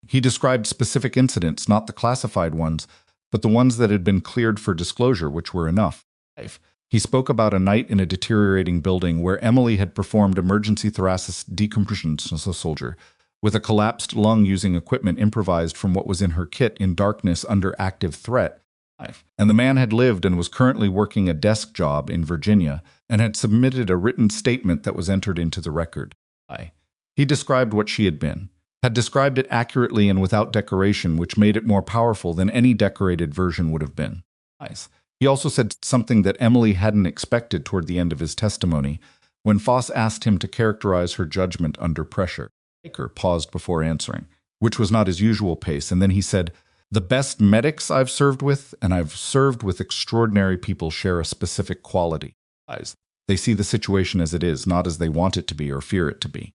He described specific incidents, not the classified ones, but the ones that had been cleared for disclosure, which were enough. He spoke about a night in a deteriorating building where Emily had performed emergency thoracic decompression as a soldier, with a collapsed lung using equipment improvised from what was in her kit in darkness under active threat. And the man had lived and was currently working a desk job in Virginia and had submitted a written statement that was entered into the record. He described what she had been, had described it accurately and without decoration, which made it more powerful than any decorated version would have been. He also said something that Emily hadn't expected toward the end of his testimony, when Foss asked him to characterize her judgment under pressure. Baker paused before answering, which was not his usual pace, and then he said, "The best medics I've served with, and I've served with extraordinary people, share a specific quality. They see the situation as it is, not as they want it to be or fear it to be.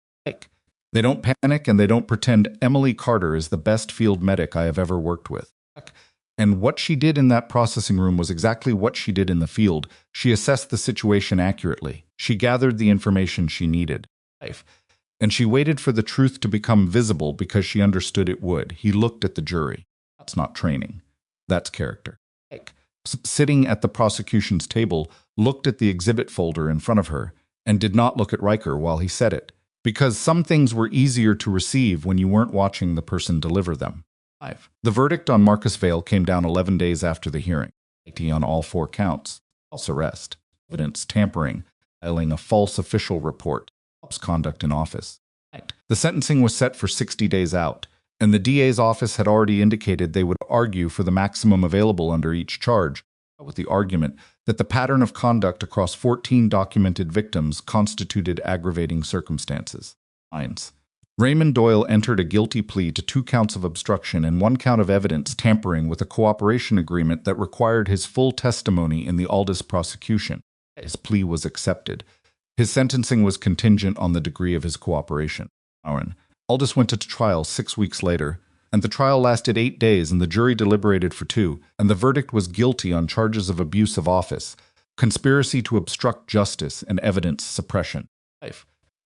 They don't panic and they don't pretend. Emily Carter is the best field medic I have ever worked with. And what she did in that processing room was exactly what she did in the field. She assessed the situation accurately. She gathered the information she needed. And she waited for the truth to become visible because she understood it would. He looked at the jury. That's not training. That's character. Sitting at the prosecution's table, looked at the exhibit folder in front of her and did not look at Riker while he said it, because some things were easier to receive when you weren't watching the person deliver them. 5. The verdict on Marcus Vale came down 11 days after the hearing. On all 4 counts: false arrest, evidence tampering, filing a false official report, false conduct in office. The sentencing was set for 60 days out, and the DA's office had already indicated they would argue for the maximum available under each charge, with the argument that the pattern of conduct across 14 documented victims constituted aggravating circumstances. Raymond Doyle entered a guilty plea to 2 counts of obstruction and 1 count of evidence tampering with a cooperation agreement that required his full testimony in the Aldous prosecution. His plea was accepted. His sentencing was contingent on the degree of his cooperation. Aldous went to trial 6 weeks later, and the trial lasted 8 days, and the jury deliberated for 2, and the verdict was guilty on charges of abuse of office, conspiracy to obstruct justice, and evidence suppression.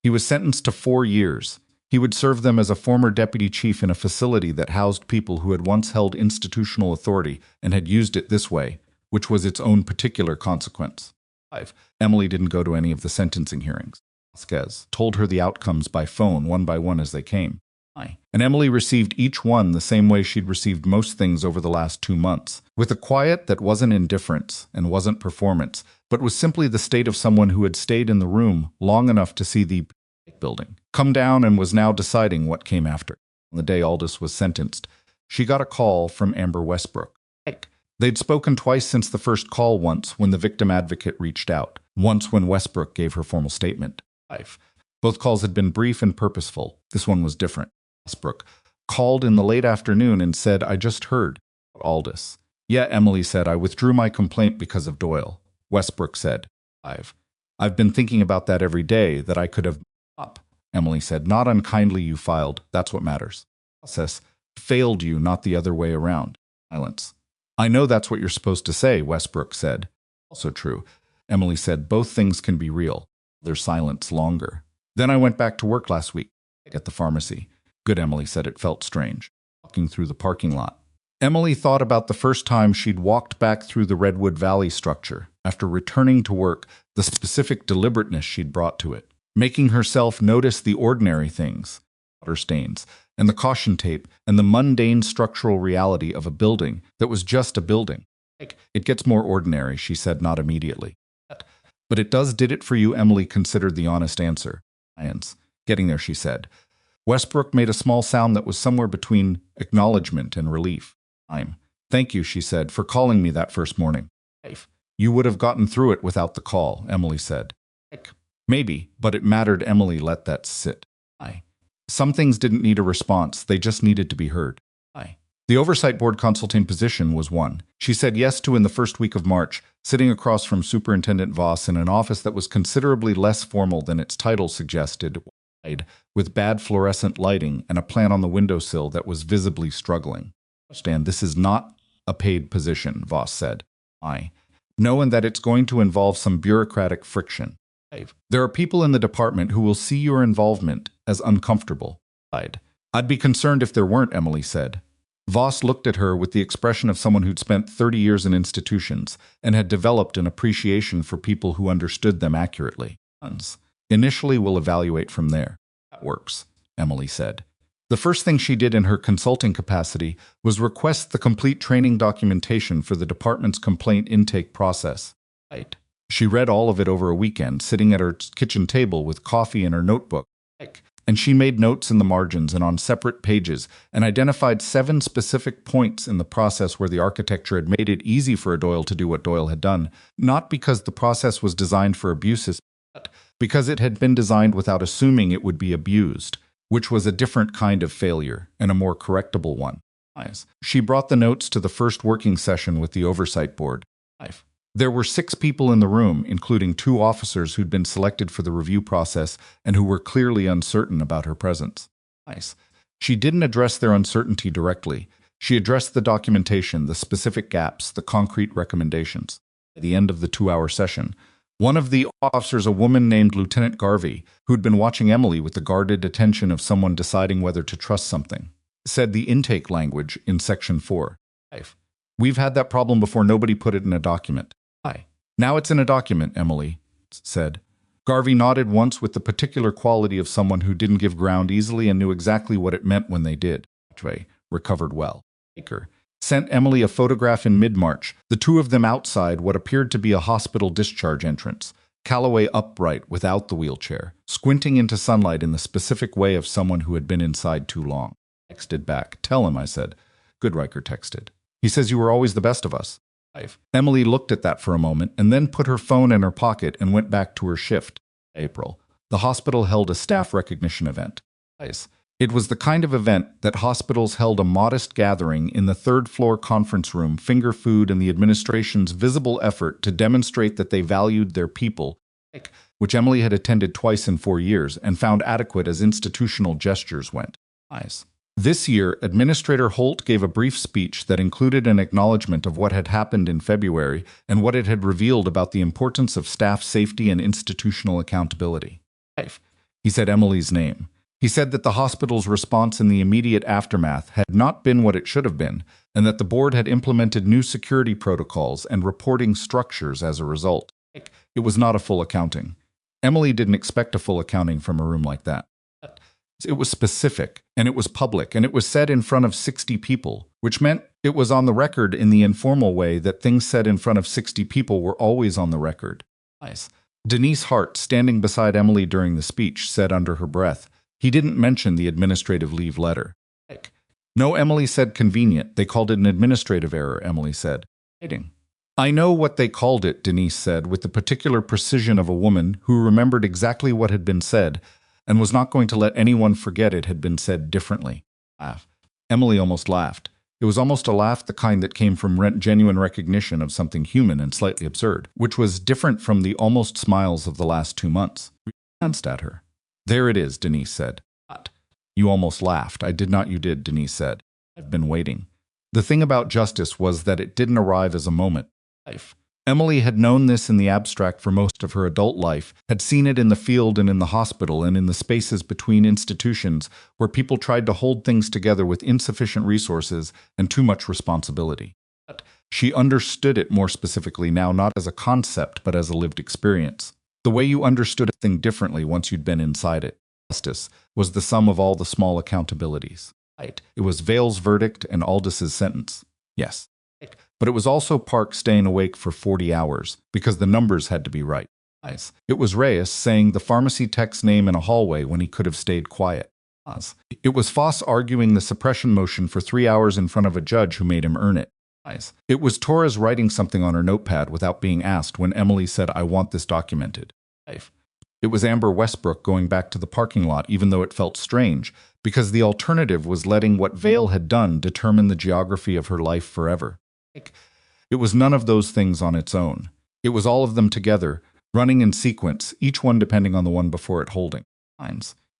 He was sentenced to 4 years. He would serve them as a former deputy chief in a facility that housed people who had once held institutional authority and had used it this way, which was its own particular consequence. 5. Emily didn't go to any of the sentencing hearings. Vasquez told her the outcomes by phone, one by one as they came. And Emily received each one the same way she'd received most things over the last 2 months, with a quiet that wasn't indifference and wasn't performance, but was simply the state of someone who had stayed in the room long enough to see the building come down and was now deciding what came after. On the day Aldous was sentenced, she got a call from Amber Westbrook. They'd spoken twice since the first call, once when the victim advocate reached out, once when Westbrook gave her formal statement. Both calls had been brief and purposeful. This one was different. Westbrook called in the late afternoon and said, "I just heard." Aldous. "Yeah," Emily said, "I withdrew my complaint because of Doyle." Westbrook said, I've been thinking about that every day, that I could have up." Emily said, "Not unkindly you filed. That's what matters. Process failed you, not the other way around." Silence. "I know that's what you're supposed to say," Westbrook said. "Also true." Emily said, "Both things can be real." Their silence longer. "Then I went back to work last week at the pharmacy." "Good," Emily said. It felt strange. Walking through the parking lot. Emily thought about the first time she'd walked back through the Redwood Valley structure, after returning to work, the specific deliberateness she'd brought to it, making herself notice the ordinary things, water stains, and the caution tape, and the mundane structural reality of a building that was just a building. "It gets more ordinary," she said, not immediately. "But it did it for you," Emily considered the honest answer. "Science. Getting there," she said. Westbrook made a small sound that was somewhere between acknowledgement and relief. "Thank you," she said, "for calling me that first morning." "You would have gotten through it without the call," Emily said. "Maybe, but it mattered." Emily let that sit. Some things didn't need a response, they just needed to be heard. The Oversight Board consulting position was one she said yes to in the first week of March, sitting across from Superintendent Voss in an office that was considerably less formal than its title suggested, with bad fluorescent lighting and a plant on the windowsill that was visibly struggling. "Understand, this is not a paid position," Voss said. "Know, and that it's going to involve some bureaucratic friction. There are people in the department who will see your involvement as uncomfortable." "I'd be concerned if there weren't," Emily said. Voss looked at her with the expression of someone who'd spent 30 years in institutions and had developed an appreciation for people who understood them accurately. "Initially, we'll evaluate from there." "That works," Emily said. The first thing she did in her consulting capacity was request the complete training documentation for the department's complaint intake process. She read all of it over a weekend, sitting at her kitchen table with coffee and her notebook. And she made notes in the margins and on separate pages, and identified 7 specific points in the process where the architecture had made it easy for Doyle to do what Doyle had done, not because the process was designed for abuses, but because it had been designed without assuming it would be abused, which was a different kind of failure and a more correctable one. She brought the notes to the first working session with the Oversight Board. There were 6 people in the room, including 2 officers who'd been selected for the review process and who were clearly uncertain about her presence. She didn't address their uncertainty directly. She addressed the documentation, the specific gaps, the concrete recommendations. At the end of the 2-hour session, one of the officers, a woman named Lieutenant Garvey, who'd been watching Emily with the guarded attention of someone deciding whether to trust something, said the intake language in Section 4. We've had that problem before. Nobody put it in a document. Now it's in a document, Emily said. Garvey nodded once with the particular quality of someone who didn't give ground easily and knew exactly what it meant when they did. Recovered well. Baker sent Emily a photograph in mid-March, the two of them outside what appeared to be a hospital discharge entrance, Calloway upright without the wheelchair, squinting into sunlight in the specific way of someone who had been inside too long. Texted back. Tell him, I said. Good, Riker texted. He says you were always the best of us. Emily looked at that for a moment and then put her phone in her pocket and went back to her shift. April. The hospital held a staff recognition event. It was the kind of event that hospitals held a modest gathering in the third-floor conference room, finger food, and the administration's visible effort to demonstrate that they valued their people, which Emily had attended twice in 4 years and found adequate as institutional gestures went. This year, Administrator Holt gave a brief speech that included an acknowledgement of what had happened in February and what it had revealed about the importance of staff safety and institutional accountability. He said Emily's name. He said that the hospital's response in the immediate aftermath had not been what it should have been, and that the board had implemented new security protocols and reporting structures as a result. It was not a full accounting. Emily didn't expect a full accounting from a room like that. It was specific, and it was public, and it was said in front of 60 people, which meant it was on the record in the informal way that things said in front of 60 people were always on the record. Denise Hart, standing beside Emily during the speech, said under her breath, he didn't mention the administrative leave letter. No, Emily said convenient. They called it an administrative error, Emily said. I know what they called it, Denise said, with the particular precision of a woman who remembered exactly what had been said and was not going to let anyone forget it had been said differently. Emily almost laughed. It was almost a laugh the kind that came from genuine recognition of something human and slightly absurd, which was different from the almost smiles of the last 2 months. He glanced at her. There it is, Denise said. You almost laughed. I did not, you did, Denise said. I've been waiting. The thing about justice was that it didn't arrive as a moment. Emily had known this in the abstract for most of her adult life, had seen it in the field and in the hospital and in the spaces between institutions where people tried to hold things together with insufficient resources and too much responsibility. She understood it more specifically now, not as a concept, but as a lived experience. The way you understood a thing differently once you'd been inside it. Justice was the sum of all the small accountabilities. It was Vale's verdict and Aldis's sentence. Yes. But it was also Park staying awake for 40 hours, because the numbers had to be right. It was Reyes saying the pharmacy tech's name in a hallway when he could have stayed quiet. It was Foss arguing the suppression motion for 3 hours in front of a judge who made him earn it. It was Torres writing something on her notepad without being asked when Emily said, I want this documented. It was Amber Westbrook going back to the parking lot even though it felt strange, because the alternative was letting what Vale had done determine the geography of her life forever. It was none of those things on its own. It was all of them together, running in sequence, each one depending on the one before it holding.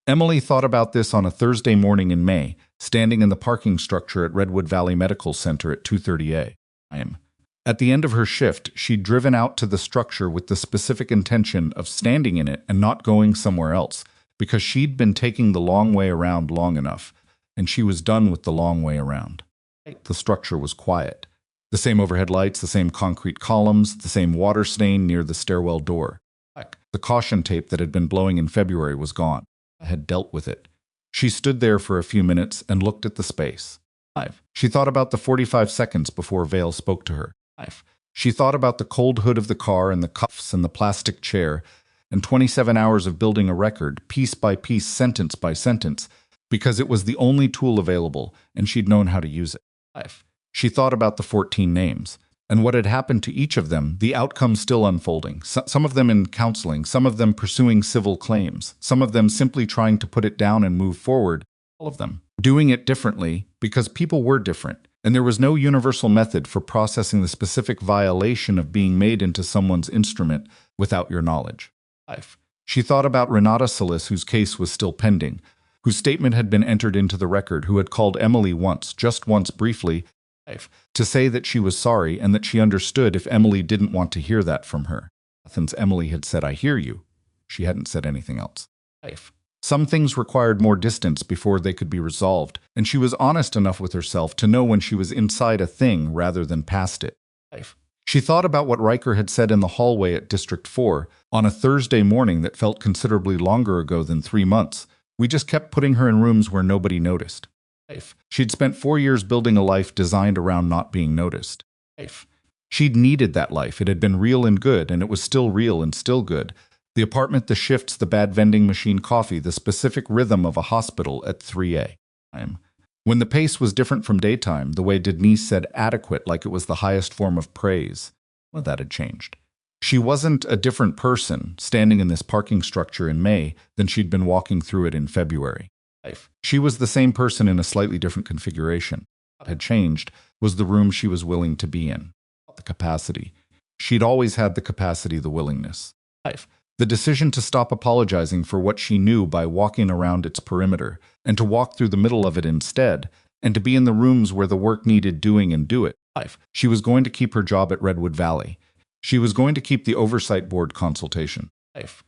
Emily thought about this on a Thursday morning in May, standing in the parking structure at Redwood Valley Medical Center at 2:30 a.m. At the end of her shift, she'd driven out to the structure with the specific intention of standing in it and not going somewhere else, because she'd been taking the long way around long enough, and she was done with the long way around. The structure was quiet. The same overhead lights, the same concrete columns, the same water stain near the stairwell door. The caution tape that had been blowing in February was gone. I had dealt with it. She stood there for a few minutes and looked at the space. She thought about the 45 seconds before Vale spoke to her. She thought about the cold hood of the car and the cuffs and the plastic chair, and 27 hours of building a record, piece by piece, sentence by sentence, because it was the only tool available, and she'd known how to use it. She thought about the 14 names, and what had happened to each of them, the outcome still unfolding, some of them in counseling, some of them pursuing civil claims, some of them simply trying to put it down and move forward, all of them doing it differently because people were different, and there was no universal method for processing the specific violation of being made into someone's instrument without your knowledge. She thought about Renata Solis, whose case was still pending, whose statement had been entered into the record, who had called Emily once, just once briefly, to say that she was sorry and that she understood if Emily didn't want to hear that from her. Since Emily had said, "I hear you," she hadn't said anything else. Some things required more distance before they could be resolved, and she was honest enough with herself to know when she was inside a thing rather than past it. She thought about what Riker had said in the hallway at District 4 on a Thursday morning that felt considerably longer ago than 3 months. We just kept putting her in rooms where nobody noticed. She'd spent 4 years building a life designed around not being noticed. She'd needed that life. It had been real and good, and it was still real and still good. The apartment, the shifts, the bad vending machine coffee, the specific rhythm of a hospital at 3 a.m. When the pace was different from daytime, the way Denise said adequate like it was the highest form of praise, well, that had changed. She wasn't a different person standing in this parking structure in May than she'd been walking through it in February. She was the same person in a slightly different configuration. What had changed was the room she was willing to be in. The capacity. She'd always had the capacity, the willingness. The decision to stop apologizing for what she knew by walking around its perimeter, and to walk through the middle of it instead, and to be in the rooms where the work needed doing and do it. She was going to keep her job at Redwood Valley. She was going to keep the Oversight Board consultation.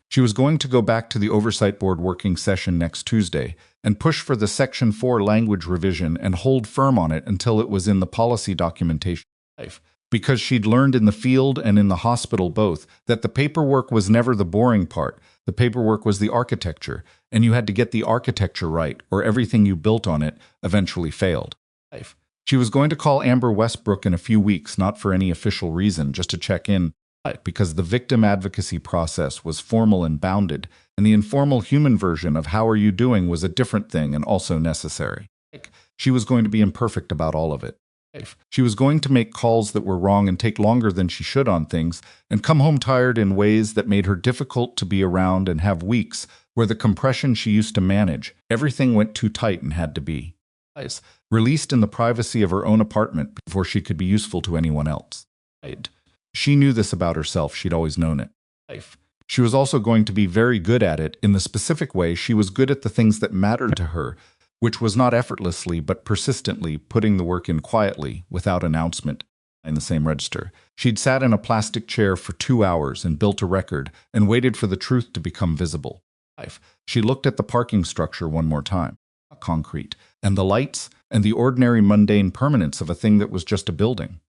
She was going to go back to the Oversight Board working session next Tuesday and push for the Section 4 language revision and hold firm on it until it was in the policy documentation. Because she'd learned in the field and in the hospital both that the paperwork was never the boring part. The paperwork was the architecture, and you had to get the architecture right, or everything you built on it eventually failed. She was going to call Amber Westbrook in a few weeks, not for any official reason, just to check in, because the victim advocacy process was formal and bounded, and the informal human version of "how are you doing" was a different thing and also necessary. She was going to be imperfect about all of it. She was going to make calls that were wrong and take longer than she should on things, and come home tired in ways that made her difficult to be around, and have weeks where the compression she used to manage, everything went too tight and had to be released in the privacy of her own apartment before she could be useful to anyone else. She knew this about herself. She'd always known it. She was also going to be very good at it in the specific way she was good at the things that mattered to her, which was not effortlessly but persistently putting the work in quietly, without announcement, in the same register. She'd sat in a plastic chair for 2 hours and built a record and waited for the truth to become visible. She looked at the parking structure one more time, concrete, and the lights and the ordinary mundane permanence of a thing that was just a building.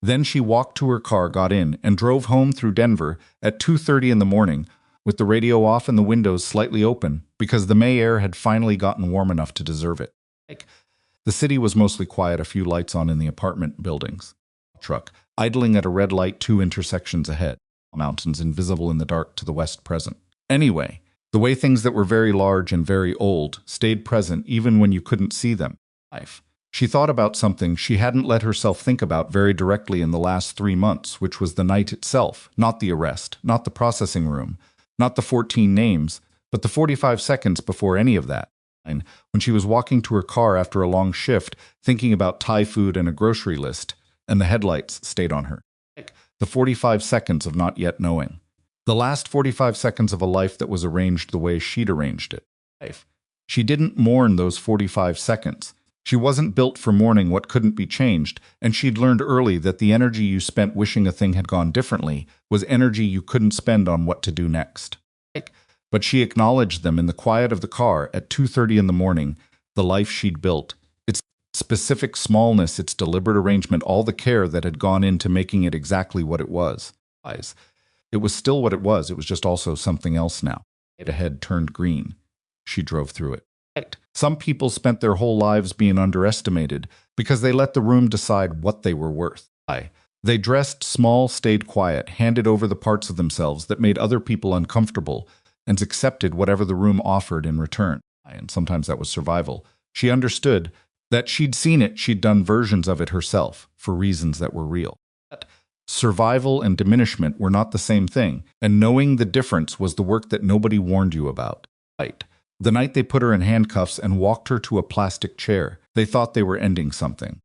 Then she walked to her car, got in, and drove home through Denver at 2:30 in the morning, with the radio off and the windows slightly open, because the May air had finally gotten warm enough to deserve it. The city was mostly quiet, a few lights on in the apartment buildings. Truck, idling at a red light 2 intersections ahead. Mountains invisible in the dark to the west present. Anyway, the way things that were very large and very old stayed present even when you couldn't see them. She thought about something she hadn't let herself think about very directly in the last 3 months, which was the night itself, not the arrest, not the processing room, not the 14 names, but the 45 seconds before any of that, when she was walking to her car after a long shift, thinking about Thai food and a grocery list, and the headlights stayed on her. The 45 seconds of not yet knowing. The last 45 seconds of a life that was arranged the way she'd arranged it. She didn't mourn those 45 seconds. She wasn't built for mourning what couldn't be changed, and she'd learned early that the energy you spent wishing a thing had gone differently was energy you couldn't spend on what to do next. But she acknowledged them in the quiet of the car at 2:30 in the morning, the life she'd built, its specific smallness, its deliberate arrangement, all the care that had gone into making it exactly what it was. It was still what it was just also something else now. It ahead turned green. She drove through it. Some people spent their whole lives being underestimated because they let the room decide what they were worth. They dressed small, stayed quiet, handed over the parts of themselves that made other people uncomfortable, and accepted whatever the room offered in return. And sometimes that was survival. She understood that she'd seen it, she'd done versions of it herself, for reasons that were real. Survival and diminishment were not the same thing, and knowing the difference was the work that nobody warned you about. The night they put her in handcuffs and walked her to a plastic chair, they thought they were ending something.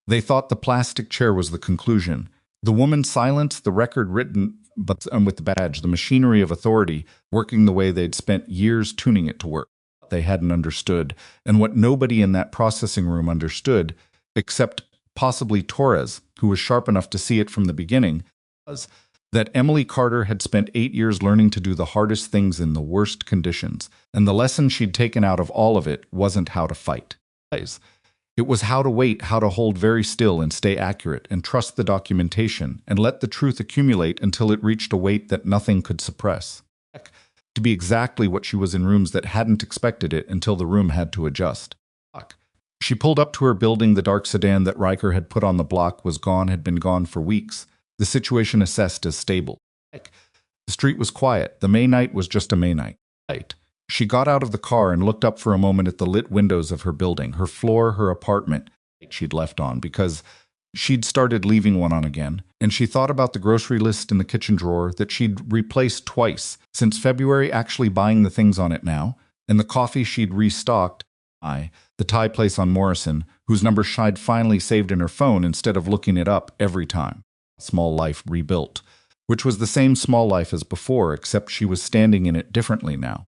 They thought the plastic chair was the conclusion. The woman's silence, the record written, but with the badge, the machinery of authority, working the way they'd spent years tuning it to work. they hadn't understood, and what nobody in that processing room understood, except possibly Torres, who was sharp enough to see it from the beginning, was that Emily Carter had spent 8 years learning to do the hardest things in the worst conditions, and the lesson she'd taken out of all of it wasn't how to fight. It was how to wait, how to hold very still and stay accurate, and trust the documentation, and let the truth accumulate until it reached a weight that nothing could suppress. To be exactly what she was in rooms that hadn't expected it until the room had to adjust. She pulled up to her building. The dark sedan that Riker had put on the block was gone, had been gone for weeks. The situation assessed as stable. The street was quiet. The May night was just a May night. She got out of the car and looked up for a moment at the lit windows of her building, her floor, her apartment she'd left on, because she'd started leaving one on again, and she thought about the grocery list in the kitchen drawer that she'd replaced twice since February, actually buying the things on it now, and the coffee she'd restocked, the Thai place on Morrison, whose number she'd finally saved in her phone instead of looking it up every time. Small life rebuilt, which was the same small life as before, except she was standing in it differently now.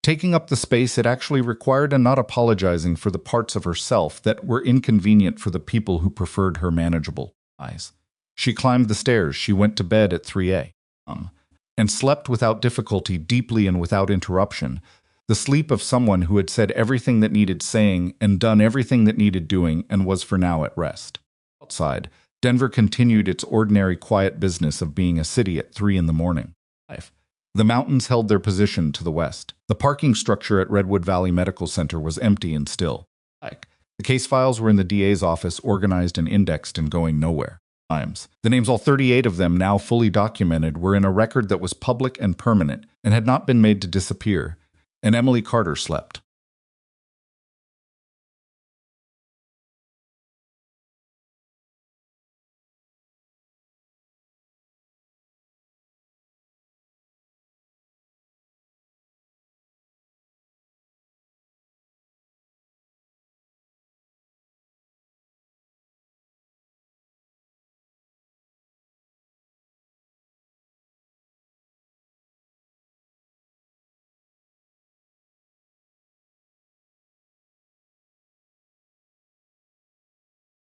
Taking up the space it actually required, and not apologizing for the parts of herself that were inconvenient for the people who preferred her manageable eyes. She climbed the stairs. She went to bed at 3 a.m. and slept without difficulty, deeply and without interruption, the sleep of someone who had said everything that needed saying and done everything that needed doing and was for now at rest. Outside, Denver continued its ordinary quiet business of being a city at 3 in the morning. The mountains held their position to the west. The parking structure at Redwood Valley Medical Center was empty and still. The case files were in the DA's office, organized and indexed and going nowhere. The names, all 38 of them now fully documented, were in a record that was public and permanent and had not been made to disappear. And Emily Carter slept.